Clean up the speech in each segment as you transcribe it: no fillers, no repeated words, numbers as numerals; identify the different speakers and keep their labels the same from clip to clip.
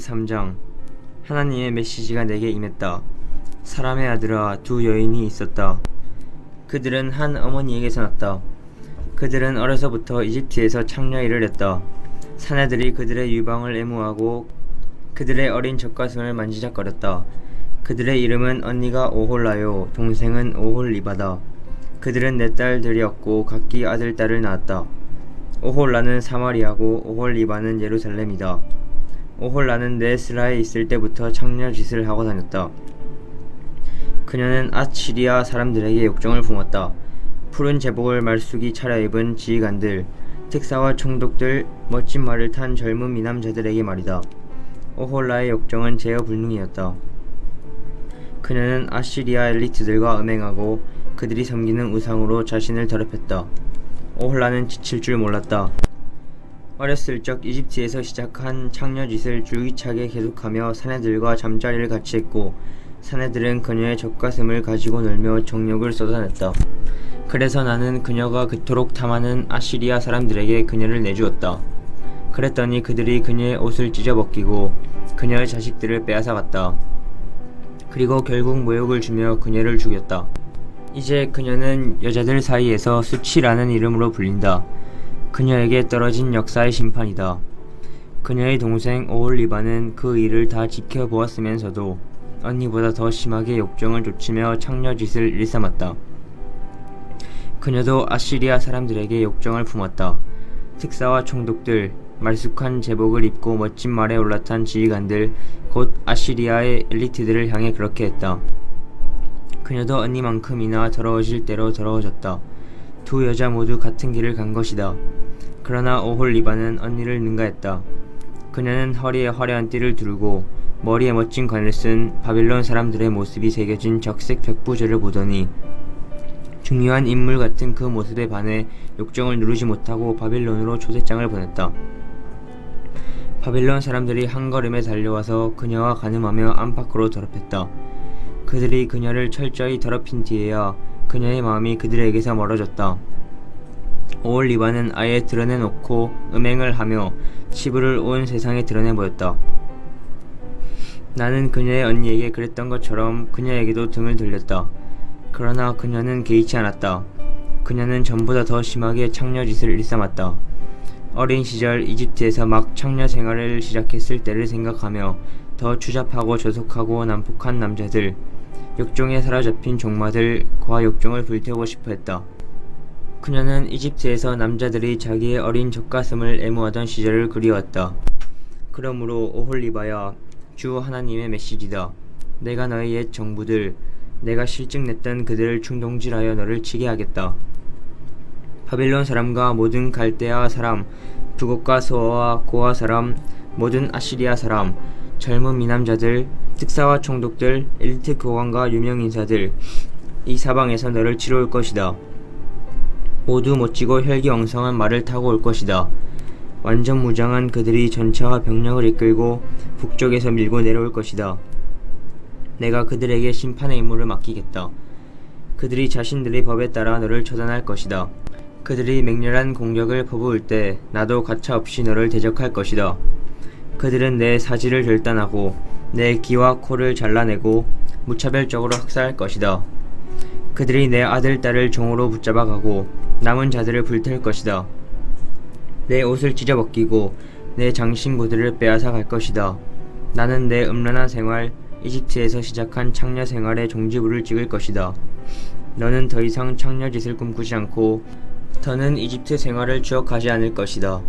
Speaker 1: 3장. 하나님의 메시지가 내게 임했다. 사람의 아들아, 두 여인이 있었다. 그들은 한 어머니에게서 났다. 그들은 어려서부터 이집트에서 창녀일을 했다. 사내들이 그들의 유방을 애무하고 그들의 어린 젖가슴을 만지작거렸다. 그들의 이름은 언니가 오홀라요, 동생은 오홀리바다. 그들은 네 딸들이었고 각기 아들, 딸을 낳았다. 오홀라는 사마리아고 오홀리바는 예루살렘이다. 오홀라는 네스라에 있을 때부터 창녀 짓을 하고 다녔다. 그녀는 아시리아 사람들에게 욕정을 품었다. 푸른 제복을 말쑥이 차려입은 지휘관들, 특사와 총독들, 멋진 말을 탄 젊은 미남자들에게 말이다. 오홀라의 욕정은 제어불능이었다. 그녀는 아시리아 엘리트들과 음행하고 그들이 섬기는 우상으로 자신을 더럽혔다. 오홀라는 지칠 줄 몰랐다. 어렸을 적 이집트에서 시작한 창녀짓을 줄기차게 계속하며 사내들과 잠자리를 같이 했고, 사내들은 그녀의 젖가슴을 가지고 놀며 정욕을 쏟아냈다. 그래서 나는 그녀가 그토록 탐하는 아시리아 사람들에게 그녀를 내주었다. 그랬더니 그들이 그녀의 옷을 찢어벗기고 그녀의 자식들을 빼앗아갔다. 그리고 결국 모욕을 주며 그녀를 죽였다. 이제 그녀는 여자들 사이에서 수치라는 이름으로 불린다. 그녀에게 떨어진 역사의 심판이다. 그녀의 동생 오홀리바는 그 일을 다 지켜보았으면서도 언니보다 더 심하게 욕정을 좇으며 창녀짓을 일삼았다. 그녀도 아시리아 사람들에게 욕정을 품었다. 특사와 총독들, 말쑥한 제복을 입고 멋진 말에 올라탄 지휘관들, 곧 아시리아의 엘리트들을 향해 그렇게 했다. 그녀도 언니만큼이나 더러워질 대로 더러워졌다. 두 여자 모두 같은 길을 간 것이다. 그러나 오홀리바는 언니를 능가했다. 그녀는 허리에 화려한 띠를 두르고 머리에 멋진 관을 쓴 바빌론 사람들의 모습이 새겨진 적색 벽부제를 보더니 중요한 인물 같은 그 모습에 반해 욕정을 누르지 못하고 바빌론으로 초대장을 보냈다. 바빌론 사람들이 한 걸음에 달려와서 그녀와 간음하며 안팎으로 더럽혔다. 그들이 그녀를 철저히 더럽힌 뒤에야 그녀의 마음이 그들에게서 멀어졌다. 오홀리바는 아예 드러내놓고 음행을 하며 치부를 온 세상에 드러내보였다. 나는 그녀의 언니에게 그랬던 것처럼 그녀에게도 등을 돌렸다. 그러나 그녀는 개의치 않았다. 그녀는 전보다 더 심하게 창녀짓을 일삼았다. 어린 시절 이집트에서 막 창녀 생활을 시작했을 때를 생각하며 더 추잡하고 조속하고 난폭한 남자들, 욕정에 사로잡힌 종마들과 욕정을 불태우고 싶어 했다. 그녀는 이집트에서 남자들이 자기의 어린 젖가슴을 애무하던 시절을 그리웠다. 그러므로 오홀리바야, 주 하나님의 메시지다. 내가 너의 옛 정부들, 내가 실증냈던 그들을 충동질하여 너를 치게 하겠다. 바빌론 사람과 모든 갈대아 사람, 북옥과 서어와 고아 사람, 모든 아시리아 사람, 젊은 미남자들, 특사와 총독들, 엘리트 교관과 유명 인사들, 이 사방에서 너를 치러 올 것이다. 모두 멋지고 혈기왕성한 말을 타고 올 것이다. 완전 무장한 그들이 전차와 병력을 이끌고 북쪽에서 밀고 내려올 것이다. 내가 그들에게 심판의 임무를 맡기겠다. 그들이 자신들의 법에 따라 너를 처단할 것이다. 그들이 맹렬한 공격을 퍼부을 때 나도 가차없이 너를 대적할 것이다. 그들은 내 사지를 결단하고 내 귀와 코를 잘라내고 무차별적으로 학살할 것이다. 그들이 내 아들, 딸을 종으로 붙잡아가고 남은 자들을 불태울 것이다. 내 옷을 찢어벗기고 내 장신구들을 빼앗아 갈 것이다. 나는 내 음란한 생활, 이집트에서 시작한 창녀 생활의 종지부를 찍을 것이다. 너는 더 이상 창녀짓을 꿈꾸지 않고 더는 이집트 생활을 추억하지 않을 것이다.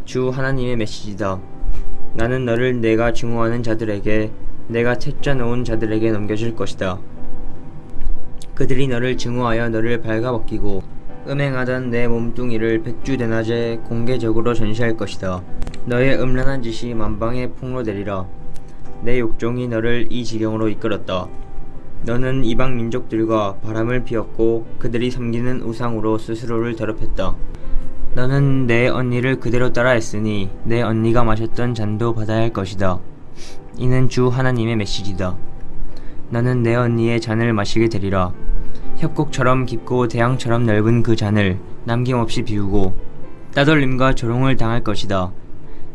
Speaker 1: 주 하나님의 메시지다. 나는 너를 내가 증오하는 자들에게, 내가 채쪄 놓은 자들에게 넘겨줄 것이다. 그들이 너를 증오하여 너를 발가벗기고 음행하던 내 몸뚱이를 백주대낮에 공개적으로 전시할 것이다. 너의 음란한 짓이 만방에 폭로되리라. 내 욕종이 너를 이 지경으로 이끌었다. 너는 이방 민족들과 바람을 피웠고 그들이 섬기는 우상으로 스스로를 더럽혔다. 너는 내 언니를 그대로 따라했으니 내 언니가 마셨던 잔도 받아야 할 것이다. 이는 주 하나님의 메시지다. 너는 내 언니의 잔을 마시게 되리라. 협곡처럼 깊고 대양처럼 넓은 그 잔을 남김없이 비우고 따돌림과 조롱을 당할 것이다.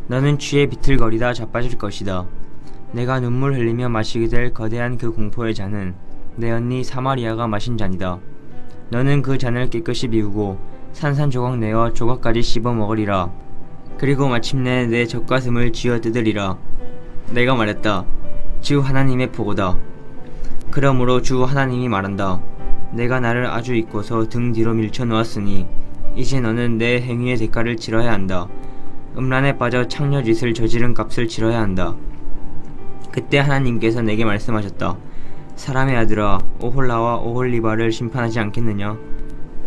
Speaker 1: 너는 취해 비틀거리다 자빠질 것이다. 내가 눈물 흘리며 마시게 될 거대한 그 공포의 잔은 내 언니 사마리아가 마신 잔이다. 너는 그 잔을 깨끗이 비우고 산산조각 내어 조각까지 씹어 먹으리라. 그리고 마침내 내 젖가슴을 쥐어 뜯으리라. 내가 말했다. 주 하나님의 보고다. 그러므로 주 하나님이 말한다. 내가 나를 아주 잊고서 등 뒤로 밀쳐 놓았으니 이제 너는 내 행위의 대가를 치러야 한다. 음란에 빠져 창녀짓을 저지른 값을 치러야 한다. 그때 하나님께서 내게 말씀하셨다. 사람의 아들아, 오홀라와 오홀리바를 심판하지 않겠느냐?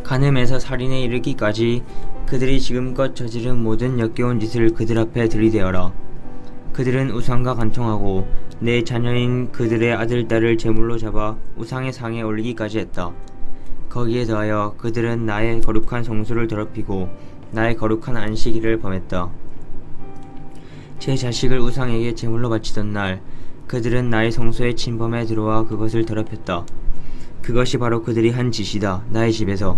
Speaker 1: 간음에서 살인에 이르기까지 그들이 지금껏 저지른 모든 역겨운 짓을 그들 앞에 들이대어라. 그들은 우상과 간통하고 내 자녀인 그들의 아들, 딸을 제물로 잡아 우상의 상에 올리기까지 했다. 거기에 더하여 그들은 나의 거룩한 성소를 더럽히고 나의 거룩한 안식일을 범했다. 제 자식을 우상에게 제물로 바치던 날 그들은 나의 성소에 침범해 들어와 그것을 더럽혔다. 그것이 바로 그들이 한 짓이다. 나의 집에서.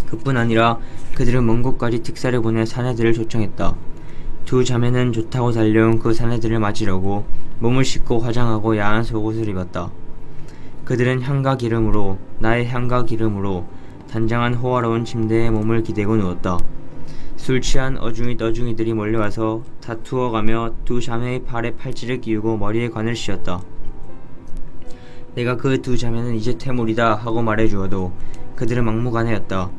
Speaker 1: 그뿐 아니라 그들은 먼 곳까지 특사를 보내 사내들을 초청했다. 두 자매는 좋다고 달려온 그 사내들을 맞으려고 몸을 씻고 화장하고 야한 속옷을 입었다. 그들은 향과 기름으로, 나의 향과 기름으로 단장한 호화로운 침대에 몸을 기대고 누웠다. 술 취한 어중이 떠중이들이 몰려와서 다투어가며 두 자매의 팔에 팔찌를 끼우고 머리에 관을 씌웠다. 내가 그 두 자매는 이제 퇴물이다 하고 말해주어도 그들은 막무가내였다.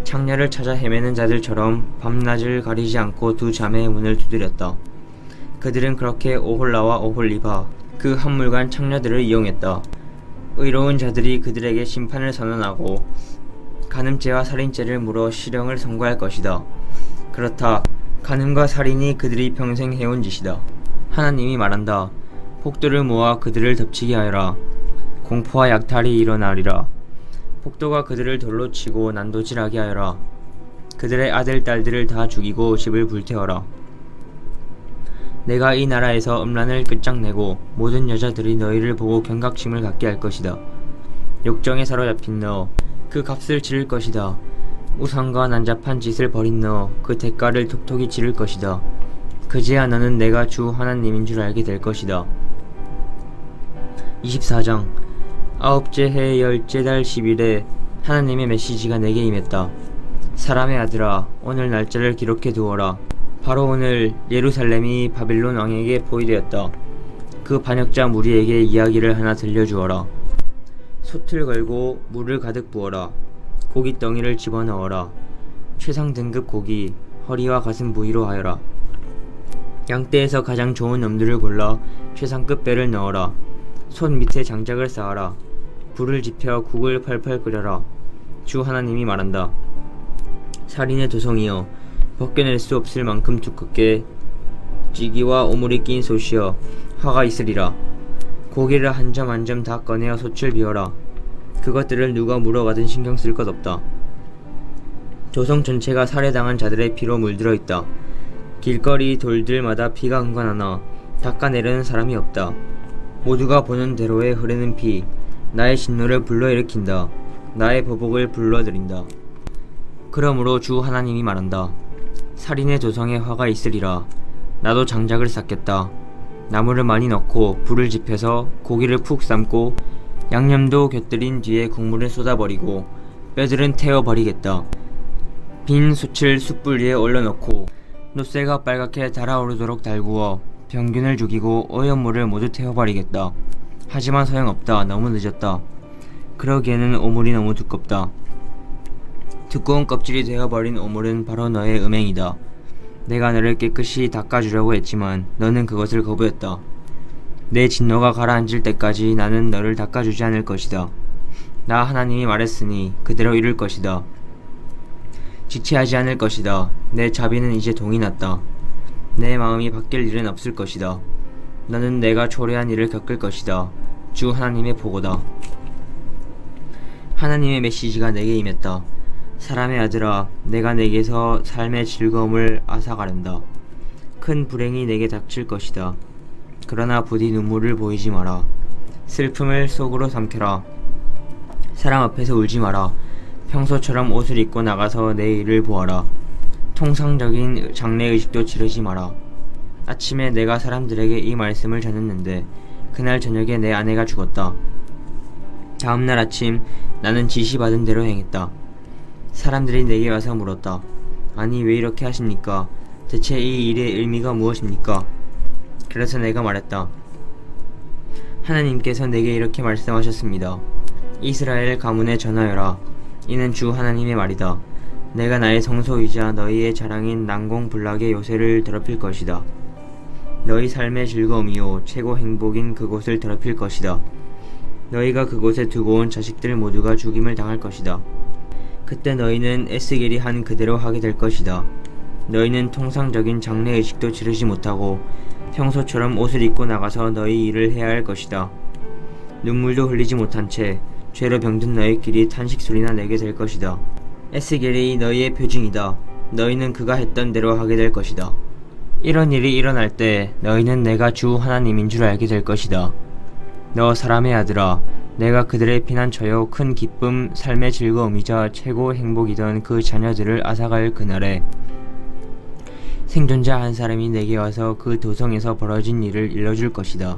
Speaker 1: 창녀를 찾아 헤매는 자들처럼 밤낮을 가리지 않고 두 자매의 문을 두드렸다. 그들은 그렇게 오홀라와 오홀리바, 그 한물간 창녀들을 이용했다. 의로운 자들이 그들에게 심판을 선언하고 간음죄와 살인죄를 물어 실형을 선고할 것이다. 그렇다. 간음과 살인이 그들이 평생 해온 짓이다. 하나님이 말한다. 폭도를 모아 그들을 덮치게 하여라. 공포와 약탈이 일어나리라. 폭도가 그들을 돌로 치고 난도질하게 하여라. 그들의 아들, 딸들을 다 죽이고 집을 불태워라. 내가 이 나라에서 음란을 끝장내고 모든 여자들이 너희를 보고 경각심을 갖게 할 것이다. 욕정에 사로잡힌 너, 그 값을 치를 것이다. 우상과 난잡한 짓을 벌인 너, 그 대가를 톡톡히 치를 것이다. 그제야 너는 내가 주 하나님인 줄 알게 될 것이다. 24장. 아홉째 해 열째 달 10일에 하나님의 메시지가 내게 임했다. 사람의 아들아, 오늘 날짜를 기록해 두어라. 바로 오늘 예루살렘이 바빌론 왕에게 포위되었다. 그 반역자 무리에게 이야기를 하나 들려주어라. 솥을 걸고 물을 가득 부어라. 고깃덩이를 집어넣어라. 최상 등급 고기, 허리와 가슴 부위로 하여라. 양떼에서 가장 좋은 놈들을 골라 최상급 뼈를 넣어라. 손 밑에 장작을 쌓아라. 불을 지펴 국을 펄펄 끓여라. 주 하나님이 말한다. 살인의 도성이여, 벗겨낼 수 없을 만큼 두껍게 찌기와 오물이 낀 솥이여 화가 있으리라. 고기를 한 점 한 점 다 꺼내어 솥을 비워라. 그것들을 누가 물어가든 신경 쓸 것 없다. 조성 전체가 살해당한 자들의 피로 물들어 있다. 길거리 돌들마다 피가 흥건하나 닦아내려는 사람이 없다. 모두가 보는 대로에 흐르는 피, 나의 진노를 불러일으킨다. 나의 보복을 불러들인다. 그러므로 주 하나님이 말한다. 살인의 도성에 화가 있으리라. 나도 장작을 쌓겠다. 나무를 많이 넣고 불을 지펴서 고기를 푹 삶고 양념도 곁들인 뒤에 국물을 쏟아버리고 뼈들은 태워버리겠다. 빈 숯을 숯불 위에 올려놓고 노쇠가 빨갛게 달아오르도록 달구어 병균을 죽이고 오염물을 모두 태워버리겠다. 하지만 소용없다. 너무 늦었다. 그러기에는 오물이 너무 두껍다. 두꺼운 껍질이 되어버린 오물은 바로 너의 음행이다. 내가 너를 깨끗이 닦아주려고 했지만 너는 그것을 거부했다. 내 진노가 가라앉을 때까지 나는 너를 닦아주지 않을 것이다. 나 하나님이 말했으니 그대로 이룰 것이다. 지체하지 않을 것이다. 내 자비는 이제 동이 났다. 내 마음이 바뀔 일은 없을 것이다. 너는 내가 초래한 일을 겪을 것이다. 주 하나님의 보고다. 하나님의 메시지가 내게 임했다. 사람의 아들아, 내가 내게서 삶의 즐거움을 앗아가련다. 큰 불행이 내게 닥칠 것이다. 그러나 부디 눈물을 보이지 마라. 슬픔을 속으로 삼켜라. 사람 앞에서 울지 마라. 평소처럼 옷을 입고 나가서 내 일을 보아라. 통상적인 장례의식도 치르지 마라. 아침에 내가 사람들에게 이 말씀을 전했는데 그날 저녁에 내 아내가 죽었다. 다음날 아침 나는 지시받은 대로 행했다. 사람들이 내게 와서 물었다. 아니 왜 이렇게 하십니까? 대체 이 일의 의미가 무엇입니까? 그래서 내가 말했다. 하나님께서 내게 이렇게 말씀하셨습니다. 이스라엘 가문에 전하여라. 이는 주 하나님의 말이다. 내가 나의 성소이자 너희의 자랑인 난공불락의 요새를 더럽힐 것이다. 너희 삶의 즐거움이요 최고 행복인 그곳을 더럽힐 것이다. 너희가 그곳에 두고 온 자식들 모두가 죽임을 당할 것이다. 그때 너희는 에스겔이 한 그대로 하게 될 것이다. 너희는 통상적인 장례의식도 치르지 못하고 평소처럼 옷을 입고 나가서 너희 일을 해야 할 것이다. 눈물도 흘리지 못한 채 죄로 병든 너희끼리 탄식 소리나 내게 될 것이다. 에스겔이 너희의 표징이다. 너희는 그가 했던 대로 하게 될 것이다. 이런 일이 일어날 때 너희는 내가 주 하나님인 줄 알게 될 것이다. 너 사람의 아들아, 내가 그들의 피난처요 큰 기쁨, 삶의 즐거움이자 최고 행복이던 그 자녀들을 앗아갈 그날에 생존자 한 사람이 내게 와서 그 도성에서 벌어진 일을 일러줄 것이다.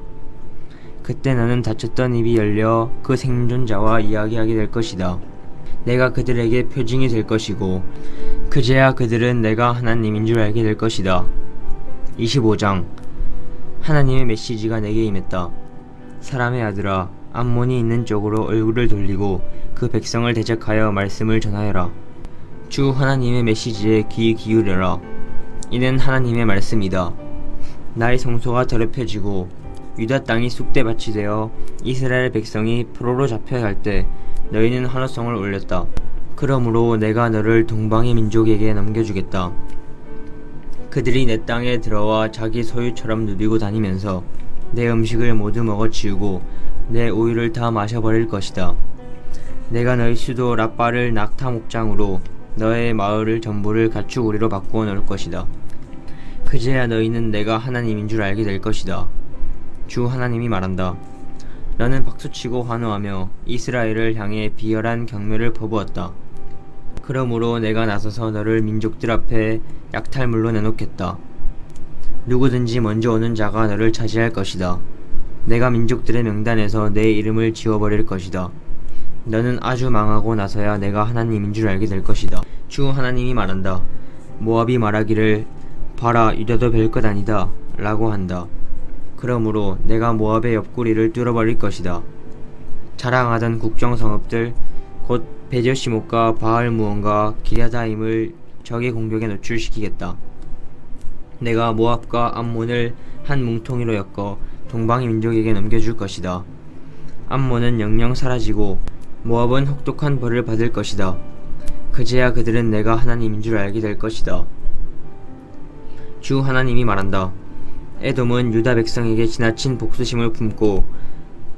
Speaker 1: 그때 너는 닫혔던 입이 열려 그 생존자와 이야기하게 될 것이다. 내가 그들에게 표징이 될 것이고 그제야 그들은 내가 하나님인 줄 알게 될 것이다. 25장 하나님의 메시지가 내게 임했다. 사람의 아들아, 암몬이 있는 쪽으로 얼굴을 돌리고 그 백성을 대적하여 말씀을 전하여라. 주 하나님의 메시지에 귀 기울여라. 이는 하나님의 말씀이다. 나의 성소가 더럽혀지고 유다 땅이 쑥대밭이 되어 이스라엘 백성이 포로로 잡혀야 할 때 너희는 환호성을 올렸다. 그러므로 내가 너를 동방의 민족에게 넘겨주겠다. 그들이 내 땅에 들어와 자기 소유처럼 누리고 다니면서 내 음식을 모두 먹어치우고 내 우유를 다 마셔버릴 것이다. 내가 너희 수도 라빠를 낙타 목장으로 너의 마을을 전부를 가축우리로 바꾸어 놓을 것이다. 그제야 너희는 내가 하나님인 줄 알게 될 것이다. 주 하나님이 말한다. 너는 박수치고 환호하며 이스라엘을 향해 비열한 경멸을 퍼부었다. 그러므로 내가 나서서 너를 민족들 앞에 약탈물로 내놓겠다. 누구든지 먼저 오는 자가 너를 차지할 것이다. 내가 민족들의 명단에서 내 이름을 지워버릴 것이다. 너는 아주 망하고 나서야 내가 하나님인 줄 알게 될 것이다. 주 하나님이 말한다. 모압이 말하기를 봐라 유다도 별것 아니다 라고 한다. 그러므로 내가 모압의 옆구리를 뚫어버릴 것이다. 자랑하던 국정성읍들 곧 베저시못과 바알무온과 기랴다임을 적의 공격에 노출시키겠다. 내가 모압과 암몬을 한 뭉텅이로 엮어 동방의 민족에게 넘겨줄 것이다. 암몬은 영영 사라지고 모압은 혹독한 벌을 받을 것이다. 그제야 그들은 내가 하나님인 줄 알게 될 것이다. 주 하나님이 말한다. 에돔은 유다 백성에게 지나친 복수심을 품고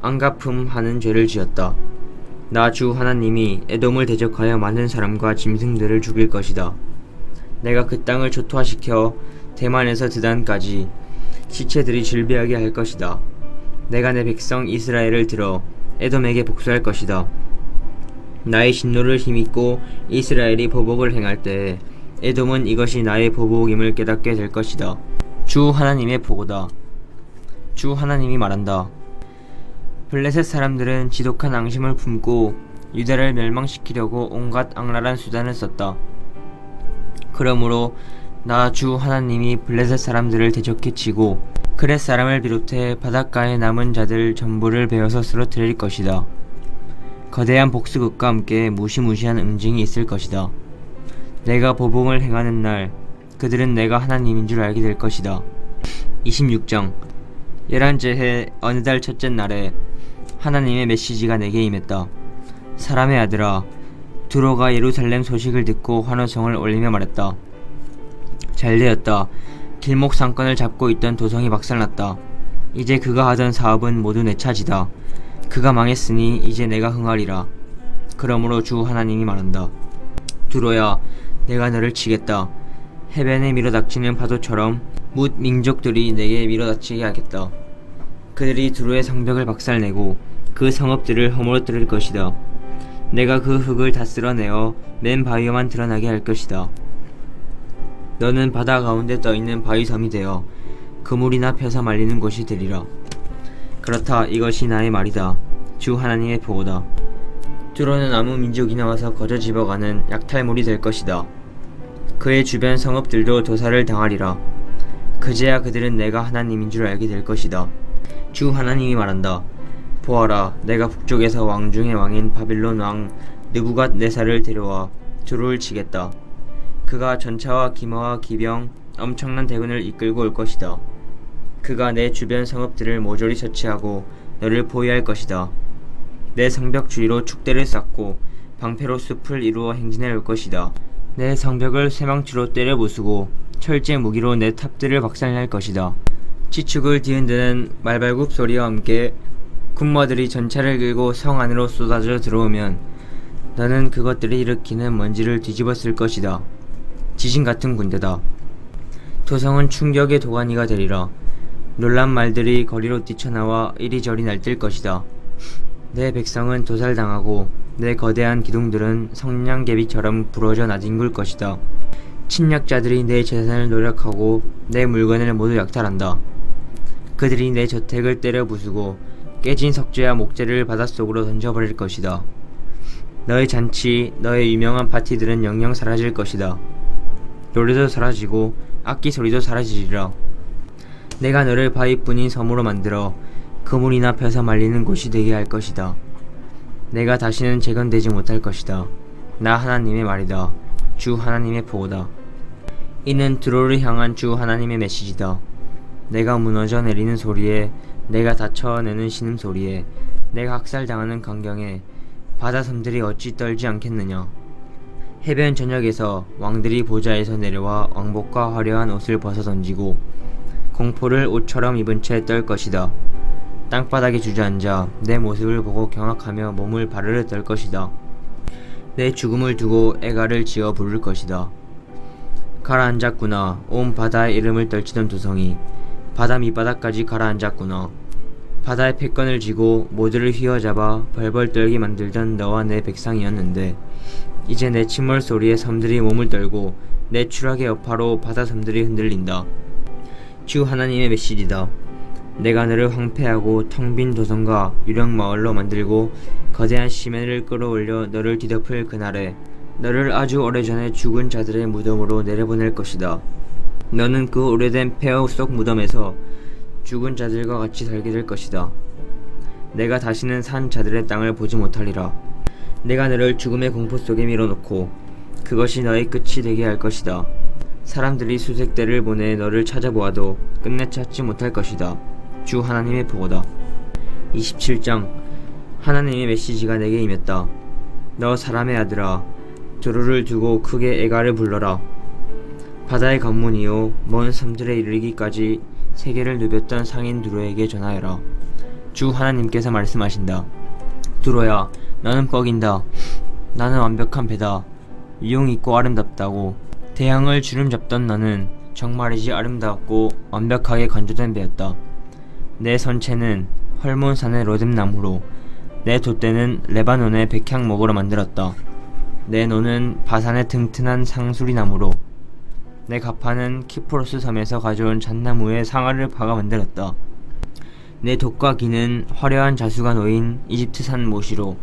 Speaker 1: 안가품하는 죄를 지었다. 나 주 하나님이 에돔을 대적하여 많은 사람과 짐승들을 죽일 것이다. 내가 그 땅을 초토화시켜 대만에서 드단까지 시체들이 즐비하게 할 것이다. 내가 내 백성 이스라엘을 들어 에돔에게 복수할 것이다. 나의 진노를 힘입고 이스라엘이 보복을 행할 때에 에돔은 이것이 나의 보복임을 깨닫게 될 것이다. 주 하나님의 보고다. 주 하나님이 말한다. 블레셋 사람들은 지독한 앙심을 품고 유다를 멸망시키려고 온갖 악랄한 수단을 썼다. 그러므로 나 주 하나님이 블레셋 사람들을 대적해 치고 그렛 사람을 비롯해 바닷가에 남은 자들 전부를 베어서 쓰러뜨릴 것이다. 거대한 복수극과 함께 무시무시한 응징이 있을 것이다. 내가 보복을 행하는 날 그들은 내가 하나님인 줄 알게 될 것이다. 26장 11째 해 어느 달 첫째 날에 하나님의 메시지가 내게 임했다. 사람의 아들아, 두로가 예루살렘 소식을 듣고 환호성을 올리며 말했다. 잘되었다. 길목 상권을 잡고 있던 도성이 박살났다. 이제 그가 하던 사업은 모두 내 차지다. 그가 망했으니 이제 내가 흥하리라. 그러므로 주 하나님이 말한다. 두로야, 내가 너를 치겠다. 해변에 밀어닥치는 파도처럼 뭇 민족들이 내게 밀어닥치게 하겠다. 그들이 두로의 성벽을 박살내고 그 성읍들을 허물어뜨릴 것이다. 내가 그 흙을 다 쓸어내어 맨 바위만 드러나게 할 것이다. 너는 바다 가운데 떠있는 바위섬이 되어 그물이나 펴서 말리는 곳이 되리라. 그렇다. 이것이 나의 말이다. 주 하나님의 보고다. 두로는 아무 민족이 나와서 거저 집어가는 약탈물이 될 것이다. 그의 주변 성읍들도 도살을 당하리라. 그제야 그들은 내가 하나님인 줄 알게 될 것이다. 주 하나님이 말한다. 보아라, 내가 북쪽에서 왕 중의 왕인 바빌론 왕 느부갓네살을 데려와 두로를 치겠다. 그가 전차와 기마와 기병, 엄청난 대군을 이끌고 올 것이다. 그가 내 주변 성읍들을 모조리 처치하고 너를 포위할 것이다. 내 성벽 주위로 축대를 쌓고 방패로 숲을 이루어 행진해 올 것이다. 내 성벽을 쇠망치로 때려 부수고 철제 무기로 내 탑들을 박살낼 것이다. 지축을 뒤흔드는 말발굽 소리와 함께 군마들이 전차를 끌고 성 안으로 쏟아져 들어오면 너는 그것들이 일으키는 먼지를 뒤집어 쓸 것이다. 지진 같은 군대다. 도성은 충격의 도가니가 되리라. 놀란 말들이 거리로 뛰쳐나와 이리저리 날뛸 것이다. 내 백성은 도살당하고 내 거대한 기둥들은 성냥개비처럼 부러져 나뒹굴 것이다. 침략자들이 내 재산을 노력하고 내 물건을 모두 약탈한다. 그들이 내 저택을 때려 부수고 깨진 석재와 목재를 바닷속으로 던져버릴 것이다. 너의 잔치, 너의 유명한 파티들은 영영 사라질 것이다. 노래도 사라지고 악기 소리도 사라지리라. 내가 너를 바위뿐인 섬으로 만들어 그물이나 펴서 말리는 곳이 되게 할 것이다. 내가 다시는 재건되지 못할 것이다. 나 하나님의 말이다. 주 하나님의 보고다. 이는 두로를 향한 주 하나님의 메시지다. 내가 무너져 내리는 소리에, 내가 다쳐내는 신음소리에, 내가 학살당하는 광경에 바다섬들이 어찌 떨지 않겠느냐. 해변 전역에서 왕들이 보좌에서 내려와 왕복과 화려한 옷을 벗어 던지고 공포를 옷처럼 입은 채 떨 것이다. 땅바닥에 주저앉아 내 모습을 보고 경악하며 몸을 바르르 떨 것이다. 내 죽음을 두고 애가를 지어 부를 것이다. 가라앉았구나. 온 바다의 이름을 떨치던 두성이 바다 밑바닥까지 가라앉았구나. 바다의 패권을 쥐고 모두를 휘어잡아 벌벌 떨게 만들던 너와 내 백성이었는데 이제 내 침몰 소리에 섬들이 몸을 떨고 내 추락의 여파로 바다 섬들이 흔들린다. 주 하나님의 메시지다. 내가 너를 황폐하고 텅 빈 도성과 유령 마을로 만들고 거대한 시멘을 끌어올려 너를 뒤덮을 그날에 너를 아주 오래전에 죽은 자들의 무덤으로 내려보낼 것이다. 너는 그 오래된 폐허 속 무덤에서 죽은 자들과 같이 살게 될 것이다. 내가 다시는 산 자들의 땅을 보지 못하리라. 내가 너를 죽음의 공포 속에 밀어놓고 그것이 너의 끝이 되게 할 것이다. 사람들이 수색대를 보내 너를 찾아보아도 끝내 찾지 못할 것이다. 주 하나님의 보고다. 27장. 하나님의 메시지가 내게 임했다. 너 사람의 아들아, 두루를 두고 크게 애가를 불러라. 바다의 관문이요 먼 섬들에 이르기까지 세계를 누볐던 상인 두로에게 전하여라. 주 하나님께서 말씀하신다. 두로야, 너는 뻑인다. 나는 완벽한 배다. 유용 있고 아름답다고. 대양을 주름잡던 너는 정말이지 아름다웠고 완벽하게 건조된 배였다. 내 선체는 헐몬산의 로뎀나무로, 내 돛대는 레바논의 백향목으로 만들었다. 내 노는 바산의 튼튼한 상수리나무로, 내 가파는 키프로스 섬에서 가져온 잣나무의 상아를 박아 만들었다. 내 돛과 기는 화려한 자수가 놓인 이집트산 모시로,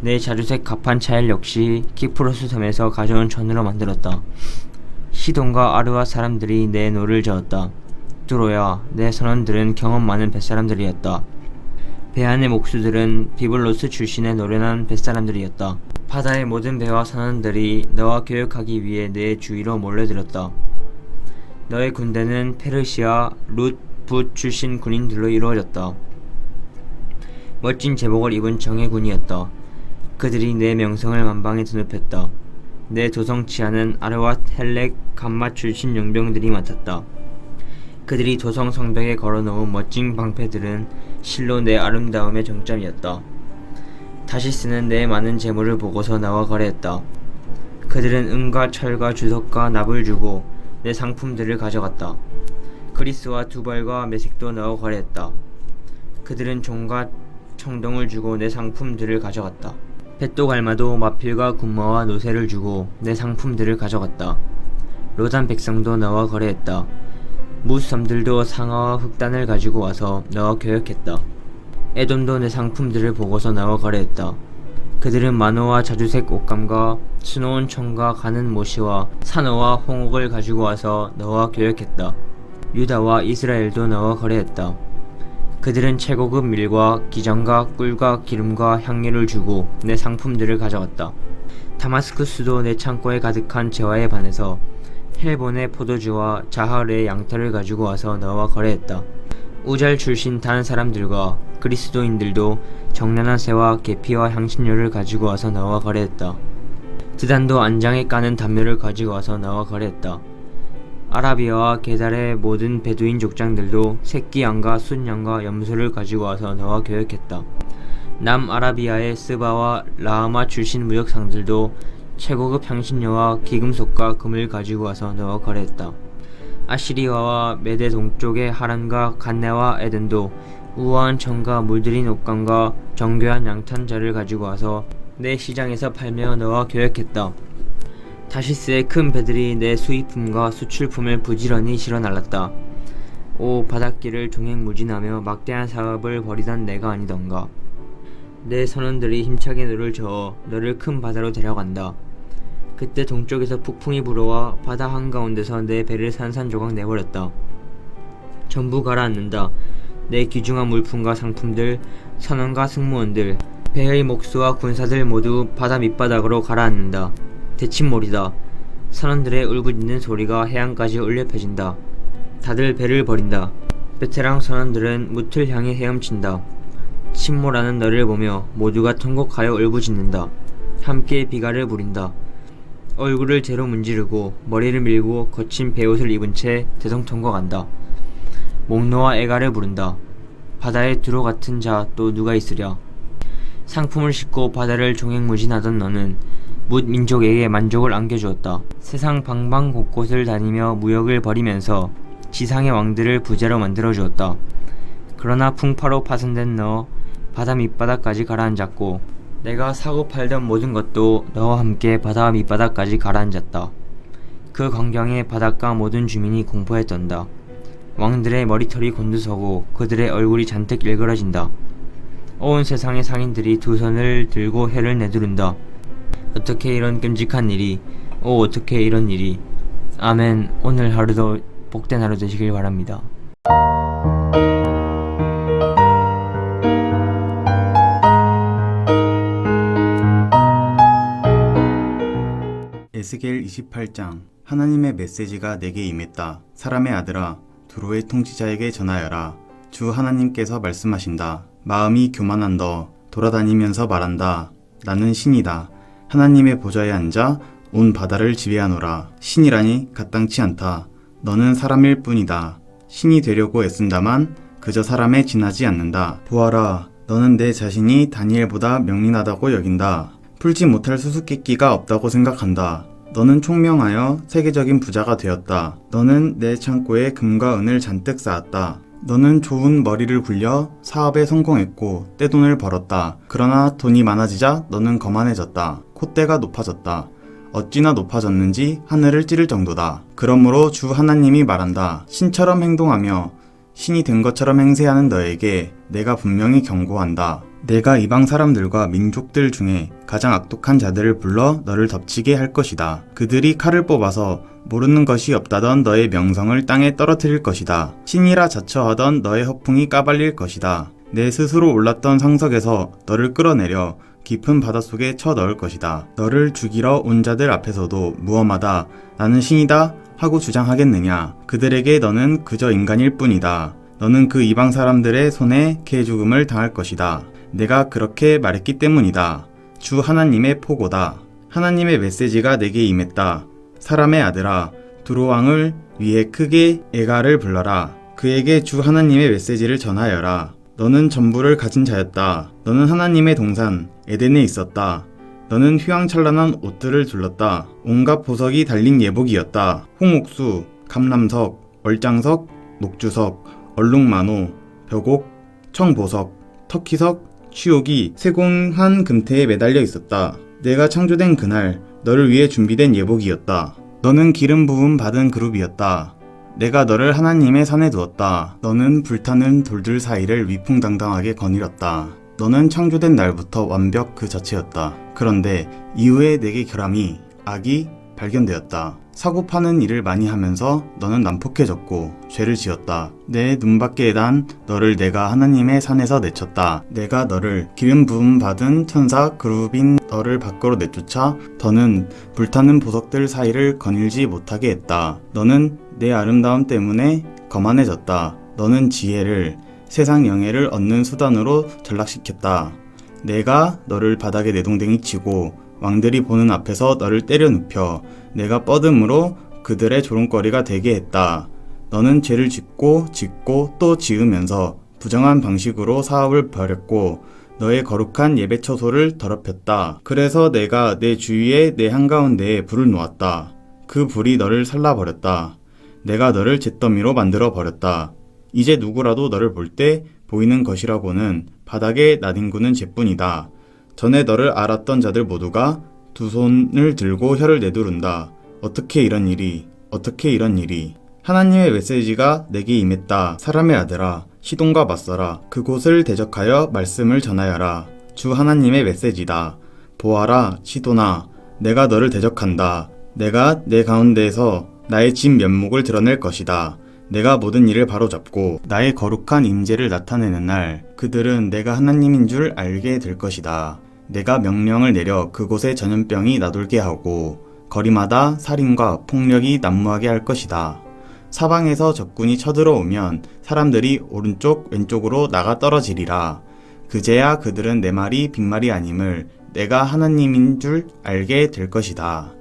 Speaker 1: 내 자주색 가판 차일 역시 키프로스 섬에서 가져온 천으로 만들었다. 시돈과 아르와 사람들이 내 노를 저었다. 두로야, 내 선원들은 경험 많은 뱃사람들이었다. 배 안의 목수들은 비블로스 출신의 노련한 뱃사람들이었다. 바다의 모든 배와 선원들이 너와 교역하기 위해 내 주위로 몰려들었다. 너의 군대는 페르시아, 룻, 붓 출신 군인들로 이루어졌다. 멋진 제복을 입은 정예군이었다. 그들이 내 명성을 만방에 드높였다. 내 도성 치안은 아르왓, 헬렉, 감맛 출신 용병들이 맡았다. 그들이 도성 성벽에 걸어놓은 멋진 방패들은 실로 내 아름다움의 정점이었다. 다시스는 내 많은 재물을 보고서 나와 거래했다. 그들은 은과 철과 주석과 납을 주고 내 상품들을 가져갔다. 그리스와 두발과 메색도 나와 거래했다. 그들은 종과 청동을 주고 내 상품들을 가져갔다. 뱃도 갈마도 마필과 군마와 노새를 주고 내 상품들을 가져갔다. 로단 백성도 너와 거래했다. 무섬들도 상아와 흑단을 가지고 와서 너와 교역했다. 에돔도 내 상품들을 보고서 너와 거래했다. 그들은 만호와 자주색 옷감과 수놓은 청과 가는 모시와 산호와 홍옥을 가지고 와서 너와 교역했다. 유다와 이스라엘도 너와 거래했다. 그들은 최고급 밀과 기장과 꿀과 기름과 향료를 주고 내 상품들을 가져갔다. 다마스쿠스도 내 창고에 가득한 재화에 반해서 헬본의 포도주와 자하르의 양털을 가지고 와서 너와 거래했다. 우잘 출신 다른 사람들과 그리스도인들도 정련한 새와 계피와 향신료를 가지고 와서 너와 거래했다. 드단도 안장에 까는 담요를 가지고 와서 너와 거래했다. 아라비아와 게달의 모든 베두인 족장들도 새끼 양과 순양과 염소를 가지고 와서 너와 교역했다. 남아라비아의 스바와 라하마 출신 무역상들도 최고급 향신료와 기금속과 금을 가지고 와서 너와 거래했다. 아시리아와 메대 동쪽의 하란과 간네와 에덴도 우아한 청과 물들인 옷감과 정교한 양탄자를 가지고 와서 내 시장에서 팔며 너와 교역했다. 다시스의 큰 배들이 내 수입품과 수출품을 부지런히 실어 날랐다. 오 바닷길을 종횡무진하며 막대한 사업을 벌이던 내가 아니던가. 내 선원들이 힘차게 너를 저어 너를 큰 바다로 데려간다. 그때 동쪽에서 폭풍이 불어와 바다 한가운데서 내 배를 산산조각 내버렸다. 전부 가라앉는다. 내 귀중한 물품과 상품들, 선원과 승무원들, 배의 목수와 군사들 모두 바다 밑바닥으로 가라앉는다. 대침몰이다. 선원들의 울부짖는 소리가 해안까지 울려 퍼진다. 다들 배를 버린다. 베테랑 선원들은 무틀 향해 헤엄친다. 침몰하는 너를 보며 모두가 통곡하여 울부짖는다. 함께 비가를 부린다. 얼굴을 재로 문지르고 머리를 밀고 거친 베옷을 입은 채 대성통곡한다. 목 놓아 애가를 부른다. 바다에 두로 같은 자 또 누가 있으랴. 상품을 싣고 바다를 종횡무진하던 너는 뭇 민족에게 만족을 안겨주었다. 세상 방방 곳곳을 다니며 무역을 벌이면서 지상의 왕들을 부자로 만들어주었다. 그러나 풍파로 파손된 너 바다 밑바닥까지 가라앉았고 내가 사고 팔던 모든 것도 너와 함께 바다 밑바닥까지 가라앉았다. 그 광경에 바닷가 모든 주민이 공포에 떤다. 왕들의 머리털이 곤두서고 그들의 얼굴이 잔뜩 일그러진다. 온 세상의 상인들이 두 손을 들고 해를 내두른다. 어떻게 이런 끔찍한 일이, 어떻게 이런 일이. 아멘. 오늘 하루도 복된 하루 되시길 바랍니다.
Speaker 2: 에스겔 28장. 하나님의 메시지가 내게 임했다. 사람의 아들아, 두로의 통치자에게 전하여라. 주 하나님께서 말씀하신다. 마음이 교만한 너, 돌아다니면서 말한다. 나는 신이다. 하나님의 보좌에 앉아 온 바다를 지배하노라. 신이라니 가땅치 않다. 너는 사람일 뿐이다. 신이 되려고 애쓴다만 그저 사람에 지나지 않는다. 보아라, 너는 내 자신이 다니엘보다 명린하다고 여긴다. 풀지 못할 수수께끼가 없다고 생각한다. 너는 총명하여 세계적인 부자가 되었다. 너는 내 창고에 금과 은을 잔뜩 쌓았다. 너는 좋은 머리를 굴려 사업에 성공했고 떼돈을 벌었다. 그러나 돈이 많아지자 너는 거만해졌다. 콧대가 높아졌다. 어찌나 높아졌는지 하늘을 찌를 정도다. 그러므로 주 하나님이 말한다. 신처럼 행동하며 신이 된 것처럼 행세하는 너에게 내가 분명히 경고한다. 내가 이방 사람들과 민족들 중에 가장 악독한 자들을 불러 너를 덮치게 할 것이다. 그들이 칼을 뽑아서 모르는 것이 없다던 너의 명성을 땅에 떨어뜨릴 것이다. 신이라 자처하던 너의 허풍이 까발릴 것이다. 내 스스로 올랐던 상석에서 너를 끌어내려 깊은 바닷속에 쳐넣을 것이다. 너를 죽이러 온 자들 앞에서도 무엄하다. 나는 신이다 하고 주장하겠느냐. 그들에게 너는 그저 인간일 뿐이다. 너는 그 이방 사람들의 손에 개죽음을 당할 것이다. 내가 그렇게 말했기 때문이다. 주 하나님의 포고다. 하나님의 메시지가 내게 임했다. 사람의 아들아, 두로 왕을 위해 크게 애가를 불러라. 그에게 주 하나님의 메시지를 전하여라. 너는 전부를 가진 자였다. 너는 하나님의 동산 에덴에 있었다. 너는 휘황찬란한 옷들을 둘렀다. 온갖 보석이 달린 예복이었다. 홍옥수, 감람석, 얼장석, 녹주석, 얼룩만호, 벽옥, 청보석, 터키석, 취옥이 세공한 금태에 매달려 있었다. 내가 창조된 그날 너를 위해 준비된 예복이었다. 너는 기름 부음 받은 그룹이었다. 내가 너를 하나님의 산에 두었다. 너는 불타는 돌들 사이를 위풍당당하게 거닐었다. 너는 창조된 날부터 완벽 그 자체였다. 그런데 이후에 내게 결함이, 악이 발견되었다. 사고 파는 일을 많이 하면서 너는 난폭해졌고 죄를 지었다. 내 눈밖에 난 너를 내가 하나님의 산에서 내쳤다. 내가 너를 기름 부음 받은 천사 그룹인 너를 밖으로 내쫓아 더는 불타는 보석들 사이를 거닐지 못하게 했다. 너는 내 아름다움 때문에 거만해졌다. 너는 지혜를, 세상 영예를 얻는 수단으로 전락시켰다. 내가 너를 바닥에 내동댕이 치고 왕들이 보는 앞에서 너를 때려 눕혀 내가 뻗음으로 그들의 조롱거리가 되게 했다. 너는 죄를 짓고 또 지으면서 부정한 방식으로 사업을 벌였고 너의 거룩한 예배처소를 더럽혔다. 그래서 내가 내 주위에 내 한가운데에 불을 놓았다. 그 불이 너를 살라버렸다. 내가 너를 잿더미로 만들어 버렸다. 이제 누구라도 너를 볼 때 보이는 것이라고는 바닥에 나뒹구는 재뿐이다. 전에 너를 알았던 자들 모두가 두 손을 들고 혀를 내두른다. 어떻게 이런 일이, 어떻게 이런 일이. 하나님의 메시지가 내게 임했다. 사람의 아들아, 시돈과 맞서라. 그곳을 대적하여 말씀을 전하여라. 주 하나님의 메시지다. 보아라, 시돈아, 내가 너를 대적한다. 내가 내 가운데에서 나의 진면목을 드러낼 것이다. 내가 모든 일을 바로잡고 나의 거룩한 임재를 나타내는 날 그들은 내가 하나님인 줄 알게 될 것이다. 내가 명령을 내려 그곳에 전염병이 나돌게 하고 거리마다 살인과 폭력이 난무하게 할 것이다. 사방에서 적군이 쳐들어오면 사람들이 오른쪽 왼쪽으로 나가 떨어지리라. 그제야 그들은 내 말이 빈말이 아님을 내가 하나님인 줄 알게 될 것이다.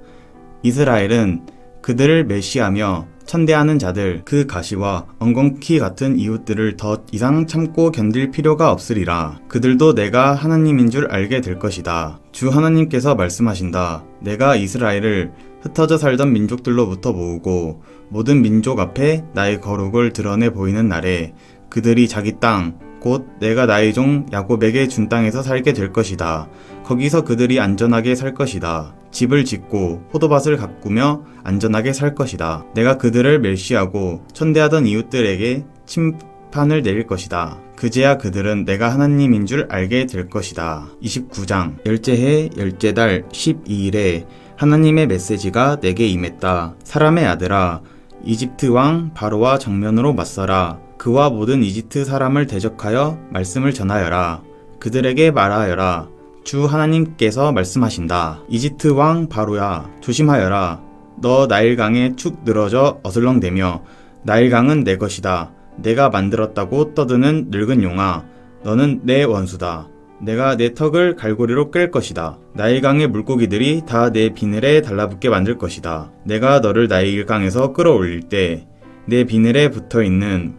Speaker 2: 이스라엘은 그들을 멸시하며 천대하는 자들, 그 가시와 엉겅퀴 같은 이웃들을 더 이상 참고 견딜 필요가 없으리라. 그들도 내가 하나님인 줄 알게 될 것이다. 주 하나님께서 말씀하신다. 내가 이스라엘을 흩어져 살던 민족들로부터 모으고 모든 민족 앞에 나의 거룩을 드러내 보이는 날에 그들이 자기 땅, 곧 내가 나의 종 야곱에게 준 땅에서 살게 될 것이다. 거기서 그들이 안전하게 살 것이다. 집을 짓고 포도밭을 가꾸며 안전하게 살 것이다. 내가 그들을 멸시하고 천대하던 이웃들에게 심판을 내릴 것이다. 그제야 그들은 내가 하나님인 줄 알게 될 것이다. 29장 열째 해 열째 달 12일에 하나님의 메시지가 내게 임했다. 사람의 아들아, 이집트 왕 바로와 정면으로 맞서라. 그와 모든 이집트 사람을 대적하여 말씀을 전하여라. 그들에게 말하여라. 주 하나님께서 말씀하신다. 이집트 왕 바로야, 조심하여라. 너 나일강에 축 늘어져 어슬렁대며 나일강은 내 것이다. 내가 만들었다고 떠드는 늙은 용아, 너는 내 원수다. 내가 내 턱을 갈고리로 꿰 것이다. 나일강의 물고기들이 다 내 비늘에 달라붙게 만들 것이다. 내가 너를 나일강에서 끌어올릴 때 내 비늘에 붙어있는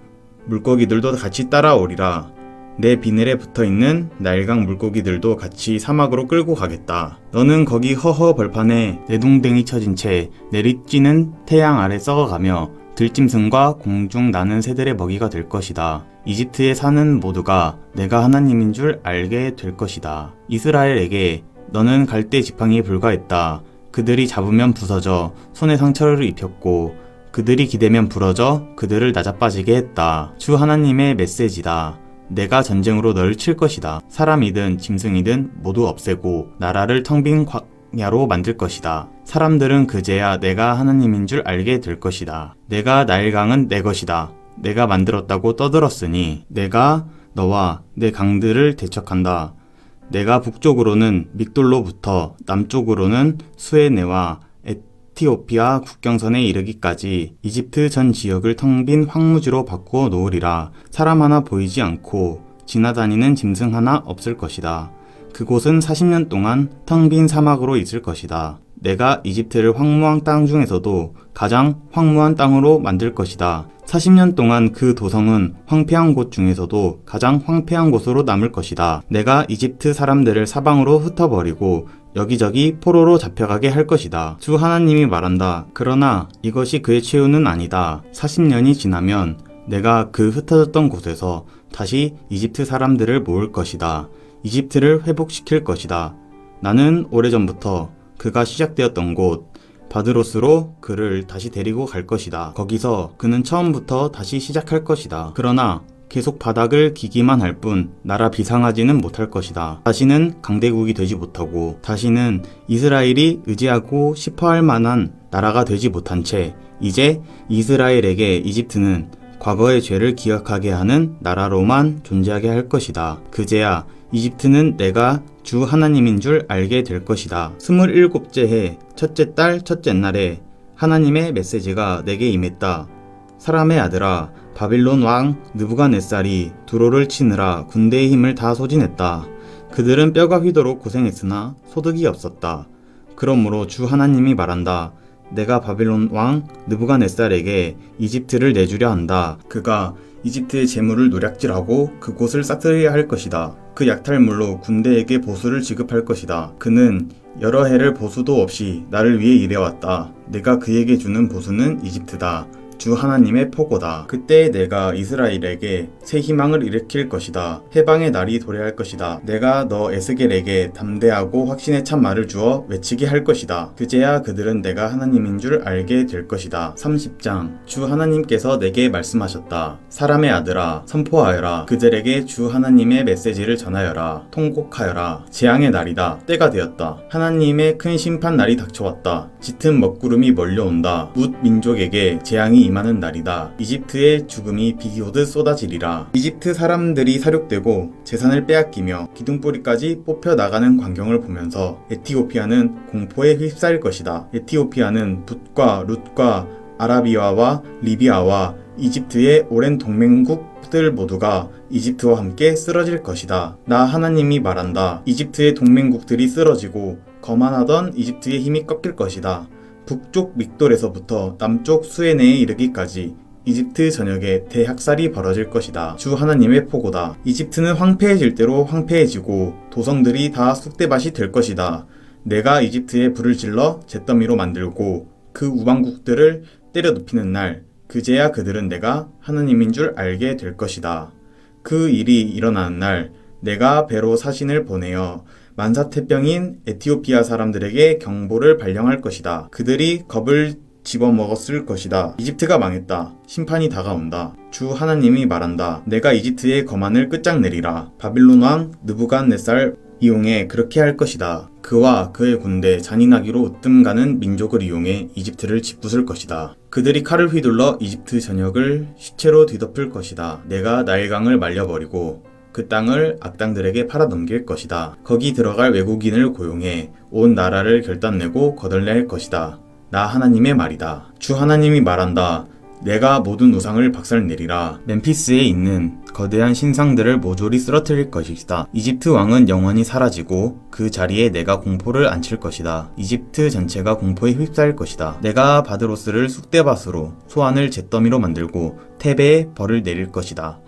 Speaker 2: 물고기들도 같이 따라오리라. 내 비늘에 붙어있는 나일강 물고기들도 같이 사막으로 끌고 가겠다. 너는 거기 허허 벌판에 내동댕이 쳐진 채 내리쬐는 태양 아래 썩어가며 들짐승과 공중 나는 새들의 먹이가 될 것이다. 이집트에 사는 모두가 내가 하나님인 줄 알게 될 것이다. 이스라엘에게 너는 갈대 지팡이에 불과했다. 그들이 잡으면 부서져 손에 상처를 입혔고 그들이 기대면 부러져 그들을 나자빠지게 했다. 주 하나님의 메시지다. 내가 전쟁으로 너를 칠 것이다. 사람이든 짐승이든 모두 없애고 나라를 텅 빈 광야로 만들 것이다. 사람들은 그제야 내가 하나님인 줄 알게 될 것이다. 내가 나일강은 내 것이다. 내가 만들었다고 떠들었으니 내가 너와 내 강들을 대척한다. 내가 북쪽으로는 믹돌로부터 남쪽으로는 수에네와 에티오피아 국경선에 이르기까지 이집트 전 지역을 텅 빈 황무지로 바꾸어 놓으리라. 사람 하나 보이지 않고 지나다니는 짐승 하나 없을 것이다. 그곳은 40년 동안 텅 빈 사막으로 있을 것이다. 내가 이집트를 황무한 땅 중에서도 가장 황무한 땅으로 만들 것이다. 40년 동안 그 도성은 황폐한 곳 중에서도 가장 황폐한 곳으로 남을 것이다. 내가 이집트 사람들을 사방으로 흩어버리고 여기저기 포로로 잡혀가게 할 것이다. 주 하나님이 말한다. 그러나 이것이 그의 최후는 아니다. 40년이 지나면 내가 그 흩어졌던 곳에서 다시 이집트 사람들을 모을 것이다. 이집트를 회복시킬 것이다. 나는 오래전부터 그가 시작되었던 곳 바드로스로 그를 다시 데리고 갈 것이다. 거기서 그는 처음부터 다시 시작할 것이다. 그러나 계속 바닥을 기기만 할 뿐 나라 비상하지는 못할 것이다. 다시는 강대국이 되지 못하고 다시는 이스라엘이 의지하고 싶어할 만한 나라가 되지 못한 채 이제 이스라엘에게 이집트는 과거의 죄를 기억하게 하는 나라로만 존재하게 할 것이다. 그제야 이집트는 내가 주 하나님인 줄 알게 될 것이다. 27째 해 첫째 달 첫째 날에 하나님의 메시지가 내게 임했다. 사람의 아들아, 바빌론 왕 느부갓네살이 두로를 치느라 군대의 힘을 다 소진했다. 그들은 뼈가 휘도록 고생했으나 소득이 없었다. 그러므로 주 하나님이 말한다. 내가 바빌론 왕 느부갓네살에게 이집트를 내주려 한다. 그가 이집트의 재물을 노략질하고 그곳을 싹트려야 할 것이다. 그 약탈물로 군대에게 보수를 지급할 것이다. 그는 여러 해를 보수도 없이 나를 위해 일해왔다. 내가 그에게 주는 보수는 이집트다. 주 하나님의 포고다. 그때 내가 이스라엘에게 새 희망을 일으킬 것이다. 해방의 날이 도래할 것이다. 내가 너 에스겔에게 담대하고 확신에 찬 말을 주어 외치게 할 것이다. 그제야 그들은 내가 하나님인 줄 알게 될 것이다. 30장 주 하나님께서 내게 말씀하셨다. 사람의 아들아, 선포하여라. 그들에게 주 하나님의 메시지를 전하여라. 통곡하여라. 재앙의 날이다. 때가 되었다. 하나님의 큰 심판 날이 닥쳐왔다. 짙은 먹구름이 몰려온다. 뭇 민족에게 재앙이 임하는 날이다. 이집트의 죽음이 비기 오듯 쏟아지리라. 이집트 사람들이 사륙되고 재산을 빼앗기며 기둥뿌리까지 뽑혀 나가는 광경을 보면서 에티오피아는 공포에 휩싸일 것이다. 에티오피아는 붓과 룻과 아라비아와 리비아와 이집트의 오랜 동맹국들 모두가 이집트와 함께 쓰러질 것이다. 나 하나님이 말한다. 이집트의 동맹국들이 쓰러지고 거만하던 이집트의 힘이 꺾일 것이다. 북쪽 믹돌에서부터 남쪽 수에네에 이르기까지 이집트 전역에 대학살이 벌어질 것이다. 주 하나님의 포고다. 이집트는 황폐해질 대로 황폐해지고 도성들이 다 쑥대밭이 될 것이다. 내가 이집트에 불을 질러 잿더미로 만들고 그 우방국들을 때려 눕히는 날, 그제야 그들은 내가 하나님인 줄 알게 될 것이다. 그 일이 일어나는 날, 내가 배로 사신을 보내어 만사태병인 에티오피아 사람들에게 경보를 발령할 것이다. 그들이 겁을 집어먹었을 것이다. 이집트가 망했다. 심판이 다가온다. 주 하나님이 말한다. 내가 이집트의 거만을 끝장내리라. 바빌론 왕 느부갓네살 이용해 그렇게 할 것이다. 그와 그의 군대 잔인하기로 으뜸가는 민족을 이용해 이집트를 짓부술 것이다. 그들이 칼을 휘둘러 이집트 전역을 시체로 뒤덮을 것이다. 내가 나일강을 말려버리고 그 땅을 악당들에게 팔아넘길 것이다. 거기 들어갈 외국인을 고용해 온 나라를 결단내고 거덜낼 것이다. 나 하나님의 말이다. 주 하나님이 말한다. 내가 모든 우상을 박살내리라. 멤피스에 있는 거대한 신상들을 모조리 쓰러뜨릴 것이다. 이집트 왕은 영원히 사라지고 그 자리에 내가 공포를 안칠 것이다. 이집트 전체가 공포에 휩싸일 것이다. 내가 바드로스를 쑥대밭으로 소안을 잿더미로 만들고 테베에 벌을 내릴 것이다.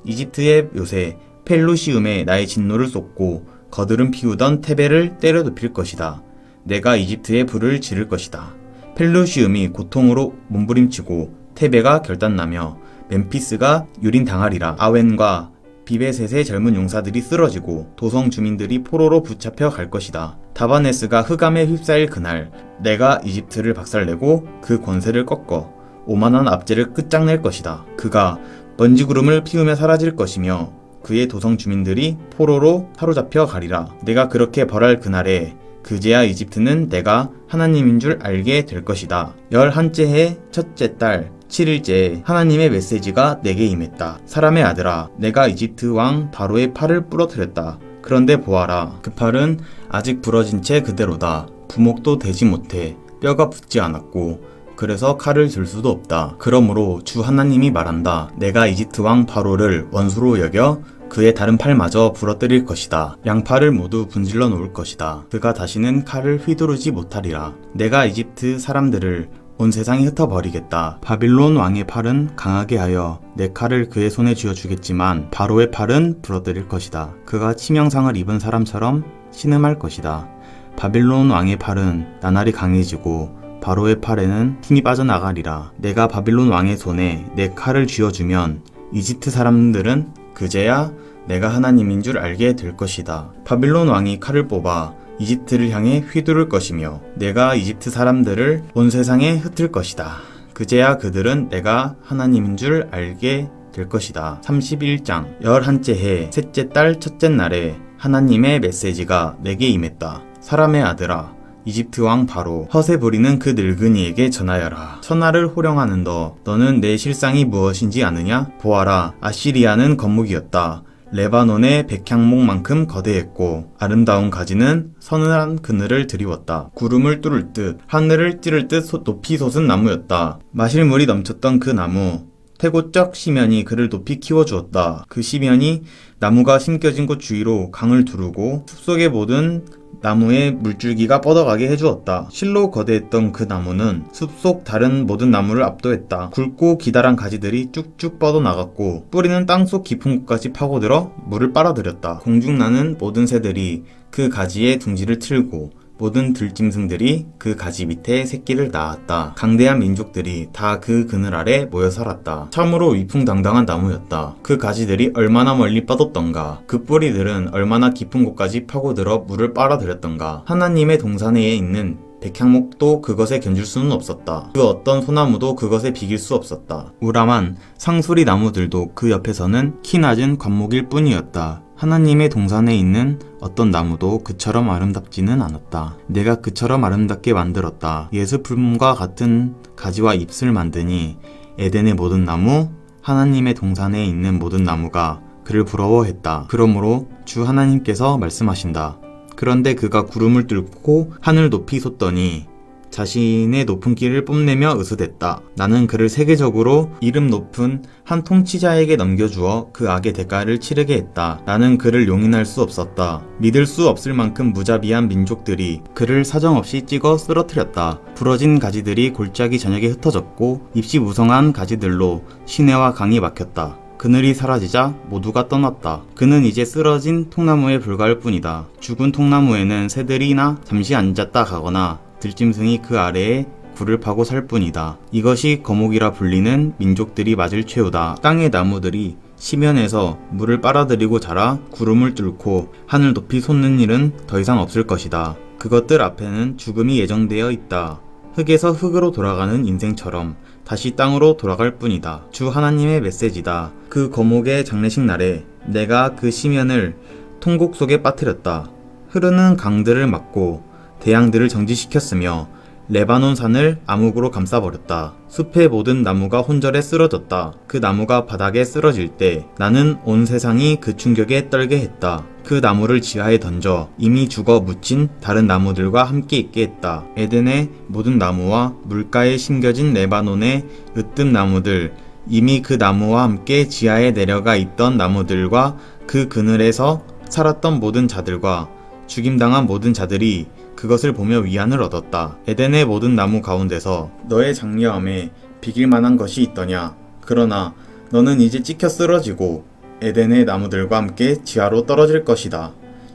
Speaker 2: 이집트의 요새 펠루시움에 나의 진노를 쏟고 거드름 피우던 테베를 때려 눕힐 것이다. 내가 이집트에 불을 지를 것이다. 펠루시움이 고통으로 몸부림치고 테베가 결단나며 멤피스가 유린당하리라. 아웬과 비베셋의 젊은 용사들이 쓰러지고 도성 주민들이 포로로 붙잡혀 갈 것이다. 다바네스가 흑암에 휩싸일 그날, 내가 이집트를 박살내고 그 권세를 꺾어 오만한 압제를 끝장낼 것이다. 그가 먼지구름을 피우며 사라질 것이며 그의 도성 주민들이 포로로 사로잡혀 가리라. 내가 그렇게 벌할 그날에 그제야 이집트는 내가 하나님인 줄 알게 될 것이다. 11째 해 첫째 달 7일째 하나님의 메시지가 내게 임했다. 사람의 아들아, 내가 이집트 왕 바로의 팔을 부러뜨렸다. 그런데 보아라, 그 팔은 아직 부러진 채 그대로다. 부목도 되지 못해 뼈가 붙지 않았고 그래서 칼을 들 수도 없다. 그러므로 주 하나님이 말한다. 내가 이집트 왕 바로를 원수로 여겨 그의 다른 팔마저 부러뜨릴 것이다. 양팔을 모두 분질러 놓을 것이다. 그가 다시는 칼을 휘두르지 못하리라. 내가 이집트 사람들을 온 세상에 흩어버리겠다. 바빌론 왕의 팔은 강하게 하여 내 칼을 그의 손에 쥐어주겠지만 바로의 팔은 부러뜨릴 것이다. 그가 치명상을 입은 사람처럼 신음할 것이다. 바빌론 왕의 팔은 나날이 강해지고 바로의 팔에는 힘이 빠져나가리라. 내가 바빌론 왕의 손에 내 칼을 쥐어주면 이집트 사람들은 그제야 내가 하나님인 줄 알게 될 것이다. 바빌론 왕이 칼을 뽑아 이집트를 향해 휘두를 것이며 내가 이집트 사람들을 온 세상에 흩을 것이다. 그제야 그들은 내가 하나님인 줄 알게 될 것이다. 31장 11째 해 셋째 달 첫째 날에 하나님의 메시지가 내게 임했다. 사람의 아들아, 이집트 왕 바로 허세 부리는 그 늙은이에게 전하여라. 천하를 호령하는 너는 내 실상이 무엇인지 아느냐? 보아라, 아시리아는 건목이었다. 레바논의 백향목만큼 거대했고 아름다운 가지는 서늘한 그늘을 드리웠다. 구름을 뚫을 듯 하늘을 찌를 듯 높이 솟은 나무였다. 마실 물이 넘쳤던 그 나무, 태고적 시면이 그를 높이 키워주었다. 그 시면이 나무가 심겨진 곳 주위로 강을 두르고 숲속의 모든 나무의 물줄기가 뻗어가게 해주었다. 실로 거대했던 그 나무는 숲속 다른 모든 나무를 압도했다. 굵고 기다란 가지들이 쭉쭉 뻗어나갔고 뿌리는 땅속 깊은 곳까지 파고들어 물을 빨아들였다. 공중나는 모든 새들이 그 가지에 둥지를 틀고 모든 들짐승들이 그 가지 밑에 새끼를 낳았다. 강대한 민족들이 다 그 그늘 아래 모여 살았다. 참으로 위풍당당한 나무였다. 그 가지들이 얼마나 멀리 뻗었던가. 그 뿌리들은 얼마나 깊은 곳까지 파고들어 물을 빨아들였던가. 하나님의 동산에 있는 백향목도 그것에 견줄 수는 없었다. 그 어떤 소나무도 그것에 비길 수 없었다. 우람한 상수리 나무들도 그 옆에서는 키 낮은 관목일 뿐이었다. 하나님의 동산에 있는 어떤 나무도 그처럼 아름답지는 않았다. 내가 그처럼 아름답게 만들었다. 예수품과 같은 가지와 잎을 만드니 에덴의 모든 나무, 하나님의 동산에 있는 모든 나무가 그를 부러워했다. 그러므로 주 하나님께서 말씀하신다. 그런데 그가 구름을 뚫고 하늘 높이 솟더니 자신의 높은 길을 뽐내며 으스댔다. 나는 그를 세계적으로 이름 높은 한 통치자에게 넘겨주어 그 악의 대가를 치르게 했다. 나는 그를 용인할 수 없었다. 믿을 수 없을 만큼 무자비한 민족들이 그를 사정없이 찍어 쓰러뜨렸다. 부러진 가지들이 골짜기 저녁에 흩어졌고 잎이 무성한 가지들로 시내와 강이 막혔다. 그늘이 사라지자 모두가 떠났다. 그는 이제 쓰러진 통나무에 불과할 뿐이다. 죽은 통나무에는 새들이나 잠시 앉았다 가거나 들짐승이 그 아래에 굴을 파고 살 뿐이다. 이것이 거목이라 불리는 민족들이 맞을 최후다. 땅의 나무들이 시면에서 물을 빨아들이고 자라 구름을 뚫고 하늘 높이 솟는 일은 더 이상 없을 것이다. 그것들 앞에는 죽음이 예정되어 있다. 흙에서 흙으로 돌아가는 인생처럼 다시 땅으로 돌아갈 뿐이다. 주 하나님의 메시지다. 그 거목의 장례식 날에 내가 그 시면을 통곡 속에 빠뜨렸다. 흐르는 강들을 막고 대양들을 정지시켰으며 레바논 산을 암흑으로 감싸버렸다. 숲의 모든 나무가 혼절에 쓰러졌다. 그 나무가 바닥에 쓰러질 때 나는 온 세상이 그 충격에 떨게 했다. 그 나무를 지하에 던져 이미 죽어 묻힌 다른 나무들과 함께 있게 했다. 에덴의 모든 나무와 물가에 심겨진 레바논의 으뜸 나무들, 이미 그 나무와 함께 지하에 내려가 있던 나무들과 그 그늘에서 살았던 모든 자들과 죽임당한 모든 자들이 그것을 보며 위안을 얻었다. 에덴의 모든 나무 가운데서 너의 장려함에 비길 만한 것이 있더냐? 그러나 너는 이제 찍혀 쓰러지고 에덴의 나무들과 함께 지하로 떨어질 것이다.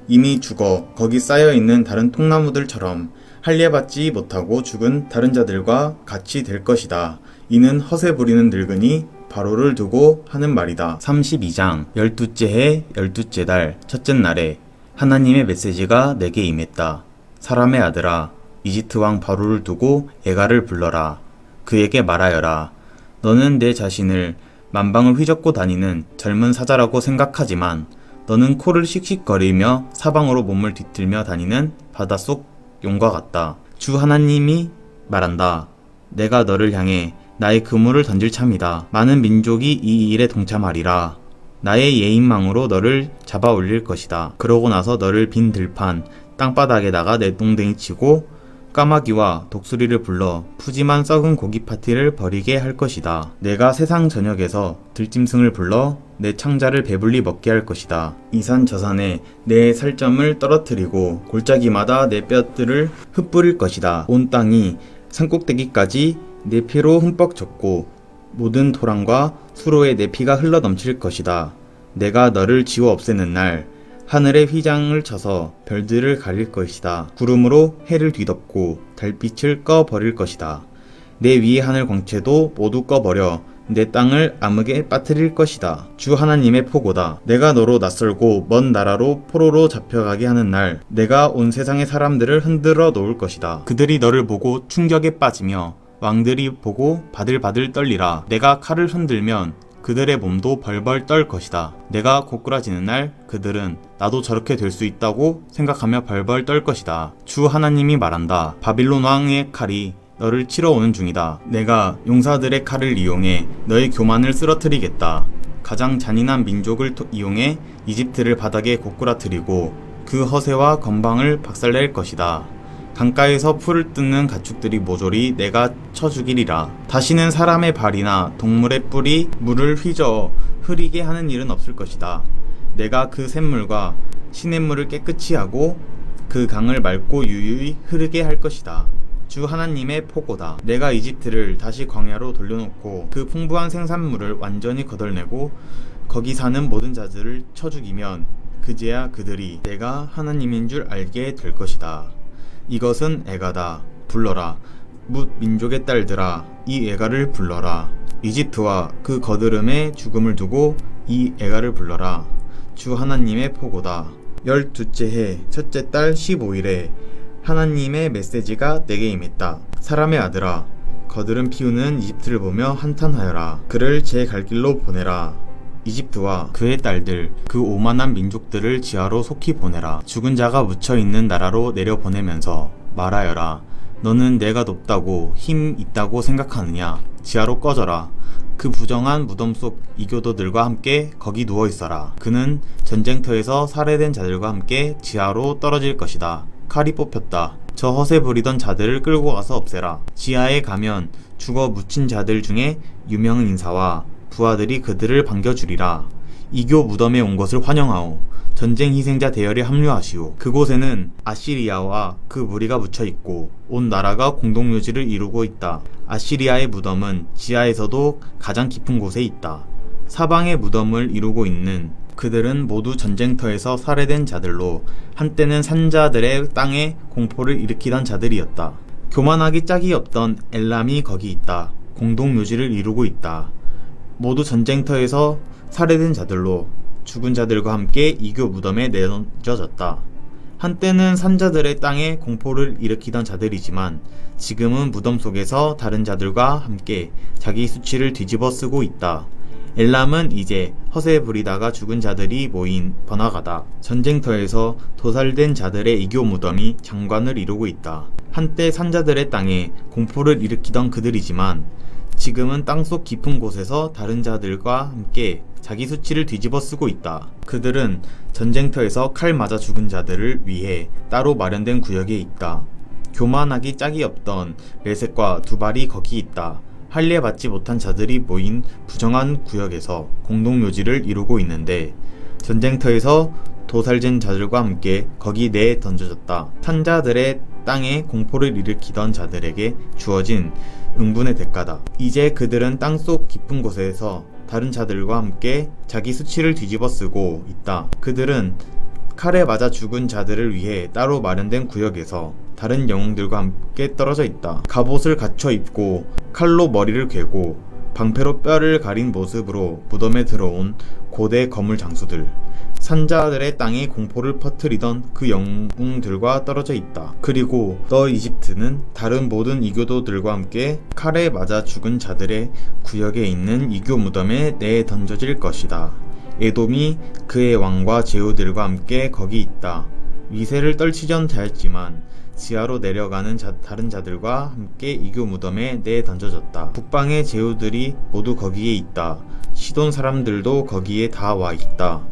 Speaker 2: 이미 죽어 거기 쌓여있는 다른 통나무들처럼 할례받지 못하고 죽은 다른 자들과 같이 될 것이다. 이는 허세 부리는 늙은이 바로를 두고 하는 말이다. 32장 12째 해 12째 달 첫째 날에 하나님의 메시지가 내게 임했다. 사람의 아들아, 이집트 왕 바로를 두고 애가를 불러라. 그에게 말하여라. 너는 내 자신을 만방을 휘젓고 다니는 젊은 사자라고 생각하지만 너는 코를 씩씩거리며 사방으로 몸을 뒤틀며 다니는 바닷속 용과 같다. 주 하나님이 말한다. 내가 너를 향해 나의 그물을 던질 참이다. 많은 민족이 이 일에 동참하리라. 나의 예인망으로 너를 잡아 올릴 것이다. 그러고 나서 너를 빈 들판 땅바닥에다가 내동댕이 치고 까마귀와 독수리를 불러 푸짐한 썩은 고기 파티를 벌이게 할 것이다. 내가 세상 전역에서 들짐승을 불러 내 창자를 배불리 먹게 할 것이다. 이 산 저 산에 내 살점을 떨어뜨리고 골짜기마다 내 뼈들을 흩뿌릴 것이다. 온 땅이 산꼭대기까지 내 피로 흠뻑 젖고 모든 토랑과 수로에 내 피가 흘러 넘칠 것이다. 내가 너를 지워 없애는 날 하늘에 휘장을 쳐서 별들을 가릴 것이다. 구름으로 해를 뒤덮고 달빛을 꺼버릴 것이다. 내 위의 하늘 광채도 모두 꺼버려 내 땅을 암흑에 빠뜨릴 것이다. 주 하나님의 포고다. 내가 너로 낯설고 먼 나라로 포로로 잡혀가게 하는 날 내가 온 세상의 사람들을 흔들어 놓을 것이다. 그들이 너를 보고 충격에 빠지며 왕들이 보고 바들바들 떨리라. 내가 칼을 흔들면 그들의 몸도 벌벌 떨 것이다. 내가 고꾸라지는 날 그들은 나도 저렇게 될 수 있다고 생각하며 벌벌 떨 것이다. 주 하나님이 말한다. 바빌론 왕의 칼이 너를 치러 오는 중이다. 내가 용사들의 칼을 이용해 너의 교만을 쓰러뜨리겠다. 가장 잔인한 민족을 이용해 이집트를 바닥에 고꾸라뜨리고 그 허세와 건방을 박살낼 것이다. 강가에서 풀을 뜯는 가축들이 모조리 내가 쳐 죽이리라. 다시는 사람의 발이나 동물의 뿔이 물을 휘저어 흐리게 하는 일은 없을 것이다. 내가 그 샘물과 시냇물을 깨끗이 하고 그 강을 맑고 유유히 흐르게 할 것이다. 주 하나님의 포고다. 내가 이집트를 다시 광야로 돌려놓고 그 풍부한 생산물을 완전히 거덜내고 거기 사는 모든 자들을 쳐 죽이면 그제야 그들이 내가 하나님인 줄 알게 될 것이다. 이것은 애가다. 불러라. 뭇 민족의 딸들아, 이 애가를 불러라. 이집트와 그 거드름의 죽음을 두고 이 애가를 불러라. 주 하나님의 포고다. 12째 해 첫째 달 15일에 하나님의 메시지가 내게 임했다. 사람의 아들아, 거드름 피우는 이집트를 보며 한탄하여라. 그를 제 갈 길로 보내라. 이집트와 그의 딸들, 그 오만한 민족들을 지하로 속히 보내라. 죽은 자가 묻혀있는 나라로 내려보내면서 말하여라. 너는 내가 높다고 힘 있다고 생각하느냐? 지하로 꺼져라. 그 부정한 무덤 속 이교도들과 함께 거기 누워있어라. 그는 전쟁터에서 살해된 자들과 함께 지하로 떨어질 것이다. 칼이 뽑혔다. 저 허세 부리던 자들을 끌고 가서 없애라. 지하에 가면 죽어 묻힌 자들 중에 유명 인사와 부하들이 그들을 반겨주리라. 이교 무덤에 온 것을 환영하오. 전쟁 희생자 대열에 합류하시오. 그곳에는 아시리아와 그 무리가 묻혀있고 온 나라가 공동묘지를 이루고 있다. 아시리아의 무덤은 지하에서도 가장 깊은 곳에 있다. 사방의 무덤을 이루고 있는 그들은 모두 전쟁터에서 살해된 자들로 한때는 산자들의 땅에 공포를 일으키던 자들이었다. 교만하기 짝이 없던 엘람이 거기 있다. 공동묘지를 이루고 있다. 모두 전쟁터에서 살해된 자들로 죽은 자들과 함께 이교 무덤에 내던져졌다. 한때는 산자들의 땅에 공포를 일으키던 자들이지만 지금은 무덤 속에서 다른 자들과 함께 자기 수치를 뒤집어 쓰고 있다. 엘람은 이제 허세 부리다가 죽은 자들이 모인 번화가다. 전쟁터에서 도살된 자들의 이교 무덤이 장관을 이루고 있다. 한때 산자들의 땅에 공포를 일으키던 그들이지만 지금은 땅속 깊은 곳에서 다른 자들과 함께 자기 수치를 뒤집어 쓰고 있다. 그들은 전쟁터에서 칼 맞아 죽은 자들을 위해 따로 마련된 구역에 있다. 교만하기 짝이 없던 메섹과 두발이 거기 있다. 할례 받지 못한 자들이 모인 부정한 구역에서 공동묘지를 이루고 있는데 전쟁터에서 도살된 자들과 함께 거기 내에 던져졌다. 산자들의 땅에 공포를 일으키던 자들에게 주어진 응분의 대가다. 이제 그들은 땅속 깊은 곳에서 다른 자들과 함께 자기 수치를 뒤집어 쓰고 있다. 그들은 칼에 맞아 죽은 자들을 위해 따로 마련된 구역에서 다른 영웅들과 함께 떨어져 있다. 갑옷을 갖춰 입고 칼로 머리를 괴고 방패로 뼈를 가린 모습으로 무덤에 들어온 고대 거물 장수들, 산자들의 땅에 공포를 퍼뜨리던 그 영웅들과 떨어져 있다. 그리고 너 이집트는 다른 모든 이교도들과 함께 칼에 맞아 죽은 자들의 구역에 있는 이교 무덤에 내에 던져질 것이다. 에돔이 그의 왕과 제후들과 함께 거기 있다. 위세를 떨치던 자였지만 지하로 내려가는 다른 자들과 함께 이교 무덤에 내에 던져졌다. 북방의 제후들이 모두 거기에 있다. 시돈 사람들도 거기에 다 와 있다.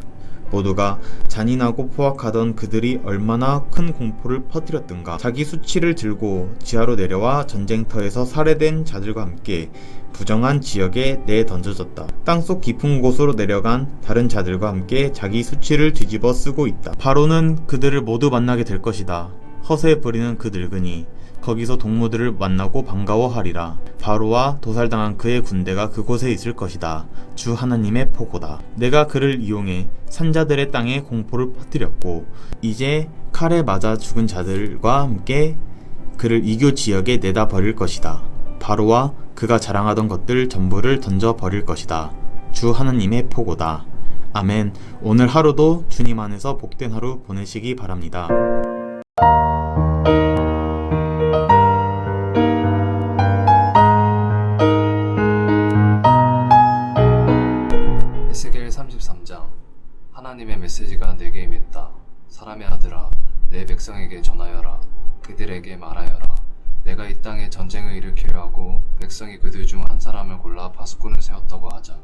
Speaker 2: 모두가 잔인하고 포악하던 그들이 얼마나 큰 공포를 퍼뜨렸던가. 자기 수치를 들고 지하로 내려와 전쟁터에서 살해된 자들과 함께 부정한 지역에 내에 던져졌다. 땅속 깊은 곳으로 내려간 다른 자들과 함께 자기 수치를 뒤집어 쓰고 있다. 바로는 그들을 모두 만나게 될 것이다. 허세 부리는 그 늙은이 거기서 동무들을 만나고 반가워하리라. 바로와 도살당한 그의 군대가 그곳에 있을 것이다. 주 하나님의 포고다. 내가 그를 이용해 산자들의 땅에 공포를 퍼뜨렸고 이제 칼에 맞아 죽은 자들과 함께 그를 이교 지역에 내다 버릴 것이다. 바로와 그가 자랑하던 것들 전부를 던져 버릴 것이다. 주 하나님의 포고다. 아멘. 오늘 하루도 주님 안에서 복된 하루 보내시기 바랍니다.
Speaker 3: 에스겔 33장. 하나님의 메시지가 내게 임했다. 사람의 아들아, 내 백성에게 전하여라. 그들에게 말하여라. 내가 이 땅에 전쟁을 일으키려 하고 백성이 그들 중 한 사람을 골라 파수꾼을 세웠다고 하자.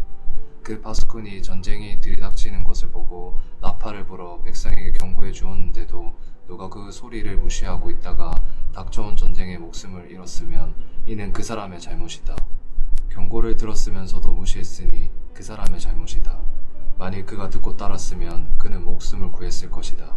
Speaker 3: 그 파수꾼이 전쟁이 들이닥치는 것을 보고 나팔을 불어 백성에게 경고해 주었는데도 누가 그 소리를 무시하고 있다가 닥쳐온 전쟁에 목숨을 잃었으면 이는 그 사람의 잘못이다. 경고를 들었으면서도 무시했으니 그 사람의 잘못이다. 만일 그가 듣고 따랐으면 그는 목숨을 구했을 것이다.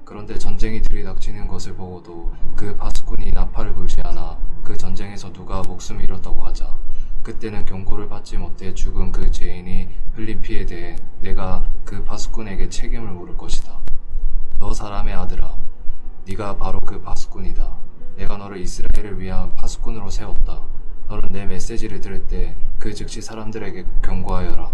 Speaker 3: 그런데 전쟁이 들이닥치는 것을 보고도 그 파수꾼이 나팔을 불지 않아 그 전쟁에서 누가 목숨을 잃었다고 하자. 그때는 경고를 받지 못해 죽은 그 죄인이 흘린 피에 대해 내가 그 파수꾼에게 책임을 물을 것이다. 너 사람의 아들아, 네가 바로 그 파수꾼이다. 내가 너를 이스라엘을 위한 파수꾼으로 세웠다. 너는 내 메시지를 들을 때 그 즉시 사람들에게 경고하여라.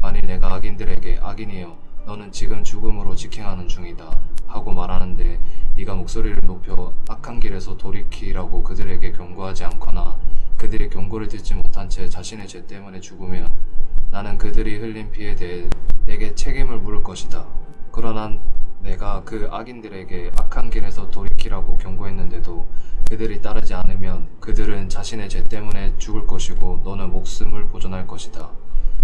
Speaker 3: 만일 내가 악인들에게 악인이여 너는 지금 죽음으로 직행하는 중이다 하고 말하는데 네가 목소리를 높여 악한 길에서 돌이키라고 그들에게 경고하지 않거나 그들이 경고를 듣지 못한 채 자신의 죄 때문에 죽으면 나는 그들이 흘린 피에 대해 내게 책임을 물을 것이다. 그러나 내가 그 악인들에게 악한 길에서 돌이키라고 경고했는데도 그들이 따르지 않으면 그들은 자신의 죄 때문에 죽을 것이고 너는 목숨을 보존할 것이다.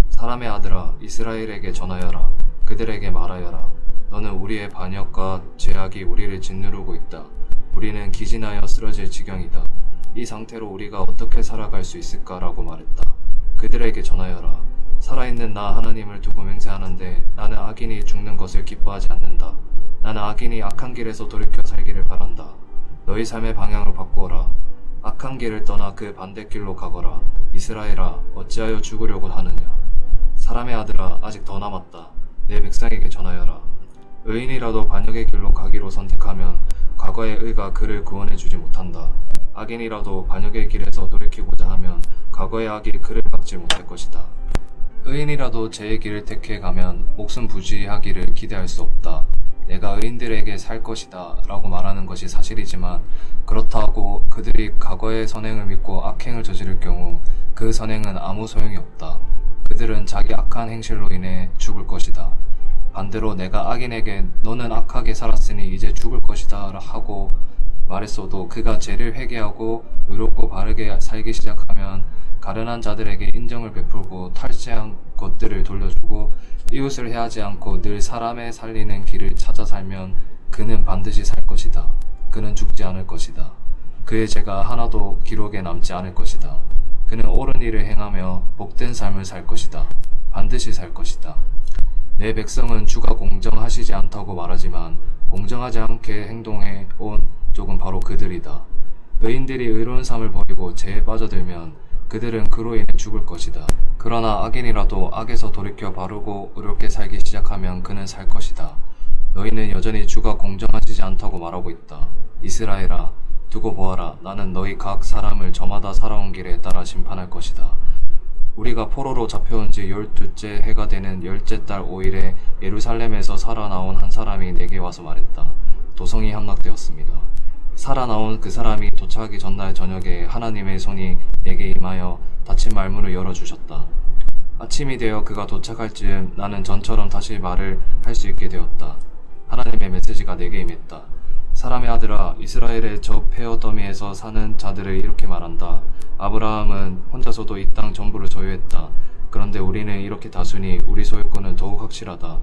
Speaker 3: 사람의 아들아, 이스라엘에게 전하여라. 그들에게 말하여라. 너는 우리의 반역과 죄악이 우리를 짓누르고 있다. 우리는 기진하여 쓰러질 지경이다. 이 상태로 우리가 어떻게 살아갈 수 있을까라고 말했다. 그들에게 전하여라. 살아있는 나 하나님을 두고 맹세하는데 나는 악인이 죽는 것을 기뻐하지 않는다. 나는 악인이 악한 길에서 돌이켜 살기를 바란다. 너희 삶의 방향을 바꾸어라. 악한 길을 떠나 그 반대길로 가거라. 이스라엘아, 어찌하여 죽으려고 하느냐. 사람의 아들아, 아직 더 남았다. 내 백성에게 전하여라. 의인이라도 반역의 길로 가기로 선택하면 과거의 의가 그를 구원해주지 못한다. 악인이라도 반역의 길에서 돌이키고자 하면 과거의 악이 그를 막지 못할 것이다. 의인이라도 죄의 길을 택해 가면 목숨 부지하기를 기대할 수 없다. 내가 의인들에게 살 것이다 라고 말하는 것이 사실이지만 그렇다고 그들이 과거의 선행을 믿고 악행을 저지를 경우 그 선행은 아무 소용이 없다. 그들은 자기 악한 행실로 인해 죽을 것이다. 반대로 내가 악인에게 너는 악하게 살았으니 이제 죽을 것이다 하고 말했어도 그가 죄를 회개하고 의롭고 바르게 살기 시작하면 가련한 자들에게 인정을 베풀고 탈취한 것들을 돌려주고 이웃을 해하지 않고 늘 사람의 살리는 길을 찾아 살면 그는 반드시 살 것이다. 그는 죽지 않을 것이다. 그의 죄가 하나도 기록에 남지 않을 것이다. 그는 옳은 일을 행하며 복된 삶을 살 것이다. 반드시 살 것이다. 내 백성은 주가 공정하시지 않다고 말하지만 공정하지 않게 행동해 온 쪽은 바로 그들이다. 의인들이 의로운 삶을 버리고 죄에 빠져들면 그들은 그로 인해 죽을 것이다. 그러나 악인이라도 악에서 돌이켜 바르고 의롭게 살기 시작하면 그는 살 것이다. 너희는 여전히 주가 공정하시지 않다고 말하고 있다. 이스라엘아, 두고 보아라. 나는 너희 각 사람을 저마다 살아온 길에 따라 심판할 것이다. 우리가 포로로 잡혀온 지 12째 해가 되는 10째 달 5일에 예루살렘에서 살아나온 한 사람이 내게 와서 말했다. 도성이 함락되었습니다. 살아나온 그 사람이 도착하기 전날 저녁에 하나님의 손이 내게 임하여 닫힌 말문을 열어주셨다. 아침이 되어 그가 도착할 즈음 나는 전처럼 다시 말을 할 수 있게 되었다. 하나님의 메시지가 내게 임했다. 사람의 아들아, 이스라엘의 저 페어더미에서 사는 자들을 이렇게 말한다. 아브라함은 혼자서도 이 땅 전부를 소유했다. 그런데 우리는 이렇게 다수니 우리 소유권은 더욱 확실하다.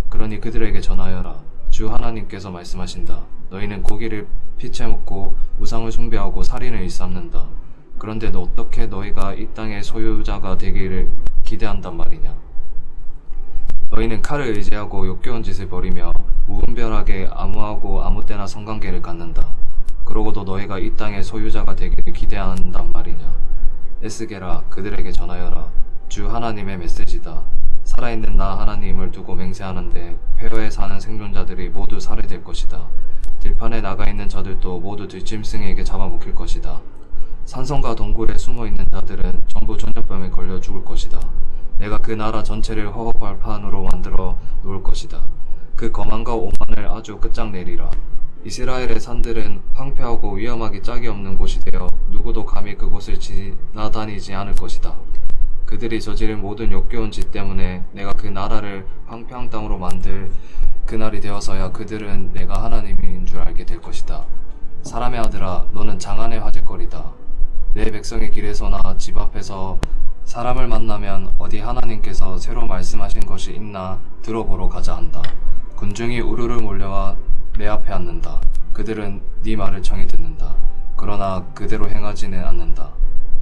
Speaker 3: 그러니 그들에게 전하여라. 주 하나님께서 말씀하신다. 너희는 고기를 피채 먹고 우상을 숭배하고 살인을 일삼는다. 그런데 어떻게 너희가 이 땅의 소유자가 되기를 기대한단 말이냐. 너희는 칼을 의지하고 역겨운 짓을 벌이며 무분별하게 아무하고 아무 때나 성관계를 갖는다. 그러고도 너희가 이 땅의 소유자가 되기를 기대한단 말이냐. 에스겔아, 그들에게 전하여라. 주 하나님의 메시지다. 살아있는 나 하나님을 두고 맹세하는데 폐허에 사는 생존자들이 모두 살해될 것이다. 들판에 나가 있는 자들도 모두 들짐승에게 잡아먹힐 것이다. 산성과 동굴에 숨어있는 자들은 전부 전염병에 걸려 죽을 것이다. 내가 그 나라 전체를 허허벌판으로 만들어 놓을 것이다. 그 거만과 오만을 아주 끝장내리라. 이스라엘의 산들은 황폐하고 위험하기 짝이 없는 곳이 되어 누구도 감히 그곳을 지나다니지 않을 것이다. 그들이 저지른 모든 역겨운 짓 때문에 내가 그 나라를 황폐한 땅으로 만들 그날이 되어서야 그들은 내가 하나님인 줄 알게 될 것이다. 사람의 아들아, 너는 장안의 화제거리다. 내 백성의 길에서나 집 앞에서 사람을 만나면 어디 하나님께서 새로 말씀하신 것이 있나 들어보러 가자 한다. 군중이 우르르 몰려와 내 앞에 앉는다. 그들은 네 말을 청히 듣는다. 그러나 그대로 행하지는 않는다.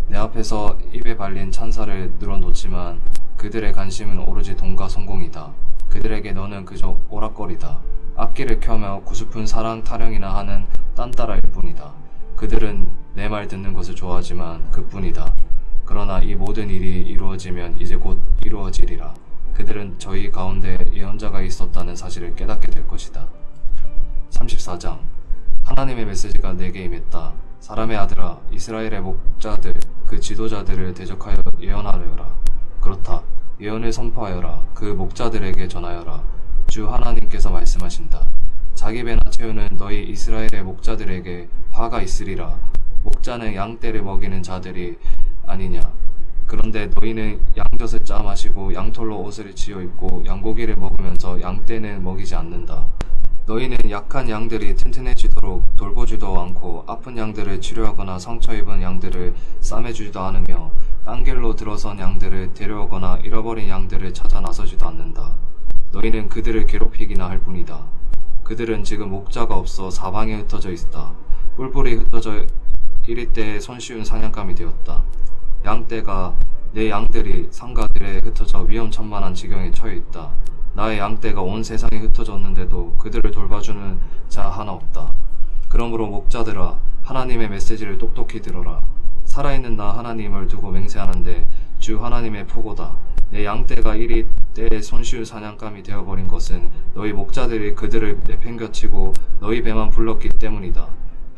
Speaker 3: 내 앞에서 입에 발린 찬사를 늘어놓지만 그들의 관심은 오로지 돈과 성공이다. 그들에게 너는 그저 오락거리다. 악기를 켜며 구슬픈 사랑 타령이나 하는 딴따라일 뿐이다. 그들은 내 말 듣는 것을 좋아하지만 그뿐이다. 그러나 이 모든 일이 이루어지면 이제 곧 이루어지리라. 그들은 저희 가운데 예언자가 있었다는 사실을 깨닫게 될 것이다. 34장. 하나님의 메시지가 내게 임했다. 사람의 아들아, 이스라엘의 목자들, 그 지도자들을 대적하여 예언하여라. 그렇다. 예언을 선포하여라. 그 목자들에게 전하여라. 주 하나님께서 말씀하신다. 자기 배나 채우는 너희 이스라엘의 목자들에게 화가 있으리라. 목자는 양떼를 먹이는 자들이 아니냐. 그런데 너희는 양젖을 짜 마시고 양털로 옷을 지어 입고 양고기를 먹으면서 양떼는 먹이지 않는다. 너희는 약한 양들이 튼튼해지도록 돌보지도 않고 아픈 양들을 치료하거나 상처 입은 양들을 싸매주지도 않으며 딴 길로 들어선 양들을 데려오거나 잃어버린 양들을 찾아 나서지도 않는다. 너희는 그들을 괴롭히기나 할 뿐이다. 그들은 지금 목자가 없어 사방에 흩어져 있다. 뿔뿔이 흩어져 이리때에 손쉬운 사냥감이 되었다. 양떼가 내 양들이 상가들에 흩어져 위험천만한 지경에 처해 있다. 나의 양떼가 온 세상에 흩어졌는데도 그들을 돌봐주는 자 하나 없다. 그러므로 목자들아, 하나님의 메시지를 똑똑히 들어라. 살아있는 나 하나님을 두고 맹세하는데 주 하나님의 포고다. 내 양떼가 이리 때에 손쉬운 사냥감이 되어버린 것은 너희 목자들이 그들을 내팽겨치고 너희 배만 불렀기 때문이다.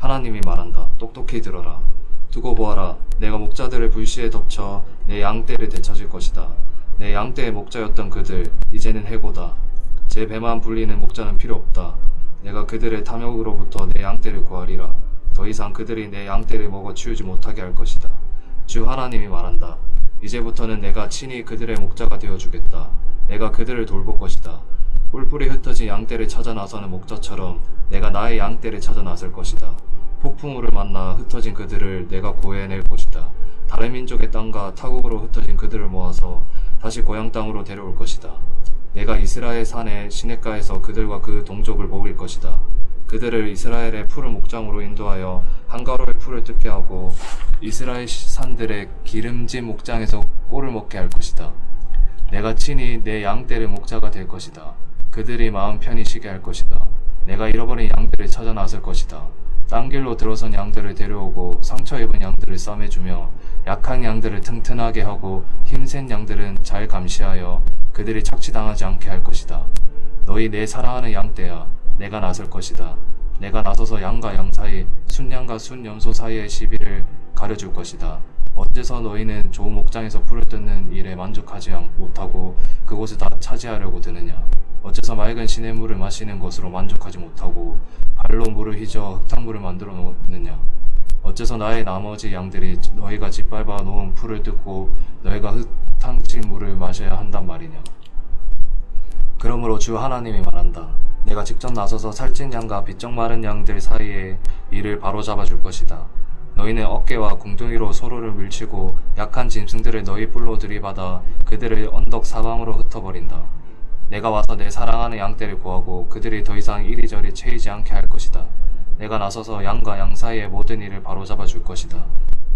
Speaker 3: 하나님이 말한다. 똑똑히 들어라. 두고 보아라. 내가 목자들을 불시에 덮쳐 내 양떼를 되찾을 것이다. 내 양떼의 목자였던 그들, 이제는 해고다. 제 배만 불리는 목자는 필요 없다. 내가 그들의 탐욕으로부터 내 양떼를 구하리라. 더 이상 그들이 내 양떼를 먹어 치우지 못하게 할 것이다. 주 하나님이 말한다. 이제부터는 내가 친히 그들의 목자가 되어주겠다. 내가 그들을 돌볼 것이다. 뿔뿔이 흩어진 양떼를 찾아 나서는 목자처럼 내가 나의 양떼를 찾아 나설 것이다. 폭풍우를 만나 흩어진 그들을 내가 구해낼 것이다. 다른 민족의 땅과 타국으로 흩어진 그들을 모아서 다시 고향 땅으로 데려올 것이다. 내가 이스라엘 산의 시냇가에서 그들과 그 동족을 먹일 것이다. 그들을 이스라엘의 푸른 목장으로 인도하여 한가로이 풀을 뜯게 하고 이스라엘 산들의 기름진 목장에서 꼴을 먹게 할 것이다. 내가 친히 내 양떼를 목자가 될 것이다. 그들이 마음 편히 쉬게 할 것이다. 내가 잃어버린 양들을 찾아 나설 것이다. 딴 길로 들어선 양들을 데려오고 상처 입은 양들을 싸매주며 약한 양들을 튼튼하게 하고 힘센 양들은 잘 감시하여 그들이 착취당하지 않게 할 것이다. 너희 내 사랑하는 양떼야, 내가 나설 것이다. 내가 나서서 양과 양 사이, 순양과 순염소 사이의 시비를 가려줄 것이다. 어째서 너희는 좋은 목장에서 풀을 뜯는 일에 만족하지 못하고 그곳을 다 차지하려고 드느냐? 어째서 맑은 시냇물을 마시는 것으로 만족하지 못하고 발로 물을 휘저 흙탕물을 만들어 놓느냐? 어째서 나의 나머지 양들이 너희가 짓밟아 놓은 풀을 뜯고 너희가 흙탕친 물을 마셔야 한단 말이냐? 그러므로 주 하나님이 말한다. 내가 직접 나서서 살찐 양과 비쩍 마른 양들 사이에 이를 바로잡아 줄 것이다. 너희는 어깨와 궁둥이로 서로를 밀치고 약한 짐승들을 너희 뿔로 들이받아 그들을 언덕 사방으로 흩어버린다. 내가 와서 내 사랑하는 양떼를 구하고 그들이 더 이상 이리저리 채이지 않게 할 것이다. 내가 나서서 양과 양 사이의 모든 일을 바로잡아 줄 것이다.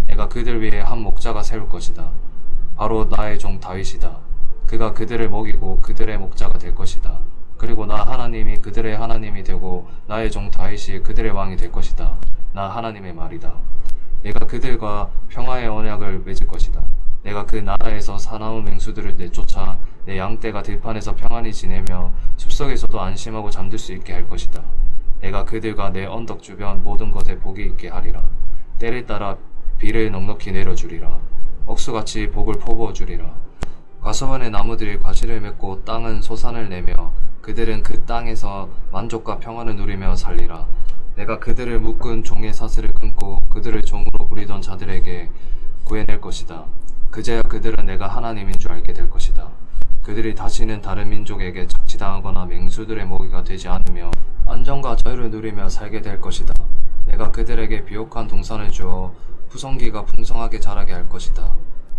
Speaker 3: 내가 그들 위해 한 목자가 세울 것이다. 바로 나의 종 다윗이다. 그가 그들을 먹이고 그들의 목자가 될 것이다. 그리고 나 하나님이 그들의 하나님이 되고 나의 종 다윗이 그들의 왕이 될 것이다. 나 하나님의 말이다. 내가 그들과 평화의 언약을 맺을 것이다. 내가 그 나라에서 사나운 맹수들을 내쫓아 내 양떼가 들판에서 평안히 지내며 숲속에서도 안심하고 잠들 수 있게 할 것이다. 내가 그들과 내 언덕 주변 모든 것에 복이 있게 하리라. 때를 따라 비를 넉넉히 내려주리라. 억수같이 복을 퍼부어 주리라. 과수원의 나무들이 과실을 맺고 땅은 소산을 내며 그들은 그 땅에서 만족과 평안을 누리며 살리라. 내가 그들을 묶은 종의 사슬을 끊고 그들을 종으로 부리던 자들에게 구해낼 것이다. 그제야 그들은 내가 하나님인 줄 알게 될 것이다. 그들이 다시는 다른 민족에게 착취당하거나 맹수들의 먹이가 되지 않으며 안정과 자유를 누리며 살게 될 것이다. 내가 그들에게 비옥한 동산을 주어 푸성기가 풍성하게 자라게 할 것이다.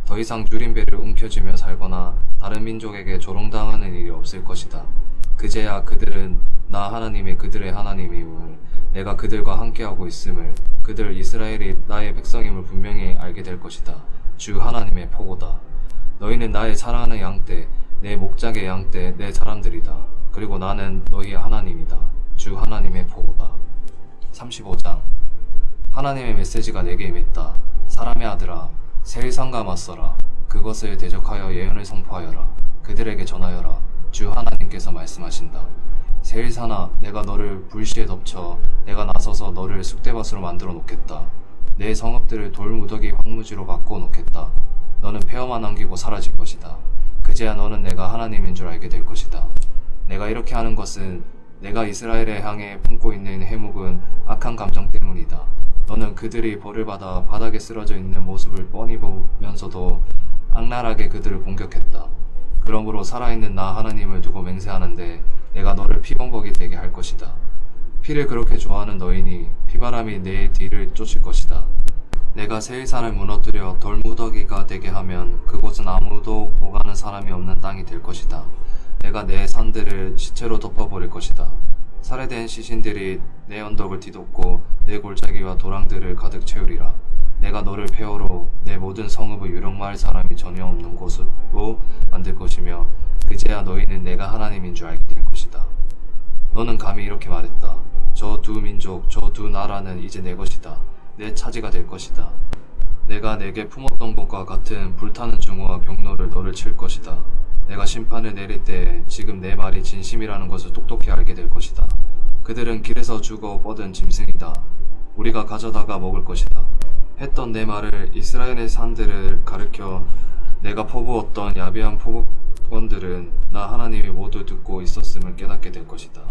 Speaker 3: 더 이상 누린배를 움켜쥐며 살거나 다른 민족에게 조롱당하는 일이 없을 것이다. 그제야 그들은 나 하나님이 그들의 하나님임을, 내가 그들과 함께하고 있음을, 그들 이스라엘이 나의 백성임을 분명히 알게 될 것이다. 주 하나님의 포고다. 너희는 나의 사랑하는 양떼, 내 목장의 양떼, 내 사람들이다. 그리고 나는 너희의 하나님이다. 주 하나님의 포고다. 35장. 하나님의 메시지가 내게 임했다. 사람의 아들아, 세일산과 맞서라. 그것을 대적하여 예언을 선포하여라. 그들에게 전하여라. 주 하나님께서 말씀하신다. 세일산아, 내가 너를 불시에 덮쳐 내가 나서서 너를 쑥대밭으로 만들어 놓겠다. 내 성읍들을 돌무더기 황무지로 바꾸어 놓겠다. 너는 폐허만 남기고 사라질 것이다. 그제야 너는 내가 하나님인 줄 알게 될 것이다. 내가 이렇게 하는 것은 내가 이스라엘에 향해 품고 있는 해묵은 악한 감정 때문이다. 너는 그들이 벌을 받아 바닥에 쓰러져 있는 모습을 뻔히 보면서도 악랄하게 그들을 공격했다. 그러므로 살아있는 나 하나님을 두고 맹세하는데 내가 너를 피범벅이 되게 할 것이다. 피를 그렇게 좋아하는 너희니 피바람이 내 뒤를 쫓을 것이다. 내가 세일산을 무너뜨려 돌무더기가 되게 하면 그곳은 아무도 오가는 사람이 없는 땅이 될 것이다. 내가 내 산들을 시체로 덮어버릴 것이다. 살해된 시신들이 내 언덕을 뒤덮고 내 골짜기와 도랑들을 가득 채우리라. 내가 너를 폐허로 내 모든 성읍을 유령마을 사람이 전혀 없는 곳으로 만들 것이며 그제야 너희는 내가 하나님인 줄 알게 될 것이다. 너는 감히 이렇게 말했다. 저 두 민족, 저 두 나라는 이제 내 것이다. 내 차지가 될 것이다. 내가 내게 품었던 것과 같은 불타는 증오와 경로를 너를 칠 것이다. 내가 심판을 내릴 때 지금 내 말이 진심이라는 것을 똑똑히 알게 될 것이다. 그들은 길에서 죽어 뻗은 짐승이다. 우리가 가져다가 먹을 것이다. 했던 내 말을 이스라엘의 산들을 가리켜 내가 퍼부었던 야비한 포국권들은 나 하나님이 모두 듣고 있었음을 깨닫게 될 것이다.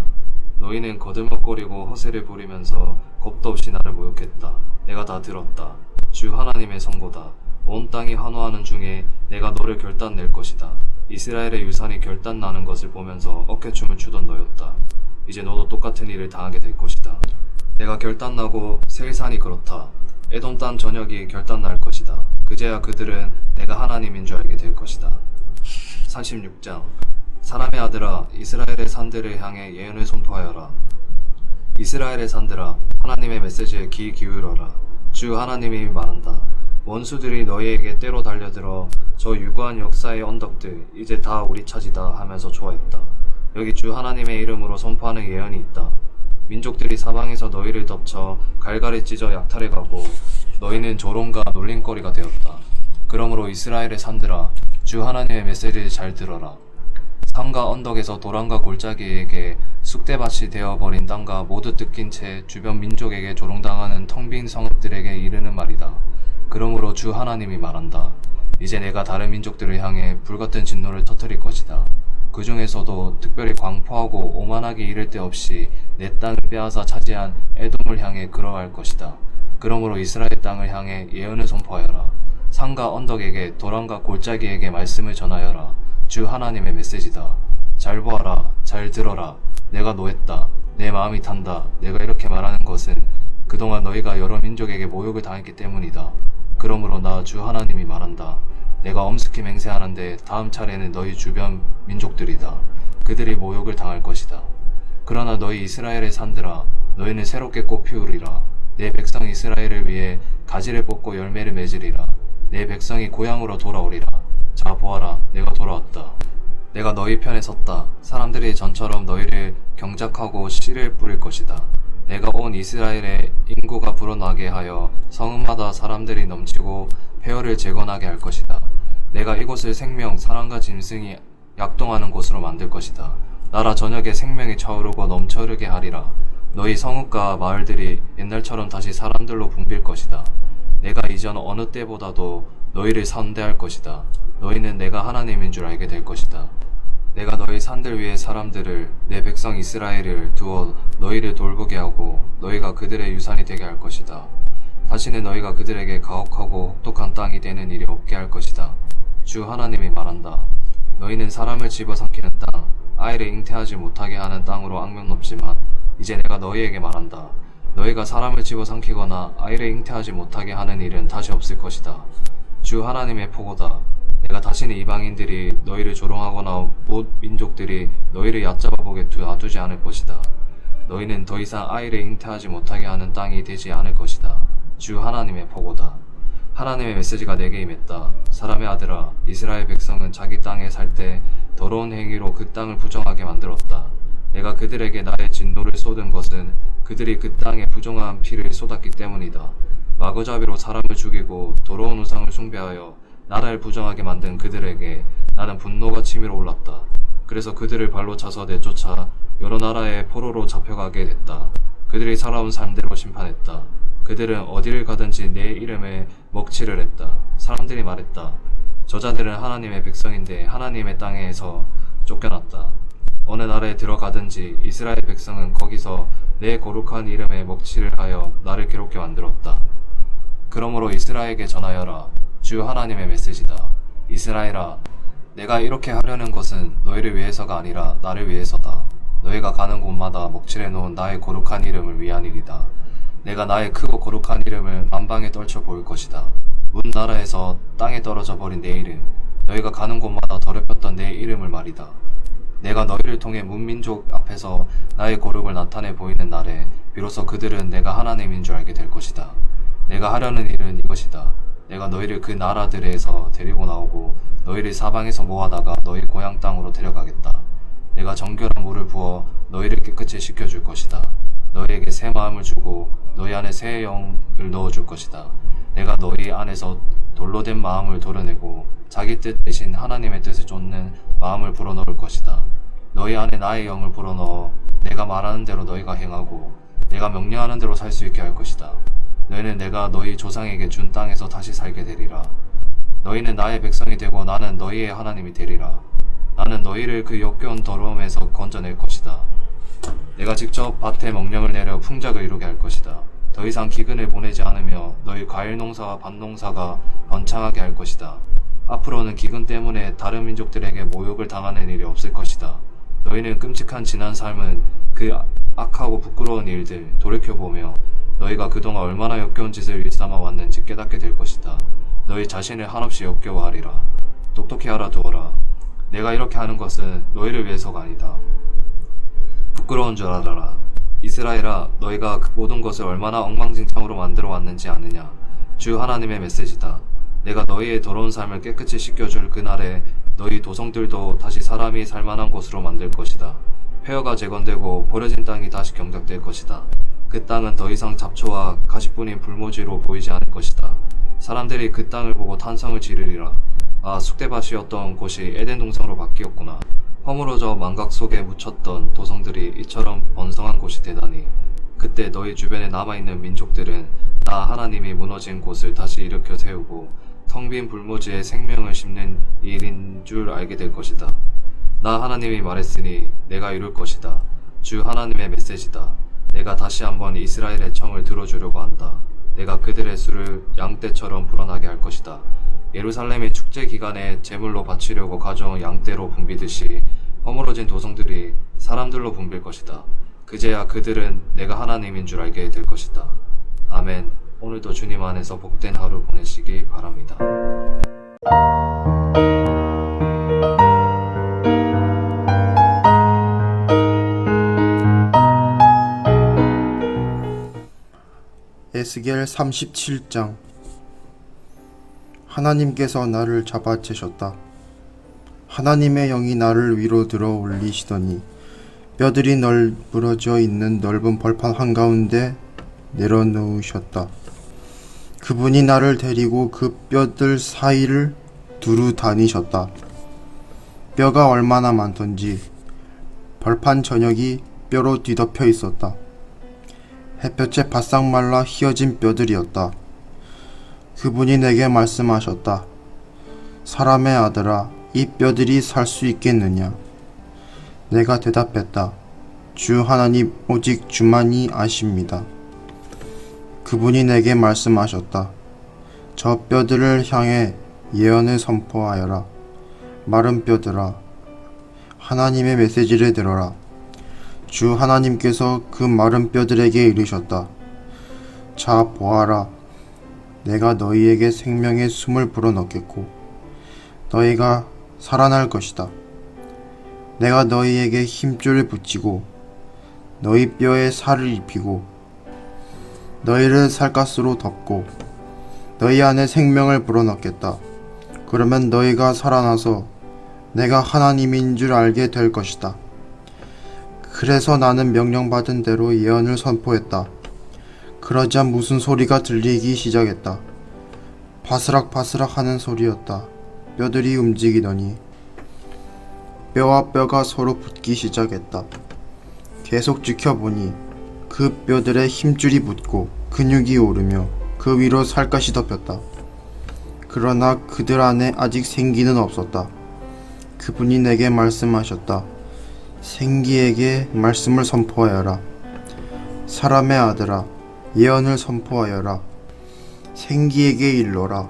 Speaker 3: 너희는 거들먹거리고 허세를 부리면서 겁도 없이 나를 모욕했다. 내가 다 들었다. 주 하나님의 선고다. 온 땅이 환호하는 중에 내가 너를 결단 낼 것이다. 이스라엘의 유산이 결단 나는 것을 보면서 어깨춤을 추던 너였다. 이제 너도 똑같은 일을 당하게 될 것이다. 내가 결단 나고 세일산이 그렇다. 에돔 땅 전역이 결단 날 것이다. 그제야 그들은 내가 하나님인 줄 알게 될 것이다. 36장. 사람의 아들아, 이스라엘의 산들을 향해 예언을 선포하여라. 이스라엘의 산들아, 하나님의 메시지에 귀 기울여라. 주 하나님이 말한다. 원수들이 너희에게 때로 달려들어 저 유구한 역사의 언덕들 이제 다 우리 차지다 하면서 좋아했다. 여기 주 하나님의 이름으로 선포하는 예언이 있다. 민족들이 사방에서 너희를 덮쳐 갈갈이 찢어 약탈해가고 너희는 조롱과 놀림거리가 되었다. 그러므로 이스라엘의 산들아, 주 하나님의 메시지를 잘 들어라. 산과 언덕에서 도랑과 골짜기에게 쑥대밭이 되어버린 땅과 모두 뜯긴 채 주변 민족에게 조롱당하는 텅 빈 성읍들에게 이르는 말이다. 그러므로 주 하나님이 말한다. 이제 내가 다른 민족들을 향해 불같은 진노를 터뜨릴 것이다. 그 중에서도 특별히 광포하고 오만하게 이를 데 없이 내 땅을 빼앗아 차지한 에돔을 향해 그러할 것이다. 그러므로 이스라엘 땅을 향해 예언을 선포하여라. 산과 언덕에게 도랑과 골짜기에게 말씀을 전하여라. 주 하나님의 메시지다. 잘 보아라. 잘 들어라. 내가 노했다. 내 마음이 탄다. 내가 이렇게 말하는 것은 그동안 너희가 여러 민족에게 모욕을 당했기 때문이다. 그러므로 나 주 하나님이 말한다. 내가 엄숙히 맹세하는데 다음 차례는 너희 주변 민족들이다. 그들이 모욕을 당할 것이다. 그러나 너희 이스라엘의 산들아, 너희는 새롭게 꽃 피우리라. 내 백성 이스라엘을 위해 가지를 뽑고 열매를 맺으리라. 내 백성이 고향으로 돌아오리라. 자 보아라, 내가 돌아왔다. 내가 너희 편에 섰다. 사람들이 전처럼 너희를 경작하고 씨를 뿌릴 것이다. 내가 온 이스라엘의 인구가 불어나게 하여 성읍마다 사람들이 넘치고 폐허를 재건하게 할 것이다. 내가 이곳을 생명, 사랑과 짐승이 약동하는 곳으로 만들 것이다. 나라 전역에 생명이 차오르고 넘쳐 흐르게 하리라. 너희 성읍과 마을들이 옛날처럼 다시 사람들로 붐빌 것이다. 내가 이전 어느 때보다도 너희를 선대할 것이다. 너희는 내가 하나님인 줄 알게 될 것이다. 내가 너희 산들 위에 사람들을 내 백성 이스라엘을 두어 너희를 돌보게 하고 너희가 그들의 유산이 되게 할 것이다. 다시는 너희가 그들에게 가혹하고 혹독한 땅이 되는 일이 없게 할 것이다. 주 하나님이 말한다. 너희는 사람을 집어삼키는 땅, 아이를 잉태하지 못하게 하는 땅으로 악명 높지만 이제 내가 너희에게 말한다. 너희가 사람을 집어삼키거나 아이를 잉태하지 못하게 하는 일은 다시 없을 것이다. 주 하나님의 포고다. 내가 다시는 이방인들이 너희를 조롱하거나 못 민족들이 너희를 얕잡아 보게 놔두지 않을 것이다. 너희는 더 이상 아이를 잉태하지 못하게 하는 땅이 되지 않을 것이다. 주 하나님의 포고다. 하나님의 메시지가 내게 임했다. 사람의 아들아, 이스라엘 백성은 자기 땅에 살 때 더러운 행위로 그 땅을 부정하게 만들었다. 내가 그들에게 나의 진노를 쏟은 것은 그들이 그 땅에 부정한 피를 쏟았기 때문이다. 마구잡이로 사람을 죽이고 더러운 우상을 숭배하여 나라를 부정하게 만든 그들에게 나는 분노가 치밀어 올랐다. 그래서 그들을 발로 차서 내쫓아 여러 나라의 포로로 잡혀가게 됐다. 그들이 살아온 삶대로 심판했다. 그들은 어디를 가든지 내 이름에 먹칠을 했다. 사람들이 말했다. 저자들은 하나님의 백성인데 하나님의 땅에서 쫓겨났다. 어느 나라에 들어가든지 이스라엘 백성은 거기서 내 거룩한 이름에 먹칠을 하여 나를 괴롭게 만들었다. 그러므로 이스라엘에게 전하여라. 주 하나님의 메시지다. 이스라엘아, 내가 이렇게 하려는 것은 너희를 위해서가 아니라 나를 위해서다. 너희가 가는 곳마다 먹칠해 놓은 나의 거룩한 이름을 위한 일이다. 내가 나의 크고 거룩한 이름을 만방에 떨쳐 보일 것이다. 문 나라에서 땅에 떨어져 버린 내 이름, 너희가 가는 곳마다 더럽혔던 내 이름을 말이다. 내가 너희를 통해 문민족 앞에서 나의 거룩을 나타내 보이는 날에 비로소 그들은 내가 하나님인 줄 알게 될 것이다. 내가 하려는 일은 이것이다. 내가 너희를 그 나라들에서 데리고 나오고 너희를 사방에서 모아다가 너희 고향 땅으로 데려가겠다. 내가 정결한 물을 부어 너희를 깨끗이 씻겨줄 것이다. 너희에게 새 마음을 주고 너희 안에 새 영을 넣어줄 것이다. 내가 너희 안에서 돌로 된 마음을 도려내고 자기 뜻 대신 하나님의 뜻을 좇는 마음을 불어넣을 것이다. 너희 안에 나의 영을 불어넣어 내가 말하는 대로 너희가 행하고 내가 명령하는 대로 살 수 있게 할 것이다. 너희는 내가 너희 조상에게 준 땅에서 다시 살게 되리라. 너희는 나의 백성이 되고 나는 너희의 하나님이 되리라. 나는 너희를 그 역겨운 더러움에서 건져낼 것이다. 내가 직접 밭에 명령을 내려 풍작을 이루게 할 것이다. 더 이상 기근을 보내지 않으며 너희 과일 농사와 밭 농사가 번창하게 할 것이다. 앞으로는 기근 때문에 다른 민족들에게 모욕을 당하는 일이 없을 것이다. 너희는 끔찍한 지난 삶은 그 악하고 부끄러운 일들 돌이켜보며 너희가 그동안 얼마나 역겨운 짓을 일삼아 왔는지 깨닫게 될 것이다. 너희 자신을 한없이 역겨워하리라. 똑똑히 알아두어라. 내가 이렇게 하는 것은 너희를 위해서가 아니다. 부끄러운 줄 알아라. 이스라엘아, 너희가 그 모든 것을 얼마나 엉망진창으로 만들어 왔는지 아느냐. 주 하나님의 메시지다. 내가 너희의 더러운 삶을 깨끗이 씻겨줄 그날에 너희 도성들도 다시 사람이 살만한 곳으로 만들 것이다. 폐허가 재건되고 버려진 땅이 다시 경작될 것이다. 그 땅은 더 이상 잡초와 가시뿐인 불모지로 보이지 않을 것이다. 사람들이 그 땅을 보고 탄성을 지르리라. 아, 쑥대밭이었던 곳이 에덴 동산으로 바뀌었구나. 허물어져 망각 속에 묻혔던 도성들이 이처럼 번성한 곳이 되다니. 그때 너희 주변에 남아있는 민족들은 나 하나님이 무너진 곳을 다시 일으켜 세우고 텅 빈 불모지에 생명을 심는 일인 줄 알게 될 것이다. 나 하나님이 말했으니 내가 이룰 것이다. 주 하나님의 메시지다. 내가 다시 한번 이스라엘의 청을 들어주려고 한다. 내가 그들의 수를 양떼처럼 불어나게 할 것이다. 예루살렘의 축제 기간에 제물로 바치려고 가져온 양떼로 붐비듯이 허물어진 도성들이 사람들로 붐빌 것이다. 그제야 그들은 내가 하나님인 줄 알게 될 것이다. 아멘. 오늘도 주님 안에서 복된 하루 보내시기 바랍니다.
Speaker 4: 에스겔 37장. 하나님께서 나를 잡아채셨다. 하나님의 영이 나를 위로 들어 올리시더니 뼈들이 널브러져 있는 넓은 벌판 한가운데 내려놓으셨다. 그분이 나를 데리고 그 뼈들 사이를 두루 다니셨다. 뼈가 얼마나 많던지 벌판 전역이 뼈로 뒤덮여 있었다. 햇볕에 바싹 말라 휘어진 뼈들이었다. 그분이 내게 말씀하셨다. 사람의 아들아, 이 뼈들이 살 수 있겠느냐? 내가 대답했다. 주 하나님, 오직 주만이 아십니다. 그분이 내게 말씀하셨다. 저 뼈들을 향해 예언을 선포하여라. 마른 뼈들아, 하나님의 메시지를 들어라. 주 하나님께서 그 마른 뼈들에게 이르셨다. 자, 보아라. 내가 너희에게 생명의 숨을 불어넣겠고 너희가 살아날 것이다. 내가 너희에게 힘줄을 붙이고 너희 뼈에 살을 입히고 너희를 살갗으로 덮고 너희 안에 생명을 불어넣겠다. 그러면 너희가 살아나서 내가 하나님인 줄 알게 될 것이다. 그래서 나는 명령받은 대로 예언을 선포했다. 그러자 무슨 소리가 들리기 시작했다. 바스락바스락 하는 소리였다. 뼈들이 움직이더니 뼈와 뼈가 서로 붙기 시작했다. 계속 지켜보니 그 뼈들에 힘줄이 붙고 근육이 오르며 그 위로 살갗이 덮였다. 그러나 그들 안에 아직 생기는 없었다. 그분이 내게 말씀하셨다. 생기에게 말씀을 선포하여라. 사람의 아들아, 예언을 선포하여라. 생기에게 일러라.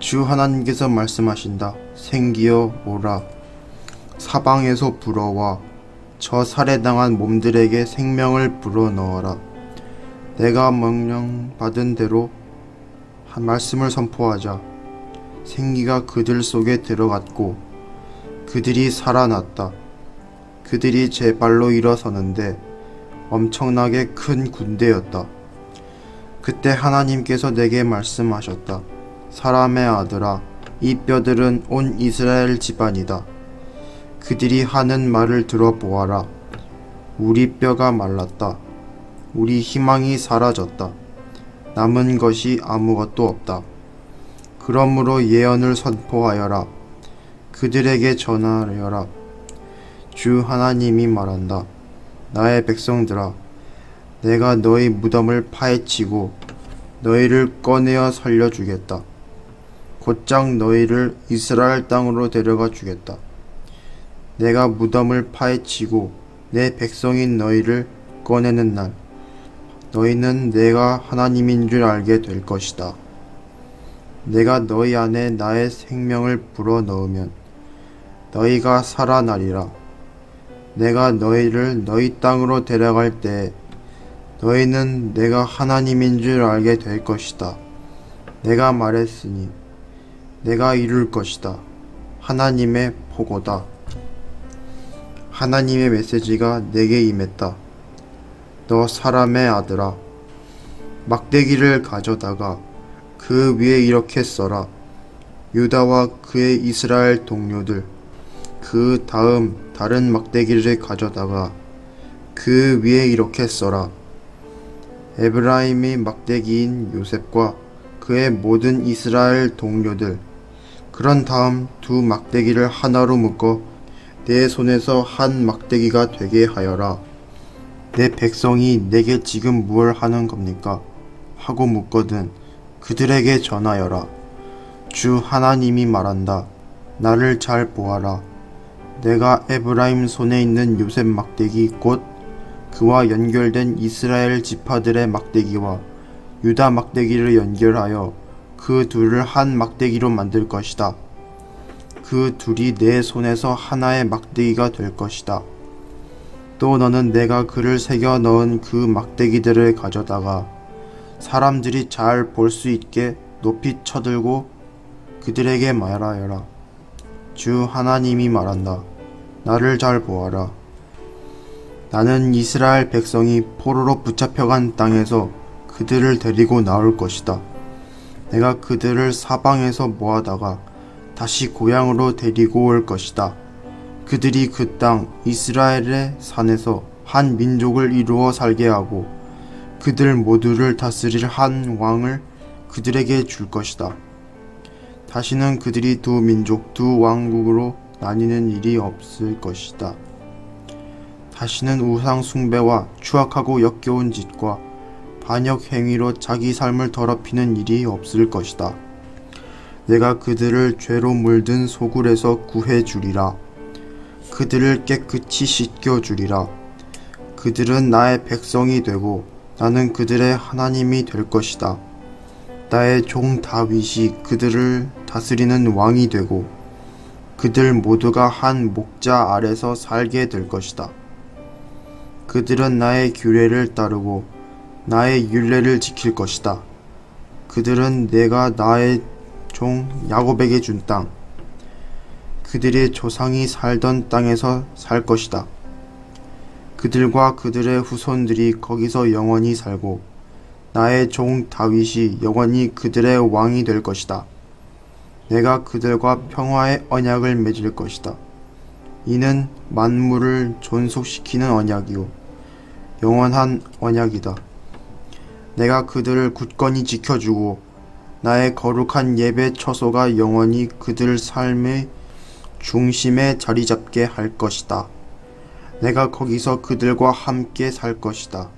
Speaker 4: 주 하나님께서 말씀하신다. 생기여 오라. 사방에서 불어와 저 살해당한 몸들에게 생명을 불어넣어라. 내가 명령받은 대로 한 말씀을 선포하자 생기가 그들 속에 들어갔고 그들이 살아났다. 그들이 제 발로 일어서는데 엄청나게 큰 군대였다. 그때 하나님께서 내게 말씀하셨다. 사람의 아들아, 이 뼈들은 온 이스라엘 집안이다. 그들이 하는 말을 들어보아라. 우리 뼈가 말랐다. 우리 희망이 사라졌다. 남은 것이 아무것도 없다. 그러므로 예언을 선포하여라. 그들에게 전하여라. 주 하나님이 말한다. 나의 백성들아, 내가 너희 무덤을 파헤치고 너희를 꺼내어 살려주겠다. 곧장 너희를 이스라엘 땅으로 데려가 주겠다. 내가 무덤을 파헤치고 내 백성인 너희를 꺼내는 날, 너희는 내가 하나님인 줄 알게 될 것이다. 내가 너희 안에 나의 생명을 불어넣으면 너희가 살아나리라. 내가 너희를 너희 땅으로 데려갈 때 너희는 내가 하나님인 줄 알게 될 것이다. 내가 말했으니 내가 이룰 것이다. 하나님의 포고다. 하나님의 메시지가 내게 임했다. 너 사람의 아들아, 막대기를 가져다가 그 위에 이렇게 써라. 유다와 그의 이스라엘 동료들, 그 다음 다른 막대기를 가져다가 그 위에 이렇게 써라. 에브라임의 막대기인 요셉과 그의 모든 이스라엘 동료들. 그런 다음 두 막대기를 하나로 묶어 내 손에서 한 막대기가 되게 하여라. 내 백성이 내게 지금 무얼 하는 겁니까? 하고 묻거든 그들에게 전하여라. 주 하나님이 말한다. 나를 잘 보아라. 내가 에브라임 손에 있는 요셉 막대기 곧 그와 연결된 이스라엘 지파들의 막대기와 유다 막대기를 연결하여 그 둘을 한 막대기로 만들 것이다. 그 둘이 내 손에서 하나의 막대기가 될 것이다. 또 너는 내가 글을 새겨 넣은 그 막대기들을 가져다가 사람들이 잘 볼 수 있게 높이 쳐들고 그들에게 말하여라. 주 하나님이 말한다. 나를 잘 보아라. 나는 이스라엘 백성이 포로로 붙잡혀간 땅에서 그들을 데리고 나올 것이다. 내가 그들을 사방에서 모아다가 다시 고향으로 데리고 올 것이다. 그들이 그 땅 이스라엘의 산에서 한 민족을 이루어 살게 하고 그들 모두를 다스릴 한 왕을 그들에게 줄 것이다. 다시는 그들이 두 민족, 두 왕국으로 나뉘는 일이 없을 것이다. 다시는 우상 숭배와 추악하고 역겨운 짓과 반역 행위로 자기 삶을 더럽히는 일이 없을 것이다. 내가 그들을 죄로 물든 소굴에서 구해주리라. 그들을 깨끗이 씻겨주리라. 그들은 나의 백성이 되고 나는 그들의 하나님이 될 것이다. 나의 종 다윗이 그들을 다스리는 왕이 되고 그들 모두가 한 목자 아래서 살게 될 것이다. 그들은 나의 규례를 따르고 나의 율례를 지킬 것이다. 그들은 내가 나의 종 야곱에게 준 땅, 그들의 조상이 살던 땅에서 살 것이다. 그들과 그들의 후손들이 거기서 영원히 살고 나의 종 다윗이 영원히 그들의 왕이 될 것이다. 내가 그들과 평화의 언약을 맺을 것이다. 이는 만물을 존속시키는 언약이요 영원한 언약이다. 내가 그들을 굳건히 지켜주고 나의 거룩한 예배 처소가 영원히 그들 삶의 중심에 자리 잡게 할 것이다. 내가 거기서 그들과 함께 살 것이다.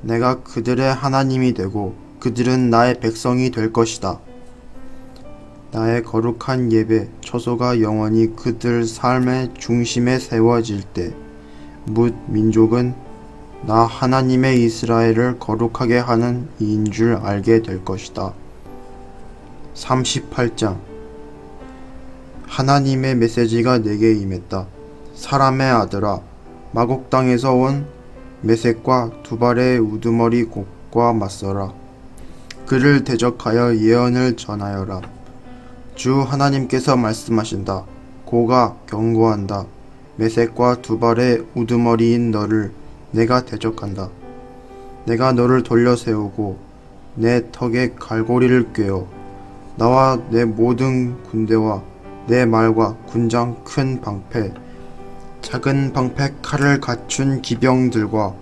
Speaker 4: 내가 그들의 하나님이 되고 그들은 나의 백성이 될 것이다. 나의 거룩한 예배 처소가 영원히 그들 삶의 중심에 세워질 때 뭇 민족은 나 하나님의 이스라엘을 거룩하게 하는 이인 줄 알게 될 것이다. 38장 하나님의 메시지가 내게 임했다. 사람의 아들아, 마곡 땅에서 온 메섹과 두발의 우두머리 곡과 맞서라. 그를 대적하여 예언을 전하여라. 주 하나님께서 말씀하신다. 고가 경고한다. 메섹과 두발의 우두머리인 너를 내가 대적한다. 내가 너를 돌려 세우고 내 턱에 갈고리를 꿰어 나와 내 모든 군대와 내 말과 군장 큰 방패 작은 방패 칼을 갖춘 기병들과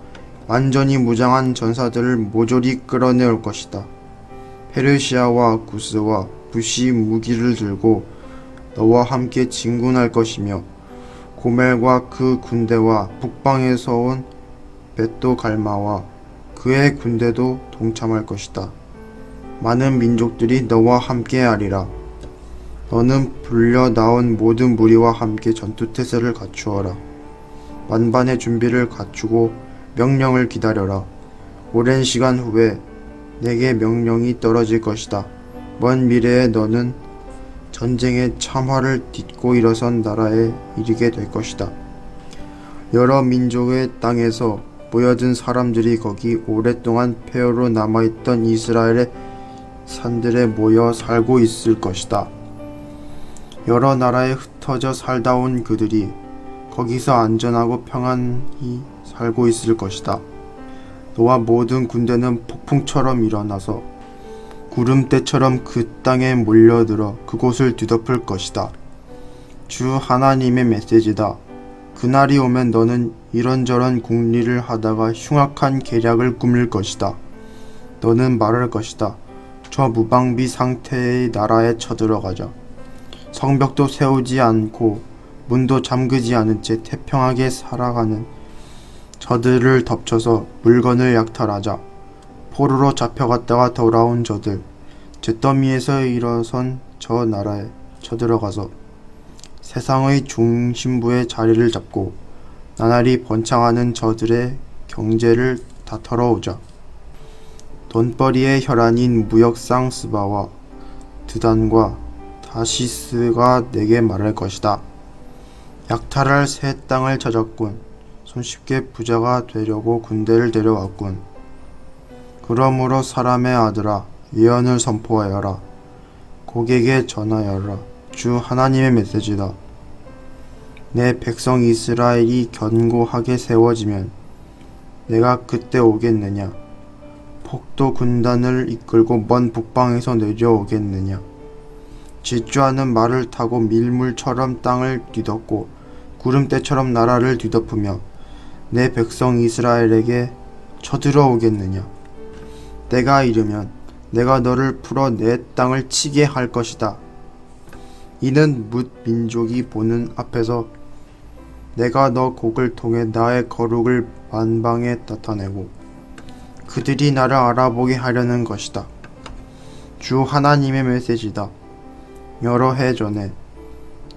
Speaker 4: 완전히 무장한 전사들을 모조리 끌어내올 것이다. 페르시아와 구스와 붓이 무기를 들고 너와 함께 진군할 것이며 고멜과 그 군대와 북방에서 온 벳도 갈마와 그의 군대도 동참할 것이다. 많은 민족들이 너와 함께 하리라. 너는 불려 나온 모든 무리와 함께 전투태세를 갖추어라. 만반의 준비를 갖추고 명령을 기다려라. 오랜 시간 후에 내게 명령이 떨어질 것이다. 먼 미래에 너는 전쟁의 참화를 딛고 일어선 나라에 이르게 될 것이다. 여러 민족의 땅에서 모여든 사람들이 거기 오랫동안 폐허로 남아있던 이스라엘의 산들에 모여 살고 있을 것이다. 여러 나라에 흩어져 살다 온 그들이 거기서 안전하고 평안히 살고 있을 것이다. 너와 모든 군대는 폭풍처럼 일어나서 구름대처럼 그 땅에 몰려들어 그곳을 뒤덮을 것이다. 주 하나님의 메시지다. 그날이 오면 너는 이런저런 궁리를 하다가 흉악한 계략을 꾸밀 것이다. 너는 말할 것이다. 저 무방비 상태의 나라에 쳐들어가자. 성벽도 세우지 않고 문도 잠그지 않은 채 태평하게 살아가는 저들을 덮쳐서 물건을 약탈하자. 포로로 잡혀갔다가 돌아온 저들, 잿더미에서 일어선 저 나라에 쳐들어가서 세상의 중심부에 자리를 잡고 나날이 번창하는 저들의 경제를 다 털어오자. 돈벌이의 혈안인 무역상 스바와 드단과 다시스가 내게 말할 것이다. 약탈할 새 땅을 찾았군. 손쉽게 부자가 되려고 군대를 데려왔군. 그러므로 사람의 아들아, 예언을 선포하여라. 고객에 전하여라. 주 하나님의 메시지다. 내 백성 이스라엘이 견고하게 세워지면 내가 그때 오겠느냐? 폭도 군단을 이끌고 먼 북방에서 내려오겠느냐? 질주하는 말을 타고 밀물처럼 땅을 뒤덮고 구름대처럼 나라를 뒤덮으며 내 백성 이스라엘에게 쳐들어오겠느냐? 때가 이르면 내가 너를 풀어 내 땅을 치게 할 것이다. 이는 뭇 민족이 보는 앞에서 내가 너 곡을 통해 나의 거룩을 만방에 나타내고 그들이 나를 알아보게 하려는 것이다. 주 하나님의 메시지다. 여러 해 전에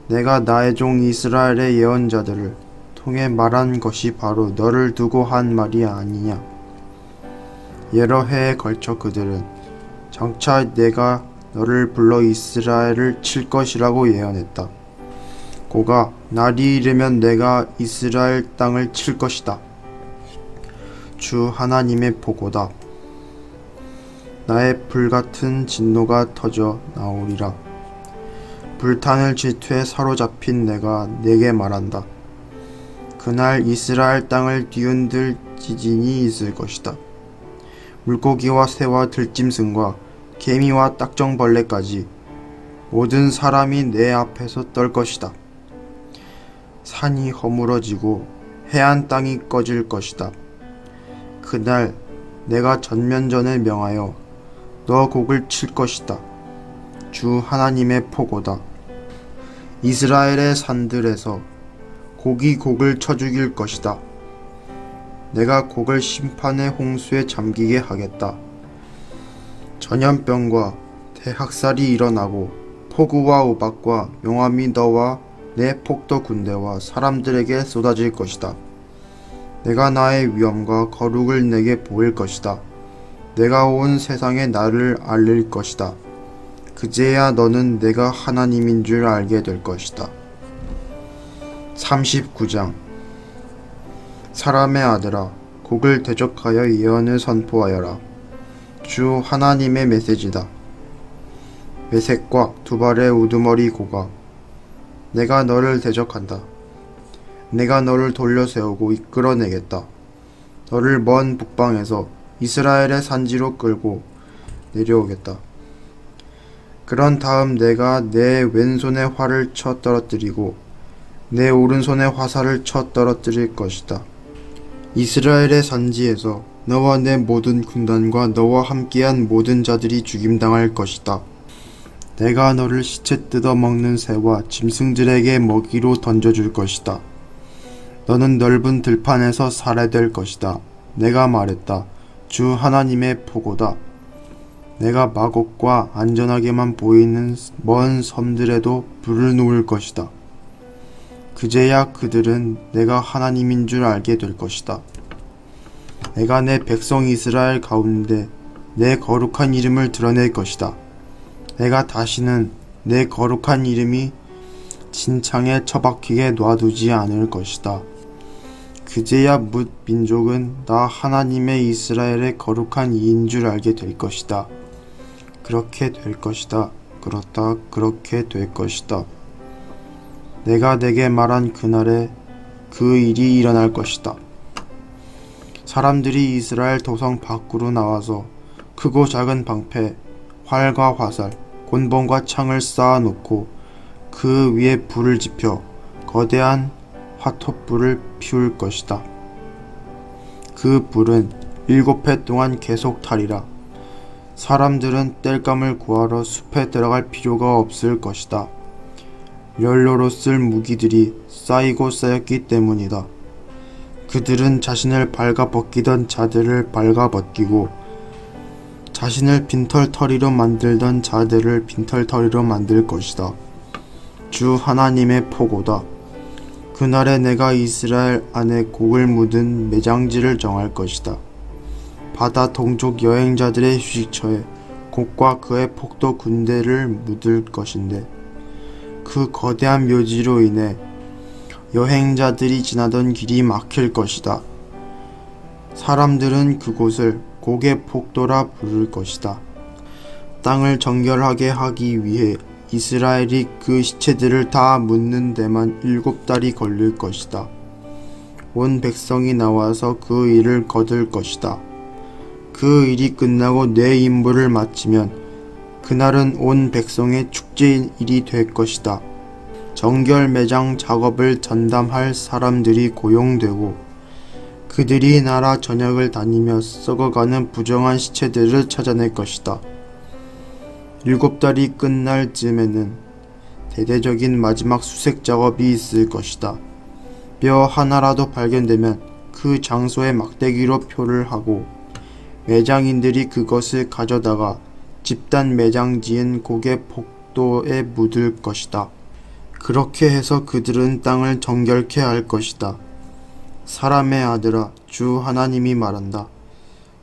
Speaker 4: 내가 나의 종 이스라엘의 예언자들을 통해 말한 것이 바로 너를 두고 한 말이 아니냐. 여러 해에 걸쳐 그들은 장차 내가 너를 불러 이스라엘을 칠 것이라고 예언했다. 고가 날이 이르면 내가 이스라엘 땅을 칠 것이다. 주 하나님의 보고다. 나의 불같은 진노가 터져 나오리라. 불타는 질투에 사로잡힌 내가 네게 말한다. 그날 이스라엘 땅을 뒤흔들 지진이 있을 것이다. 물고기와 새와 들짐승과 개미와 딱정벌레까지 모든 사람이 내 앞에서 떨 것이다. 산이 허물어지고 해안 땅이 꺼질 것이다. 그날 내가 전면전을 명하여 너 곡을 칠 것이다. 주 하나님의 포고다. 이스라엘의 산들에서 곡이 곡을 쳐 죽일 것이다. 내가 곡을 심판의 홍수에 잠기게 하겠다. 전염병과 대학살이 일어나고 폭우와 우박과 용암이 너와 내 폭도 군대와 사람들에게 쏟아질 것이다. 내가 나의 위엄과 거룩을 내게 보일 것이다. 내가 온 세상에 나를 알릴 것이다. 그제야 너는 내가 하나님인 줄 알게 될 것이다. 39장 사람의 아들아, 곡을 대적하여 예언을 선포하여라. 주 하나님의 메시지다. 메색과 두 발의 우두머리 고가, 내가 너를 대적한다. 내가 너를 돌려세우고 이끌어내겠다. 너를 먼 북방에서 이스라엘의 산지로 끌고 내려오겠다. 그런 다음 내가 내 왼손에 활을 쳐 떨어뜨리고 내 오른손에 화살을 쳐 떨어뜨릴 것이다. 이스라엘의 산지에서 너와 내 모든 군단과 너와 함께한 모든 자들이 죽임당할 것이다. 내가 너를 시체 뜯어먹는 새와 짐승들에게 먹이로 던져줄 것이다. 너는 넓은 들판에서 살해될 것이다. 내가 말했다. 주 하나님의 포고다. 내가 마곡과 안전하게만 보이는 먼 섬들에도 불을 놓을 것이다. 그제야 그들은 내가 하나님인 줄 알게 될 것이다. 내가 내 백성 이스라엘 가운데 내 거룩한 이름을 드러낼 것이다. 내가 다시는 내 거룩한 이름이 진창에 처박히게 놔두지 않을 것이다. 그제야 뭇 민족은 나 하나님의 이스라엘의 거룩한 이인 줄 알게 될 것이다. 그렇게 될 것이다. 그렇다. 그렇게 될 것이다. 내가 내게 말한 그날에 그 일이 일어날 것이다. 사람들이 이스라엘 도성 밖으로 나와서 크고 작은 방패, 활과 화살, 곤봉과 창을 쌓아놓고 그 위에 불을 지펴 거대한 화톳불을 피울 것이다. 그 불은 7해 동안 계속 타리라. 사람들은 땔감을 구하러 숲에 들어갈 필요가 없을 것이다. 연료로 쓸 무기들이 쌓이고 쌓였기 때문이다. 그들은 자신을 발가벗기던 자들을 발가벗기고 자신을 빈털터리로 만들던 자들을 빈털터리로 만들 것이다. 주 하나님의 포고다. 그날에 내가 이스라엘 안에 곡을 묻은 매장지를 정할 것이다. 바다 동쪽 여행자들의 휴식처에 곡과 그의 폭도 군대를 묻을 것인데 그 거대한 묘지로 인해 여행자들이 지나던 길이 막힐 것이다. 사람들은 그곳을 곡의 폭도라 부를 것이다. 땅을 정결하게 하기 위해 이스라엘이 그 시체들을 다 묻는 데만 7달이 걸릴 것이다. 온 백성이 나와서 그 일을 거둘 것이다. 그 일이 끝나고 내 임무를 마치면 그날은 온 백성의 축제일이 될 것이다. 정결 매장 작업을 전담할 사람들이 고용되고 그들이 나라 전역을 다니며 썩어가는 부정한 시체들을 찾아낼 것이다. 7달이 끝날 즈음에는 대대적인 마지막 수색 작업이 있을 것이다. 뼈 하나라도 발견되면 그 장소에 막대기로 표를 하고 매장인들이 그것을 가져다가 집단 매장 지은 고개 복도에 묻을 것이다. 그렇게 해서 그들은 땅을 정결케 할 것이다. 사람의 아들아, 주 하나님이 말한다.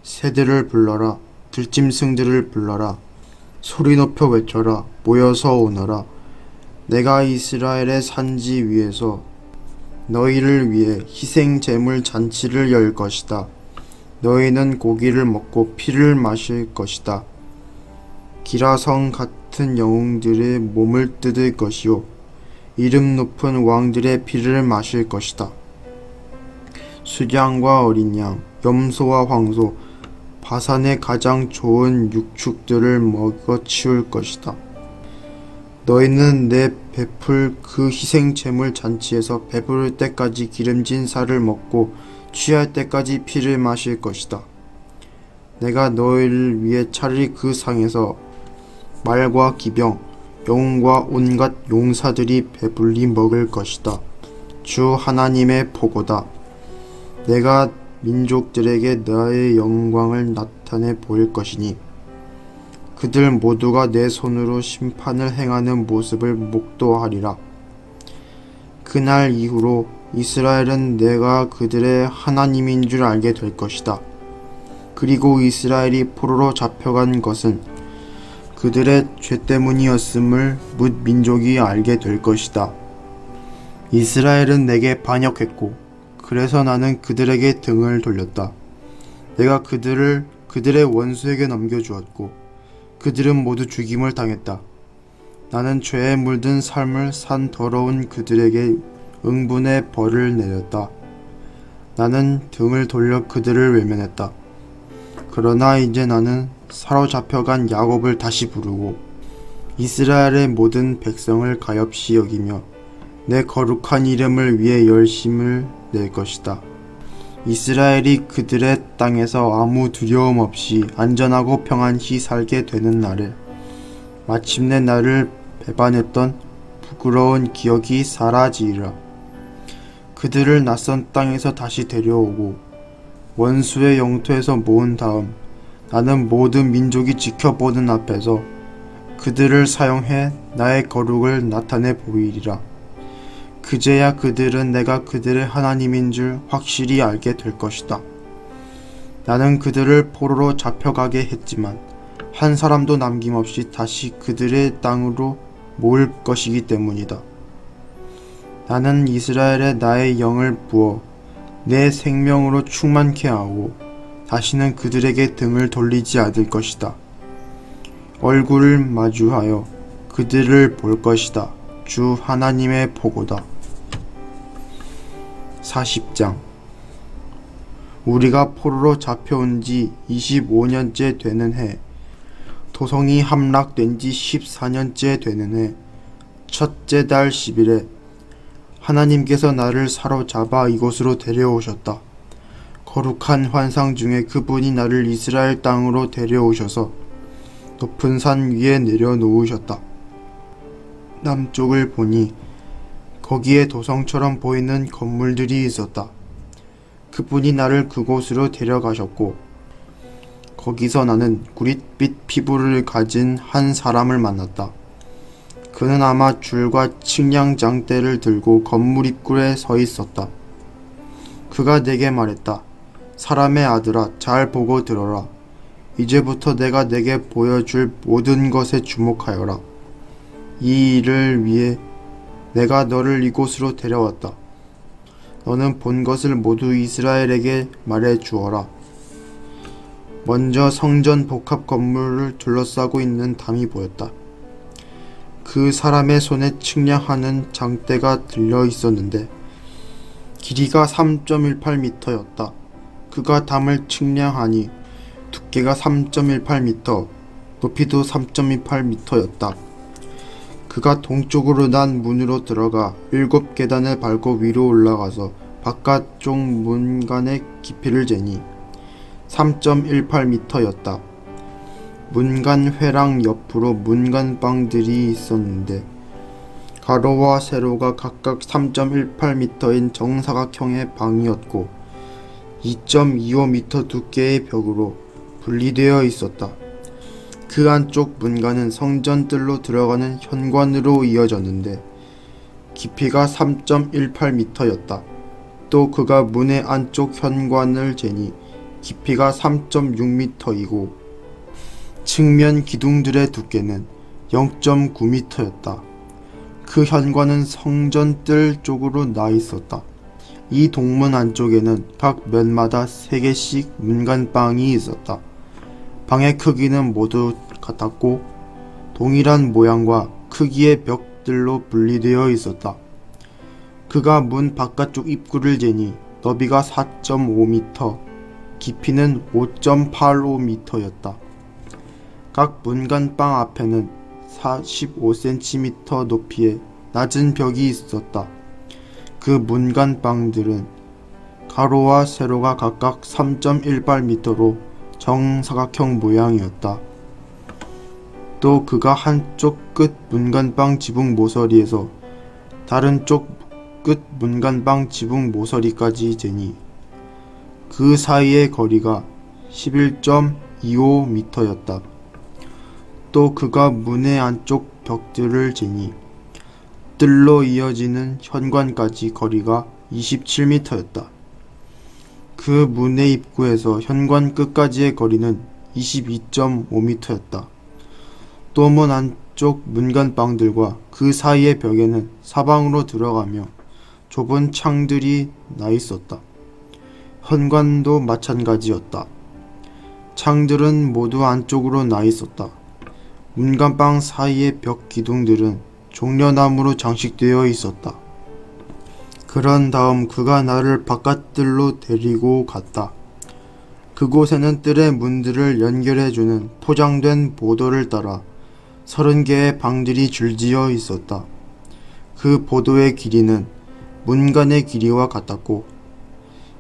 Speaker 4: 새들을 불러라, 들짐승들을 불러라, 소리 높여 외쳐라, 모여서 오너라. 내가 이스라엘의 산지 위에서 너희를 위해 희생 제물 잔치를 열 것이다. 너희는 고기를 먹고 피를 마실 것이다. 기라성 같은 영웅들의 몸을 뜯을 것이요 이름 높은 왕들의 피를 마실 것이다. 수장과 어린 양, 염소와 황소, 바산의 가장 좋은 육축들을 먹어 치울 것이다. 너희는 내 베풀 그 희생 제물 잔치에서 배부를 때까지 기름진 살을 먹고 취할 때까지 피를 마실 것이다. 내가 너희를 위해 차라리 그 상에서 말과 기병, 영웅과 온갖 용사들이 배불리 먹을 것이다. 주 하나님의 보고다. 내가 민족들에게 나의 영광을 나타내 보일 것이니 그들 모두가 내 손으로 심판을 행하는 모습을 목도하리라. 그날 이후로 이스라엘은 내가 그들의 하나님인 줄 알게 될 것이다. 그리고 이스라엘이 포로로 잡혀간 것은 그들의 죄 때문이었음을 뭇 민족이 알게 될 것이다. 이스라엘은 내게 반역했고 그래서 나는 그들에게 등을 돌렸다. 내가 그들을 그들의 원수에게 넘겨주었고 그들은 모두 죽임을 당했다. 나는 죄에 물든 삶을 산 더러운 그들에게 응분의 벌을 내렸다. 나는 등을 돌려 그들을 외면했다. 그러나 이제 나는 사로잡혀간 야곱을 다시 부르고 이스라엘의 모든 백성을 가엾이 여기며 내 거룩한 이름을 위해 열심을 낼 것이다. 이스라엘이 그들의 땅에서 아무 두려움 없이 안전하고 평안히 살게 되는 날에 마침내 나를 배반했던 부끄러운 기억이 사라지리라. 그들을 낯선 땅에서 다시 데려오고 원수의 영토에서 모은 다음 나는 모든 민족이 지켜보는 앞에서 그들을 사용해 나의 거룩을 나타내 보이리라. 그제야 그들은 내가 그들의 하나님인 줄 확실히 알게 될 것이다. 나는 그들을 포로로 잡혀가게 했지만 한 사람도 남김없이 다시 그들의 땅으로 모을 것이기 때문이다. 나는 이스라엘에 나의 영을 부어 내 생명으로 충만케 하고 다시는 그들에게 등을 돌리지 않을 것이다. 얼굴을 마주하여 그들을 볼 것이다. 주 하나님의 보고다. 40장. 우리가 포로로 잡혀온 지 25년째 되는 해, 도성이 함락된 지 14년째 되는 해, 첫째 달 10일에 하나님께서 나를 사로잡아 이곳으로 데려오셨다. 거룩한 환상 중에 그분이 나를 이스라엘 땅으로 데려오셔서 높은 산 위에 내려놓으셨다. 남쪽을 보니 거기에 도성처럼 보이는 건물들이 있었다. 그분이 나를 그곳으로 데려가셨고 거기서 나는 구릿빛 피부를 가진 한 사람을 만났다. 그는 아마 줄과 측량 장대를 들고 건물 입구에 서 있었다. 그가 내게 말했다. 사람의 아들아, 잘 보고 들어라. 이제부터 내가 내게 보여줄 모든 것에 주목하여라. 이 일을 위해 내가 너를 이곳으로 데려왔다. 너는 본 것을 모두 이스라엘에게 말해 주어라. 먼저 성전 복합 건물을 둘러싸고 있는 담이 보였다. 그 사람의 손에 측량하는 장대가 들려 있었는데 길이가 3.18m였다. 그가 담을 측량하니 두께가 3.18m, 높이도 3.28m였다. 그가 동쪽으로 난 문으로 들어가 7계단을 밟고 위로 올라가서 바깥쪽 문간의 깊이를 재니 3.18m였다. 문간 회랑 옆으로 문간방들이 있었는데 가로와 세로가 각각 3.18m인 정사각형의 방이었고 2.25m 두께의 벽으로 분리되어 있었다. 그 안쪽 문간은 성전뜰로 들어가는 현관으로 이어졌는데 깊이가 3.18m였다. 또 그가 문의 안쪽 현관을 재니 깊이가 3.6m이고 측면 기둥들의 두께는 0.9m였다. 그 현관은 성전뜰 쪽으로 나 있었다. 이 동문 안쪽에는 각 면마다 3개씩 문간방이 있었다. 방의 크기는 모두 같았고 동일한 모양과 크기의 벽들로 분리되어 있었다. 그가 문 바깥쪽 입구를 재니 너비가 4.5m, 깊이는 5.85m였다. 각 문간방 앞에는 45cm 높이의 낮은 벽이 있었다. 그 문간방들은 가로와 세로가 각각 3.18m로 정사각형 모양이었다. 또 그가 한쪽 끝 문간방 지붕 모서리에서 다른 쪽 끝 문간방 지붕 모서리까지 재니 그 사이의 거리가 11.25m였다. 또 그가 문의 안쪽 벽들을 재니 뜰로 이어지는 현관까지 거리가 27m였다. 그 문의 입구에서 현관 끝까지의 거리는 22.5m였다. 또 문 안쪽 문간방들과 그 사이의 벽에는 사방으로 들어가며 좁은 창들이 나 있었다. 현관도 마찬가지였다. 창들은 모두 안쪽으로 나 있었다. 문간방 사이의 벽 기둥들은 종려나무로 장식되어 있었다. 그런 다음 그가 나를 바깥뜰로 데리고 갔다. 그곳에는 뜰의 문들을 연결해주는 포장된 보도를 따라 30개의 방들이 줄지어 있었다. 그 보도의 길이는 문간의 길이와 같았고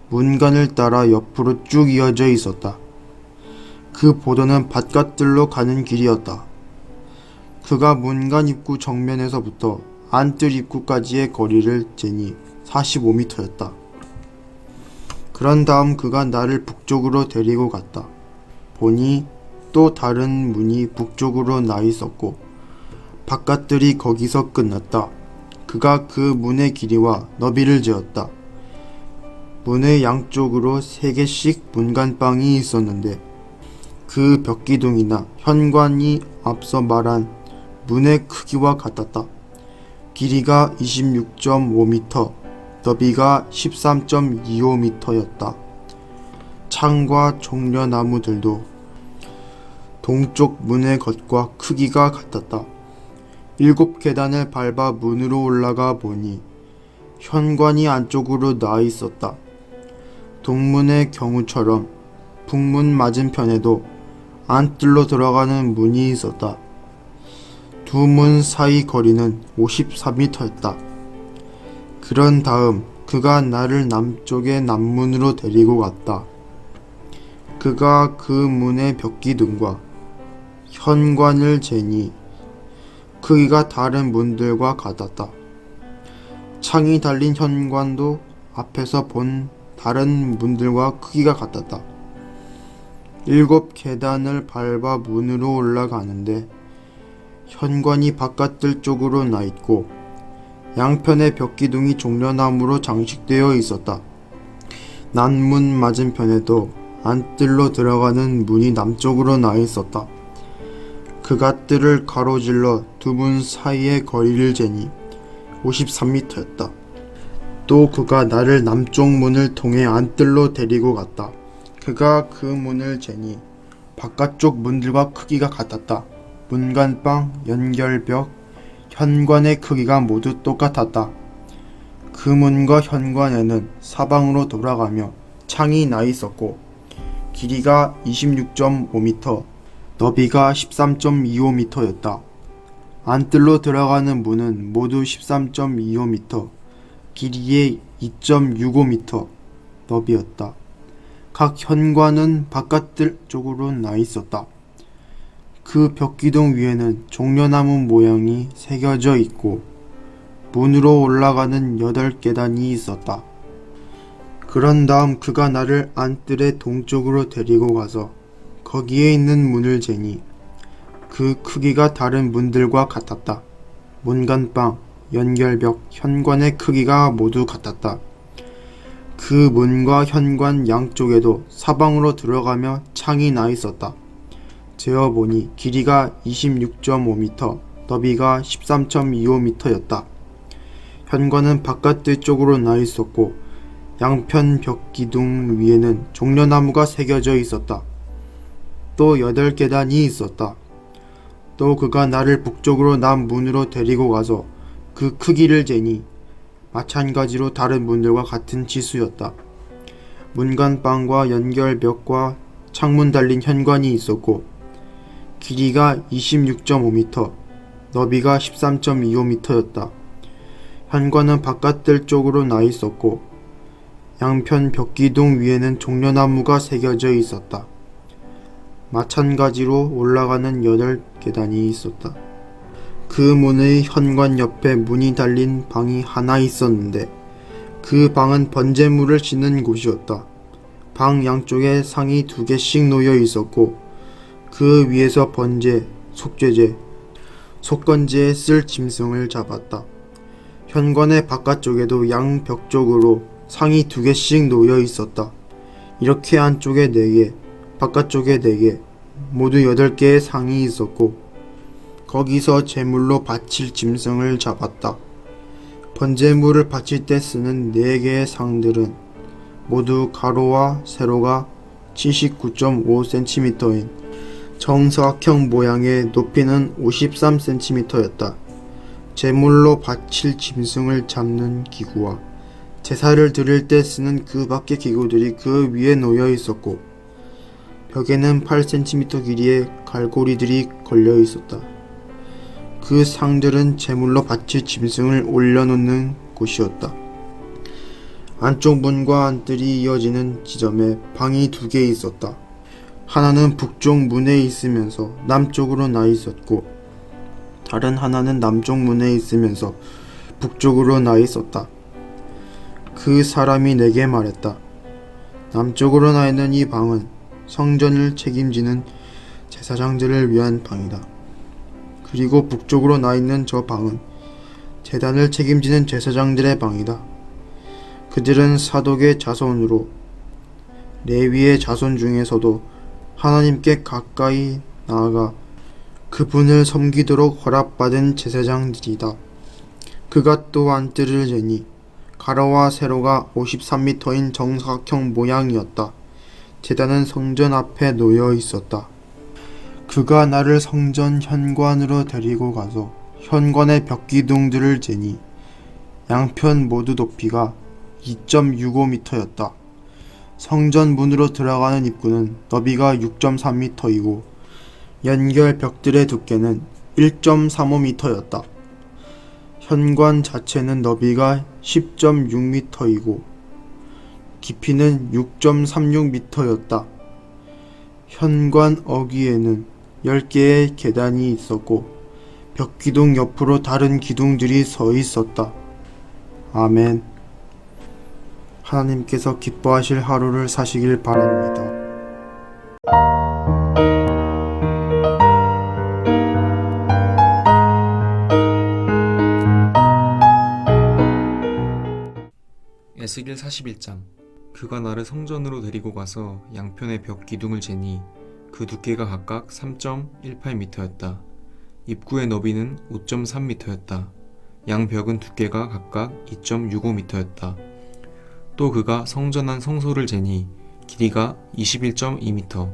Speaker 4: 문간을 따라 옆으로 쭉 이어져 있었다. 그 보도는 바깥뜰로 가는 길이었다. 그가 문간 입구 정면에서부터 안뜰 입구까지의 거리를 재니 45m였다. 그런 다음 그가 나를 북쪽으로 데리고 갔다. 보니 또 다른 문이 북쪽으로 나 있었고 바깥뜰이 거기서 끝났다. 그가 그 문의 길이와 너비를 재었다. 문의 양쪽으로 3개씩 문간방이 있었는데 그 벽기둥이나 현관이 앞서 말한 문의 크기와 같았다. 길이가 26.5m, 너비가 13.25m였다. 창과 종려나무들도 동쪽 문의 것과 크기가 같았다. 7계단을 밟아 문으로 올라가 보니 현관이 안쪽으로 나 있었다. 동문의 경우처럼 북문 맞은편에도 안뜰로 들어가는 문이 있었다. 두 문 사이 거리는 53m였다. 그런 다음 그가 나를 남쪽의 남문으로 데리고 갔다. 그가 그 문의 벽기둥과 현관을 재니 크기가 다른 문들과 같았다. 창이 달린 현관도 앞에서 본 다른 문들과 크기가 같았다. 7계단을 밟아 문으로 올라가는데 현관이 바깥뜰 쪽으로 나 있고 양편의 벽기둥이 종려나무로 장식되어 있었다. 남문 맞은편에도 안뜰로 들어가는 문이 남쪽으로 나 있었다. 그가 뜰을 가로질러 두 문 사이의 거리를 재니 53m였다. 또 그가 나를 남쪽 문을 통해 안뜰로 데리고 갔다. 그가 그 문을 재니 바깥쪽 문들과 크기가 같았다. 문간방, 연결벽, 현관의 크기가 모두 똑같았다. 그 문과 현관에는 사방으로 돌아가며 창이 나 있었고 길이가 26.5m, 너비가 13.25m였다. 안뜰로 들어가는 문은 모두 13.25m, 길이의 2.65m, 너비였다. 각 현관은 바깥뜰 쪽으로 나 있었다. 그 벽기둥 위에는 종려나무 모양이 새겨져 있고 문으로 올라가는 8계단이 있었다. 그런 다음 그가 나를 안뜰의 동쪽으로 데리고 가서 거기에 있는 문을 재니 그 크기가 다른 문들과 같았다. 문간방, 연결벽, 현관의 크기가 모두 같았다. 그 문과 현관 양쪽에도 사방으로 들어가며 창이 나 있었다. 재어보니 길이가 26.5m, 너비가 13.25m였다. 현관은 바깥뜰 쪽으로 나 있었고 양편 벽 기둥 위에는 종려나무가 새겨져 있었다. 또 8계단이 있었다. 또 그가 나를 북쪽으로 남 문으로 데리고 가서 그 크기를 재니 마찬가지로 다른 문들과 같은 지수였다. 문간방과 연결벽과 창문 달린 현관이 있었고 길이가 26.5m, 너비가 13.25m였다. 현관은 바깥뜰 쪽으로 나 있었고 양편 벽기둥 위에는 종려나무가 새겨져 있었다. 마찬가지로 올라가는 8계단이 있었다. 그 문의 현관 옆에 문이 달린 방이 하나 있었는데 그 방은 번제물을 싣는 곳이었다. 방 양쪽에 상이 2개씩 놓여 있었고 그 위에서 번제, 속죄제, 속건제에 쓸 짐승을 잡았다. 현관의 바깥쪽에도 양 벽 쪽으로 상이 2개씩 놓여 있었다. 이렇게 안쪽에 4개, 바깥쪽에 4개, 모두 8개의 상이 있었고 거기서 제물로 바칠 짐승을 잡았다. 번제물을 바칠 때 쓰는 4개의 상들은 모두 가로와 세로가 79.5cm인 정사각형 모양의 높이는 53cm였다. 제물로 바칠 짐승을 잡는 기구와 제사를 드릴 때 쓰는 그 밖의 기구들이 그 위에 놓여 있었고 벽에는 8cm 길이의 갈고리들이 걸려 있었다. 그 상들은 제물로 바칠 짐승을 올려놓는 곳이었다. 안쪽 문과 안뜰이 이어지는 지점에 방이 2개 있었다. 하나는 북쪽 문에 있으면서 남쪽으로 나 있었고 다른 하나는 남쪽 문에 있으면서 북쪽으로 나 있었다. 그 사람이 내게 말했다. 남쪽으로 나 있는 이 방은 성전을 책임지는 제사장들을 위한 방이다. 그리고 북쪽으로 나 있는 저 방은 제단을 책임지는 제사장들의 방이다. 그들은 사독의 자손으로 레위의 자손 중에서도 하나님께 가까이 나아가 그분을 섬기도록 허락받은 제사장들이다. 그가 또 안뜰을 재니 가로와 세로가 53m인 정사각형 모양이었다. 제단은 성전 앞에 놓여 있었다. 그가 나를 성전 현관으로 데리고 가서 현관의 벽기둥들을 재니 양편 모두 높이가 2.65m였다. 성전 문으로 들어가는 입구는 너비가 6.3m이고 연결 벽들의 두께는 1.35m였다. 현관 자체는 너비가 10.6m이고 깊이는 6.36m였다. 현관 어귀에는 10개의 계단이 있었고 벽기둥 옆으로 다른 기둥들이 서 있었다. 아멘. 하나님께서 기뻐하실 하루를 사시길 바랍니다.
Speaker 5: 에스겔 41장. 그가 나를 성전으로 데리고 가서 양편의 벽 기둥을 재니 그 두께가 각각 3.18m였다. 입구의 너비는 5.3m였다. 양 벽은 두께가 각각 2.65m였다. 또 그가 성전 안 성소를 재니 길이가 21.2m,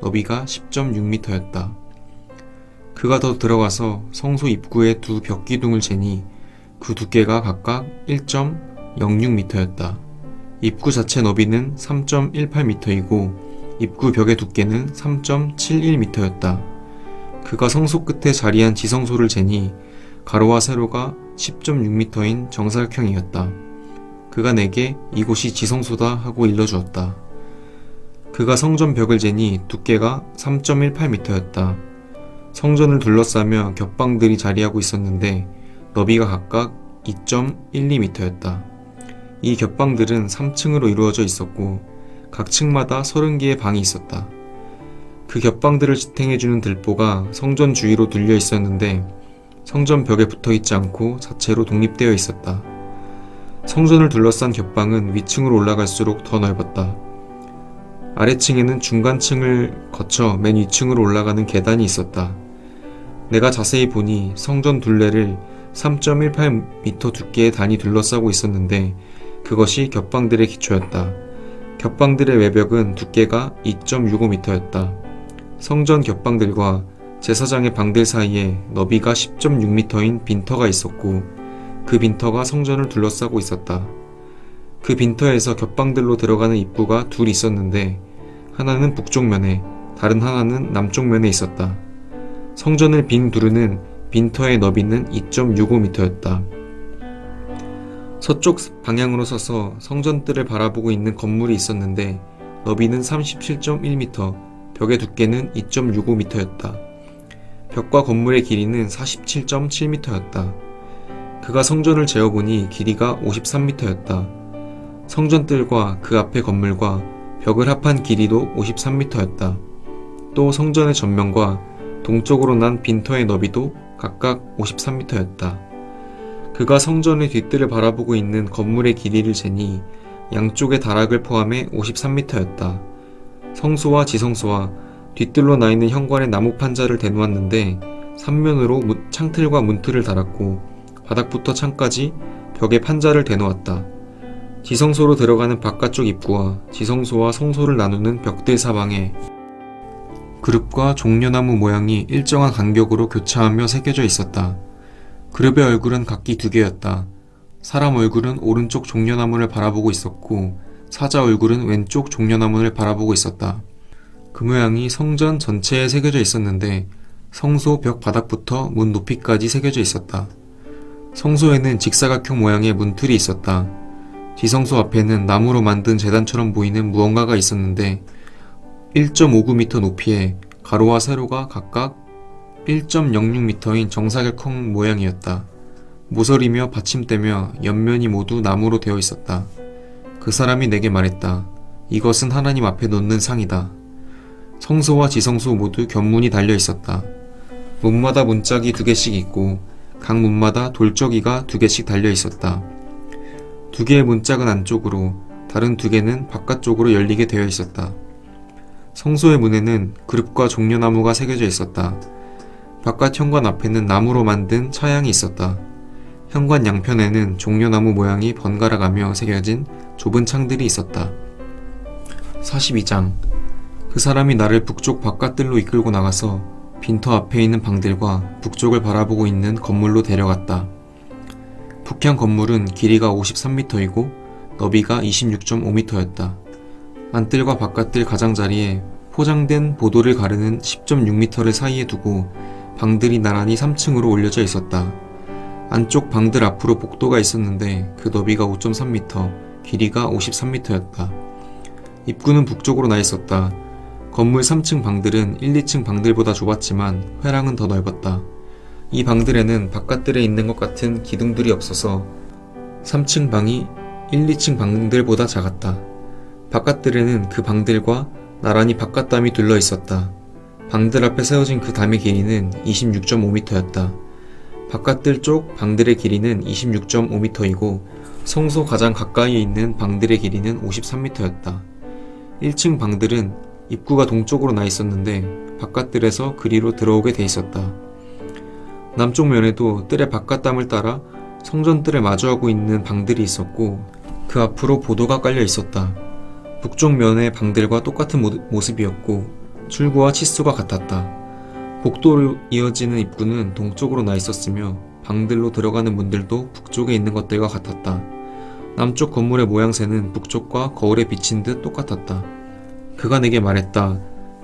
Speaker 5: 너비가 10.6m였다. 그가 더 들어가서 성소 입구의 두 벽 기둥을 재니 그 두께가 각각 1.06m였다. 입구 자체 너비는 3.18m이고 입구 벽의 두께는 3.71m였다. 그가 성소 끝에 자리한 지성소를 재니 가로와 세로가 10.6m인 정사각형이었다. 그가 내게 이곳이 지성소다 하고 일러주었다. 그가 성전 벽을 재니 두께가 3.18m였다. 성전을 둘러싸며 겹방들이 자리하고 있었는데 너비가 각각 2.12m였다. 이 겹방들은 3층으로 이루어져 있었고 각 층마다 30개의 방이 있었다. 그 겹방들을 지탱해주는 들보가 성전 주위로 둘려 있었는데 성전 벽에 붙어있지 않고 자체로 독립되어 있었다. 성전을 둘러싼 겹방은 위층으로 올라갈수록 더 넓었다. 아래층에는 중간층을 거쳐 맨 위층으로 올라가는 계단이 있었다. 내가 자세히 보니 성전 둘레를 3.18m 두께의 단이 둘러싸고 있었는데 그것이 겹방들의 기초였다. 겹방들의 외벽은 두께가 2.65m였다. 성전 겹방들과 제사장의 방들 사이에 너비가 10.6m인 빈터가 있었고 그 빈터가 성전을 둘러싸고 있었다. 그 빈터에서 겹방들로 들어가는 입구가 둘 있었는데 하나는 북쪽 면에 다른 하나는 남쪽 면에 있었다. 성전을 빙 두르는 빈터의 너비는 2.65m였다. 서쪽 방향으로 서서 성전뜰을 바라보고 있는 건물이 있었는데 너비는 37.1m, 벽의 두께는 2.65m였다. 벽과 건물의 길이는 47.7m였다. 그가 성전을 재어보니 길이가 53m였다. 성전뜰과 그 앞의 건물과 벽을 합한 길이도 53m였다. 또 성전의 전면과 동쪽으로 난 빈터의 너비도 각각 53m였다. 그가 성전의 뒷뜰을 바라보고 있는 건물의 길이를 재니 양쪽의 다락을 포함해 53m였다. 성소와 지성소와 뒷뜰로 나 있는 현관에 나무 판자를 대놓았는데 3면으로 창틀과 문틀을 달았고 바닥부터 창까지 벽에 판자를 대놓았다. 지성소로 들어가는 바깥쪽 입구와 지성소와 성소를 나누는 벽들 사방에 그룹과 종려나무 모양이 일정한 간격으로 교차하며 새겨져 있었다. 그룹의 얼굴은 각기 2개였다. 사람 얼굴은 오른쪽 종려나무를 바라보고 있었고 사자 얼굴은 왼쪽 종려나무를 바라보고 있었다. 그 모양이 성전 전체에 새겨져 있었는데 성소 벽 바닥부터 문 높이까지 새겨져 있었다. 성소에는 직사각형 모양의 문틀이 있었다. 지성소 앞에는 나무로 만든 제단처럼 보이는 무언가가 있었는데 1.59m 높이에 가로와 세로가 각각 1.06m인 정사각형 모양이었다. 모서리며 받침대며 옆면이 모두 나무로 되어 있었다. 그 사람이 내게 말했다. 이것은 하나님 앞에 놓는 상이다. 성소와 지성소 모두 견문이 달려 있었다. 문마다 문짝이 2개씩 있고 각 문마다 돌적이가 2개씩 달려 있었다. 2개의 문짝은 안쪽으로 다른 2개는 바깥쪽으로 열리게 되어 있었다. 성소의 문에는 그룹과 종려나무가 새겨져 있었다. 바깥 현관 앞에는 나무로 만든 차양이 있었다. 현관 양편에는 종려나무 모양이 번갈아가며 새겨진 좁은 창들이 있었다. 42장. 그 사람이 나를 북쪽 바깥들로 이끌고 나가서 빈터 앞에 있는 방들과 북쪽을 바라보고 있는 건물로 데려갔다. 북향 건물은 길이가 53m이고 너비가 26.5m였다. 안뜰과 바깥뜰 가장자리에 포장된 보도를 가르는 10.6m를 사이에 두고 방들이 나란히 3층으로 올려져 있었다. 안쪽 방들 앞으로 복도가 있었는데 그 너비가 5.3m, 길이가 53m였다. 입구는 북쪽으로 나 있었다. 건물 3층 방들은 1, 2층 방들보다 좁았지만 회랑은 더 넓었다. 이 방들에는 바깥들에 있는 것 같은 기둥들이 없어서 3층 방이 1, 2층 방들보다 작았다. 바깥들에는 그 방들과 나란히 바깥담이 둘러 있었다. 방들 앞에 세워진 그 담의 길이는 26.5m였다. 바깥들 쪽 방들의 길이는 26.5m이고 성소 가장 가까이에 있는 방들의 길이는 53m였다. 1층 방들은 입구가 동쪽으로 나 있었는데 바깥들에서 그리로 들어오게 돼 있었다. 남쪽 면에도 뜰의 바깥담을 따라 성전뜰을 마주하고 있는 방들이 있었고 그 앞으로 보도가 깔려 있었다. 북쪽 면의 방들과 똑같은 모습이었고 출구와 치수가 같았다. 복도로 이어지는 입구는 동쪽으로 나 있었으며 방들로 들어가는 문들도 북쪽에 있는 것들과 같았다. 남쪽 건물의 모양새는 북쪽과 거울에 비친 듯 똑같았다. 그가 내게 말했다.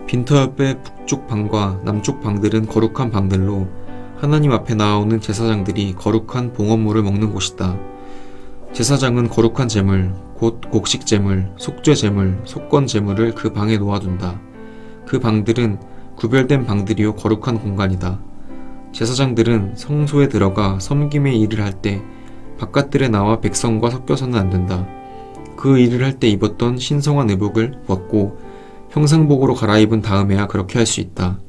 Speaker 5: 빈터 옆의 북쪽 방과 남쪽 방들은 거룩한 방들로 하나님 앞에 나아오는 제사장들이 거룩한 봉헌물을 먹는 곳이다. 제사장은 거룩한 제물, 곧 곡식 제물, 속죄 제물, 속건 제물을 그 방에 놓아둔다. 그 방들은 구별된 방들이요 거룩한 공간이다. 제사장들은 성소에 들어가 섬김의 일을 할 때 바깥들에 나와 백성과 섞여서는 안 된다. 그 일을 할 때 입었던 신성한 의복을 벗고 형상복으로 갈아입은 다음에야 그렇게 할 수 있다.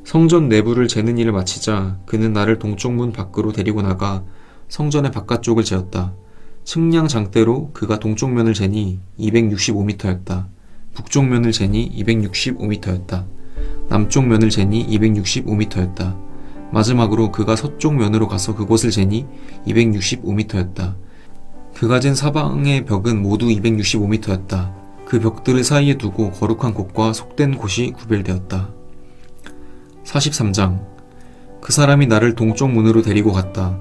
Speaker 5: 성전 내부를 재는 일을 마치자 그는 나를 동쪽 문 밖으로 데리고 나가 성전의 바깥쪽을 재었다. 측량 장대로 그가 동쪽 면을 재니 265m였다. 북쪽 면을 재니 265m였다. 남쪽 면을 재니 265m였다. 마지막으로 그가 서쪽 면으로 가서 그곳을 재니 265m였다. 그가 잰 사방의 벽은 모두 265m였다. 그 벽들을 사이에 두고 거룩한 곳과 속된 곳이 구별되었다. 43장. 그 사람이 나를 동쪽 문으로 데리고 갔다.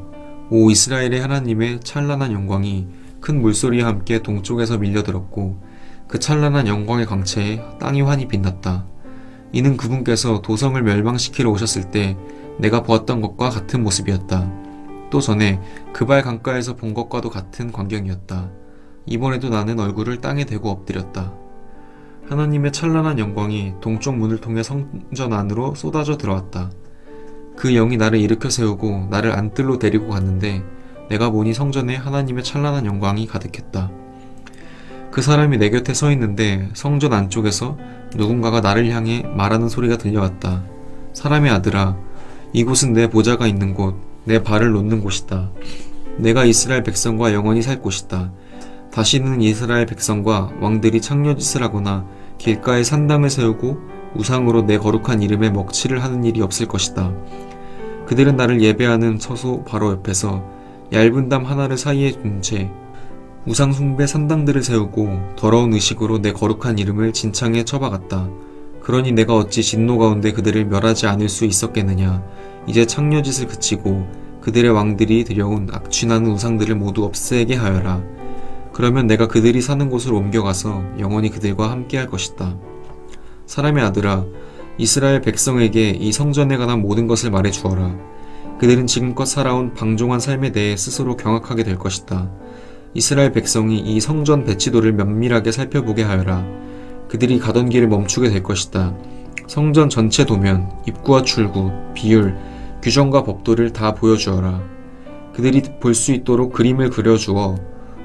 Speaker 5: 오 이스라엘의 하나님의 찬란한 영광이 큰 물소리와 함께 동쪽에서 밀려들었고 그 찬란한 영광의 광채에 땅이 환히 빛났다. 이는 그분께서 도성을 멸망시키러 오셨을 때 내가 보았던 것과 같은 모습이었다. 또 전에 그발 강가에서 본 것과도 같은 광경이었다. 이번에도 나는 얼굴을 땅에 대고 엎드렸다. 하나님의 찬란한 영광이 동쪽 문을 통해 성전 안으로 쏟아져 들어왔다. 그 영이 나를 일으켜 세우고 나를 안뜰로 데리고 갔는데 내가 보니 성전에 하나님의 찬란한 영광이 가득했다. 그 사람이 내 곁에 서 있는데 성전 안쪽에서 누군가가 나를 향해 말하는 소리가 들려왔다. 사람의 아들아, 이곳은 내 보좌가 있는 곳, 내 발을 놓는 곳이다. 내가 이스라엘 백성과 영원히 살 곳이다. 다시는 이스라엘 백성과 왕들이 창녀짓을 하거나 길가에 산당을 세우고 우상으로 내 거룩한 이름에 먹칠을 하는 일이 없을 것이다. 그들은 나를 예배하는 처소 바로 옆에서 얇은 담 하나를 사이에 둔 채 우상 숭배 산당들을 세우고 더러운 의식으로 내 거룩한 이름을 진창에 쳐박았다. 그러니 내가 어찌 진노 가운데 그들을 멸하지 않을 수 있었겠느냐. 이제 창녀짓을 그치고 그들의 왕들이 들여온 악취나는 우상들을 모두 없애게 하여라. 그러면 내가 그들이 사는 곳으로 옮겨가서 영원히 그들과 함께할 것이다. 사람의 아들아, 이스라엘 백성에게 이 성전에 관한 모든 것을 말해 주어라. 그들은 지금껏 살아온 방종한 삶에 대해 스스로 경악하게 될 것이다. 이스라엘 백성이 이 성전 배치도를 면밀하게 살펴보게 하여라. 그들이 가던 길을 멈추게 될 것이다. 성전 전체 도면, 입구와 출구, 비율, 규정과 법도를 다 보여주어라. 그들이 볼 수 있도록 그림을 그려주어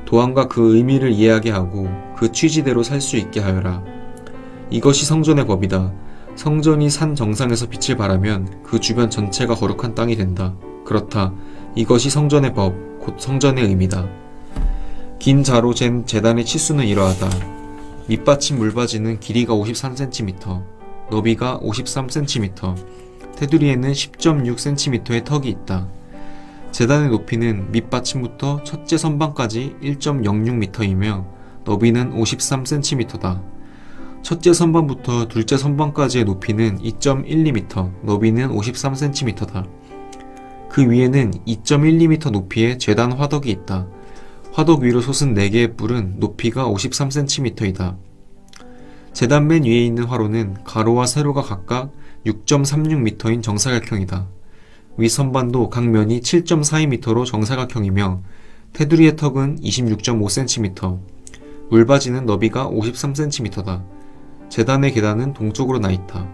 Speaker 5: 도안과 그 의미를 이해하게 하고 그 취지대로 살 수 있게 하여라. 이것이 성전의 법이다. 성전이 산 정상에서 빛을 발하면 그 주변 전체가 거룩한 땅이 된다. 그렇다. 이것이 성전의 법, 곧 성전의 의미다. 긴 자로 잰 제단의 치수는 이러하다. 밑받침 물바지는 길이가 53cm, 너비가 53cm, 테두리에는 10.6cm의 턱이 있다. 제단의 높이는 밑받침부터 첫째 선반까지 1.06m이며 너비는 53cm다. 첫째 선반부터 둘째 선반까지의 높이는 2.12m, 너비는 53cm다. 그 위에는 2.12m 높이의 제단 화덕이 있다. 화덕 위로 솟은 4개의 뿔은 높이가 53cm이다. 제단 맨 위에 있는 화로는 가로와 세로가 각각 6.36m인 정사각형이다. 윗선반도 각 면이 7.42m로 정사각형이며 테두리의 턱은 26.5cm, 물바지는 너비가 53cm다. 제단의 계단은 동쪽으로 나있다.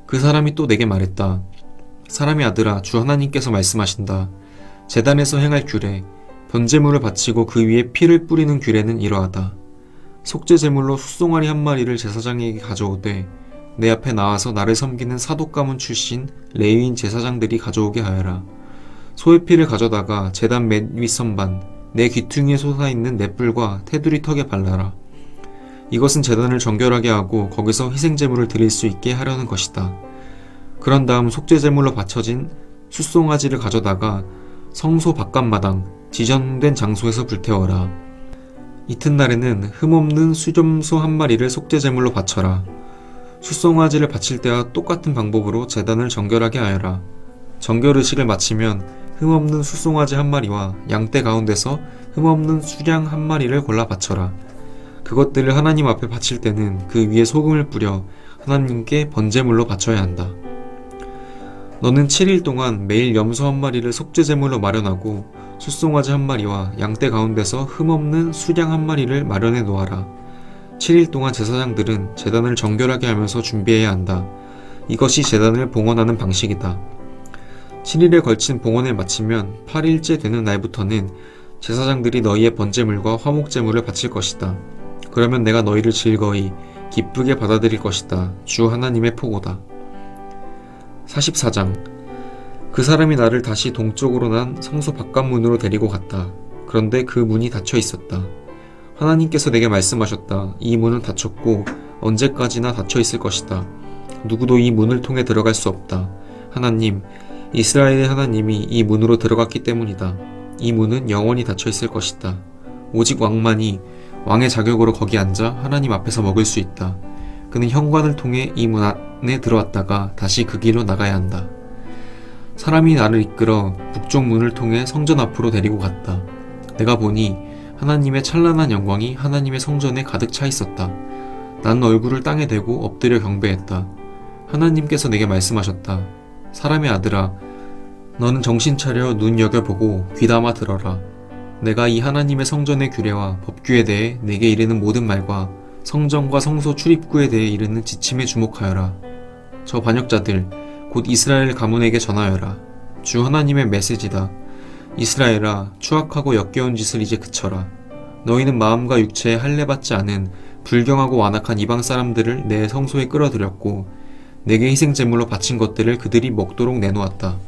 Speaker 5: 그 사람이 또 내게 말했다. 사람의 아들아, 주 하나님께서 말씀하신다. 제단에서 행할 규례, 번제물을 바치고 그 위에 피를 뿌리는 규례는 이러하다. 속죄 제물로 숫송아리 한 마리를 제사장에게 가져오되 내 앞에 나와서 나를 섬기는 사독 가문 출신 레위인 제사장들이 가져오게 하여라. 소의 피를 가져다가 제단 맨 윗선반, 내 귀퉁이에 솟아있는 내 뿔과 테두리 턱에 발라라. 이것은 제단을 정결하게 하고 거기서 희생제물을 드릴 수 있게 하려는 것이다. 그런 다음 속죄 제물로 바쳐진 숫송아지를 가져다가 성소 바깥마당, 지정된 장소에서 불태워라. 이튿날에는 흠없는 수점소 한 마리를 속죄 제물로 바쳐라. 숫송아지를 바칠 때와 똑같은 방법으로 제단을 정결하게 하여라. 정결의식을 마치면 흠없는 숫송아지 한 마리와 양떼 가운데서 흠없는 수량 한 마리를 골라 바쳐라. 그것들을 하나님 앞에 바칠 때는 그 위에 소금을 뿌려 하나님께 번제물로 바쳐야 한다. 너는 7일 동안 매일 염소 한 마리를 속죄제물로 마련하고 숫송아지 한 마리와 양떼 가운데서 흠없는 수량 한 마리를 마련해 놓아라. 7일 동안 제사장들은 제단을 정결하게 하면서 준비해야 한다. 이것이 제단을 봉헌하는 방식이다. 7일에 걸친 봉헌을 마치면 8일째 되는 날부터는 제사장들이 너희의 번제물과 화목제물을 바칠 것이다. 그러면 내가 너희를 즐거이 기쁘게 받아들일 것이다. 주 하나님의 포고다. 44장. 그 사람이 나를 다시 동쪽으로 난 성소 바깥문으로 데리고 갔다. 그런데 그 문이 닫혀 있었다. 하나님께서 내게 말씀하셨다. 이 문은 닫혔고 언제까지나 닫혀 있을 것이다. 누구도 이 문을 통해 들어갈 수 없다. 하나님, 이스라엘의 하나님이 이 문으로 들어갔기 때문이다. 이 문은 영원히 닫혀 있을 것이다. 오직 왕만이 왕의 자격으로 거기 앉아 하나님 앞에서 먹을 수 있다. 그는 현관을 통해 이 문 안에 들어왔다가 다시 그 길로 나가야 한다. 사람이 나를 이끌어 북쪽 문을 통해 성전 앞으로 데리고 갔다. 내가 보니 하나님의 찬란한 영광이 하나님의 성전에 가득 차 있었다. 나는 얼굴을 땅에 대고 엎드려 경배했다. 하나님께서 내게 말씀하셨다. 사람의 아들아, 너는 정신 차려 눈여겨보고 귀담아 들어라. 내가 이 하나님의 성전의 규례와 법규에 대해 내게 이르는 모든 말과 성전과 성소 출입구에 대해 이르는 지침에 주목하여라. 저 반역자들 곧 이스라엘 가문에게 전하여라. 주 하나님의 메시지다. 이스라엘아, 추악하고 역겨운 짓을 이제 그쳐라. 너희는 마음과 육체에 할례받지 않은 불경하고 완악한 이방 사람들을 내 성소에 끌어들였고 내게 희생 제물로 바친 것들을 그들이 먹도록 내놓았다.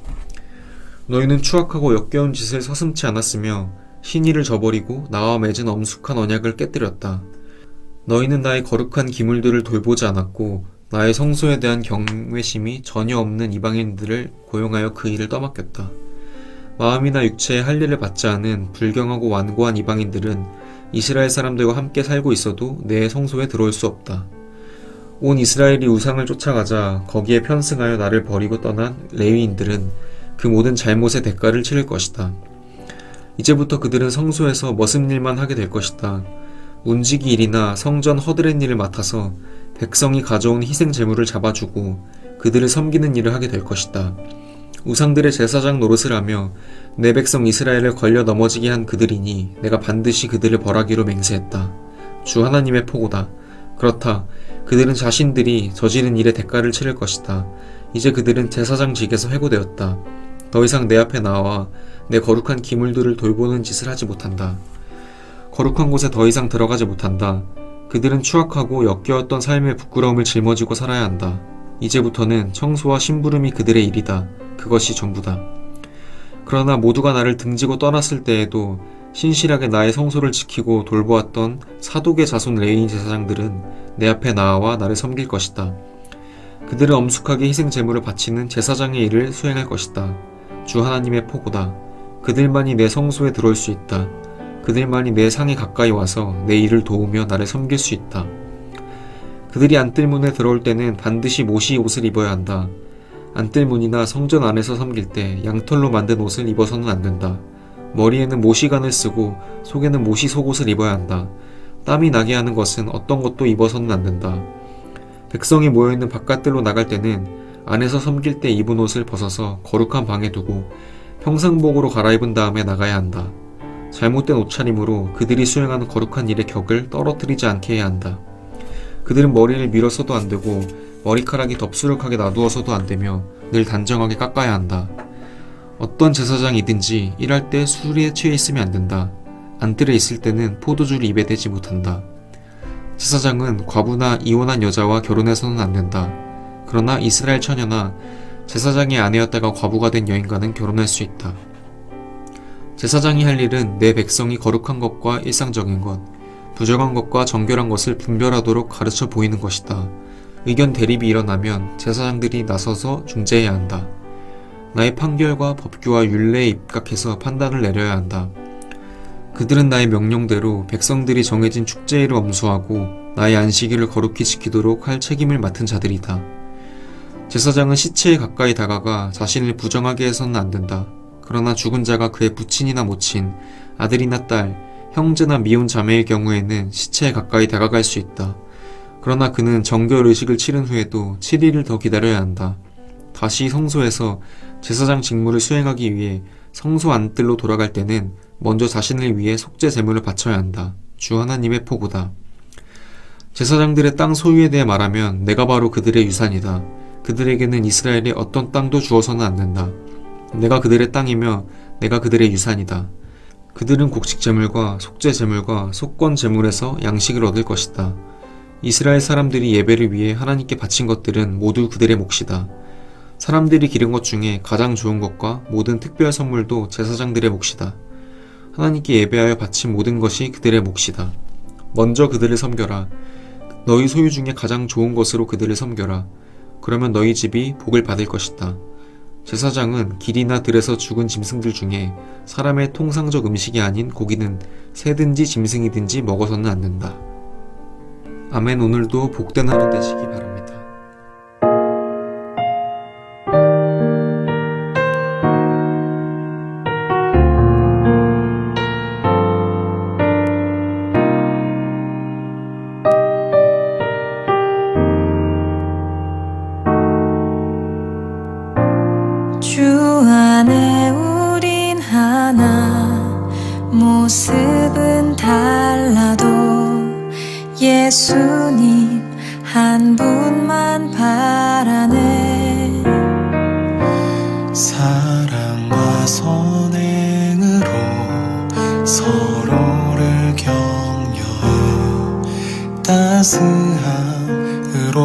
Speaker 5: 너희는 추악하고 역겨운 짓을 서슴지 않았으며 신의를 저버리고 나와 맺은 엄숙한 언약을 깨뜨렸다. 너희는 나의 거룩한 기물들을 돌보지 않았고 나의 성소에 대한 경외심이 전혀 없는 이방인들을 고용하여 그 일을 떠맡겼다. 마음이나 육체에 할례를 받지 않은 불경하고 완고한 이방인들은 이스라엘 사람들과 함께 살고 있어도 내 성소에 들어올 수 없다. 온 이스라엘이 우상을 쫓아가자 거기에 편승하여 나를 버리고 떠난 레위인들은 그 모든 잘못의 대가를 치를 것이다. 이제부터 그들은 성소에서 머슴 일만 하게 될 것이다. 문지기 일이나 성전 허드렛 일을 맡아서 백성이 가져온 희생 제물을 잡아주고 그들을 섬기는 일을 하게 될 것이다. 우상들의 제사장 노릇을 하며 내 백성 이스라엘을 걸려 넘어지게 한 그들이니 내가 반드시 그들을 벌하기로 맹세했다. 주 하나님의 포고다. 그렇다. 그들은 자신들이 저지른 일의 대가를 치를 것이다. 이제 그들은 제사장직에서 해고되었다. 더 이상 내 앞에 나와 내 거룩한 기물들을 돌보는 짓을 하지 못한다. 거룩한 곳에 더 이상 들어가지 못한다. 그들은 추악하고 역겨웠던 삶의 부끄러움을 짊어지고 살아야 한다. 이제부터는 청소와 심부름이 그들의 일이다. 그것이 전부다. 그러나 모두가 나를 등지고 떠났을 때에도 신실하게 나의 성소를 지키고 돌보았던 사독의 자손 레위인 제사장들은 내 앞에 나와 나를 섬길 것이다. 그들은 엄숙하게 희생 제물을 바치는 제사장의 일을 수행할 것이다. 주 하나님의 포고다. 그들만이 내 성소에 들어올 수 있다. 그들만이 내 상에 가까이 와서 내 일을 도우며 나를 섬길 수 있다. 그들이 안뜰문에 들어올 때는 반드시 모시 옷을 입어야 한다. 안뜰문이나 성전 안에서 섬길 때 양털로 만든 옷을 입어서는 안 된다. 머리에는 모시관을 쓰고 속에는 모시 속옷을 입어야 한다. 땀이 나게 하는 것은 어떤 것도 입어서는 안 된다. 백성이 모여있는 바깥들로 나갈 때는 안에서 섬길 때 입은 옷을 벗어서 거룩한 방에 두고 평상복으로 갈아입은 다음에 나가야 한다. 잘못된 옷차림으로 그들이 수행하는 거룩한 일의 격을 떨어뜨리지 않게 해야 한다. 그들은 머리를 밀어서도 안 되고 머리카락이 덥수룩하게 놔두어서도 안 되며 늘 단정하게 깎아야 한다. 어떤 제사장이든지 일할 때 술에 취해 있으면 안 된다. 안뜰에 있을 때는 포도주를 입에 대지 못한다. 제사장은 과부나 이혼한 여자와 결혼해서는 안 된다. 그러나 이스라엘 처녀나 제사장의 아내였다가 과부가 된 여인과는 결혼할 수 있다. 제사장이 할 일은 내 백성이 거룩한 것과 일상적인 것, 부정한 것과 정결한 것을 분별하도록 가르쳐 보이는 것이다. 의견 대립이 일어나면 제사장들이 나서서 중재해야 한다. 나의 판결과 법규와 율례에 입각해서 판단을 내려야 한다. 그들은 나의 명령대로 백성들이 정해진 축제일을 엄수하고 나의 안식일을 거룩히 지키도록 할 책임을 맡은 자들이다. 제사장은 시체에 가까이 다가가 자신을 부정하게 해서는 안 된다. 그러나 죽은 자가 그의 부친이나 모친, 아들이나 딸, 형제나 미혼 자매의 경우에는 시체에 가까이 다가갈 수 있다. 그러나 그는 정결 의식을 치른 후에도 7일을 더 기다려야 한다. 다시 성소에서 제사장 직무를 수행하기 위해 성소 안뜰로 돌아갈 때는 먼저 자신을 위해 속죄 제물을 바쳐야 한다. 주 하나님의 포고다. 제사장들의 땅 소유에 대해 말하면 내가 바로 그들의 유산이다. 그들에게는 이스라엘의 어떤 땅도 주어서는 안 된다. 내가 그들의 땅이며 내가 그들의 유산이다. 그들은 곡식 제물과 속죄 제물과 속건 제물에서 양식을 얻을 것이다. 이스라엘 사람들이 예배를 위해 하나님께 바친 것들은 모두 그들의 몫이다. 사람들이 기른 것 중에 가장 좋은 것과 모든 특별 선물도 제사장들의 몫이다. 하나님께 예배하여 바친 모든 것이 그들의 몫이다. 먼저 그들을 섬겨라. 너희 소유 중에 가장 좋은 것으로 그들을 섬겨라. 그러면 너희 집이 복을 받을 것이다. 제사장은 길이나 들에서 죽은 짐승들 중에 사람의 통상적 음식이 아닌 고기는 새든지 짐승이든지 먹어서는 안 된다. 아멘. 오늘도 복된 하루 되시기 바랍니다.
Speaker 6: 주 안에 우린 하나, 모습은 달라도 예수님 한 분만 바라네.
Speaker 7: 사랑과 선행으로 서로를 격려해 따스함으로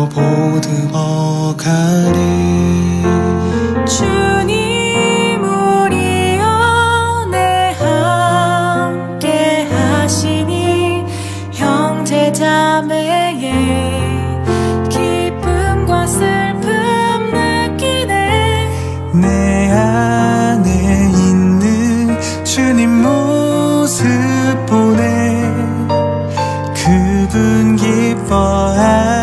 Speaker 7: 보듬어가리.
Speaker 6: 주님 우리 안에 함께 하시니 형제자매의 기쁨과 슬픔 느끼네.
Speaker 7: 내 안에 있는 주님 모습 보내 그분 기뻐하시네.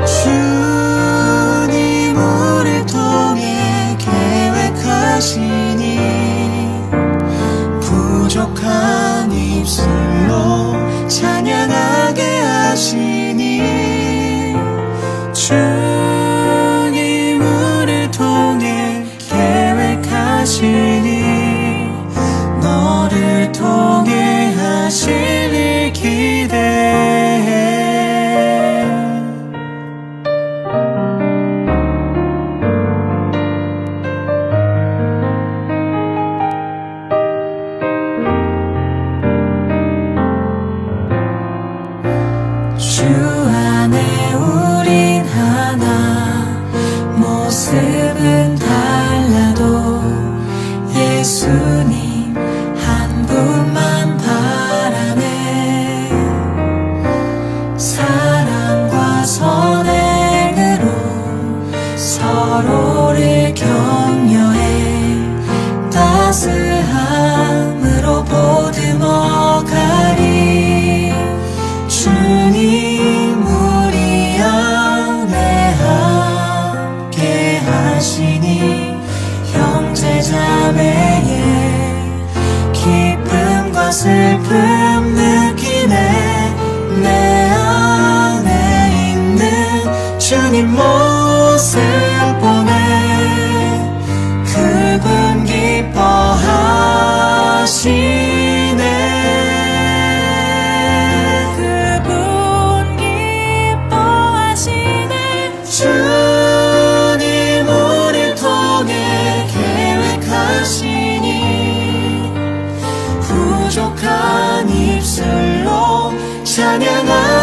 Speaker 7: 주님 우릴 통해 계획하시니 부족한 입술로 찬양하게 하시니. 주님 우릴 통해 계획하시니 너를 통해 하실 일 기대해.
Speaker 6: 주 안에 우린 하나, 모습은 달라도 예수님 한 분만 바라네. 사랑과 선행으로 서로를 격려해 따스함으로 보듬어가리. 주님 우리 안에 함께 하시니 형제자매의 기쁨과 슬픔 느끼네. 내 안에 있는 주님 모습 보내 그분 기뻐하시네. 주님 우릴 통해 계획하시니 부족한 입술로 찬양하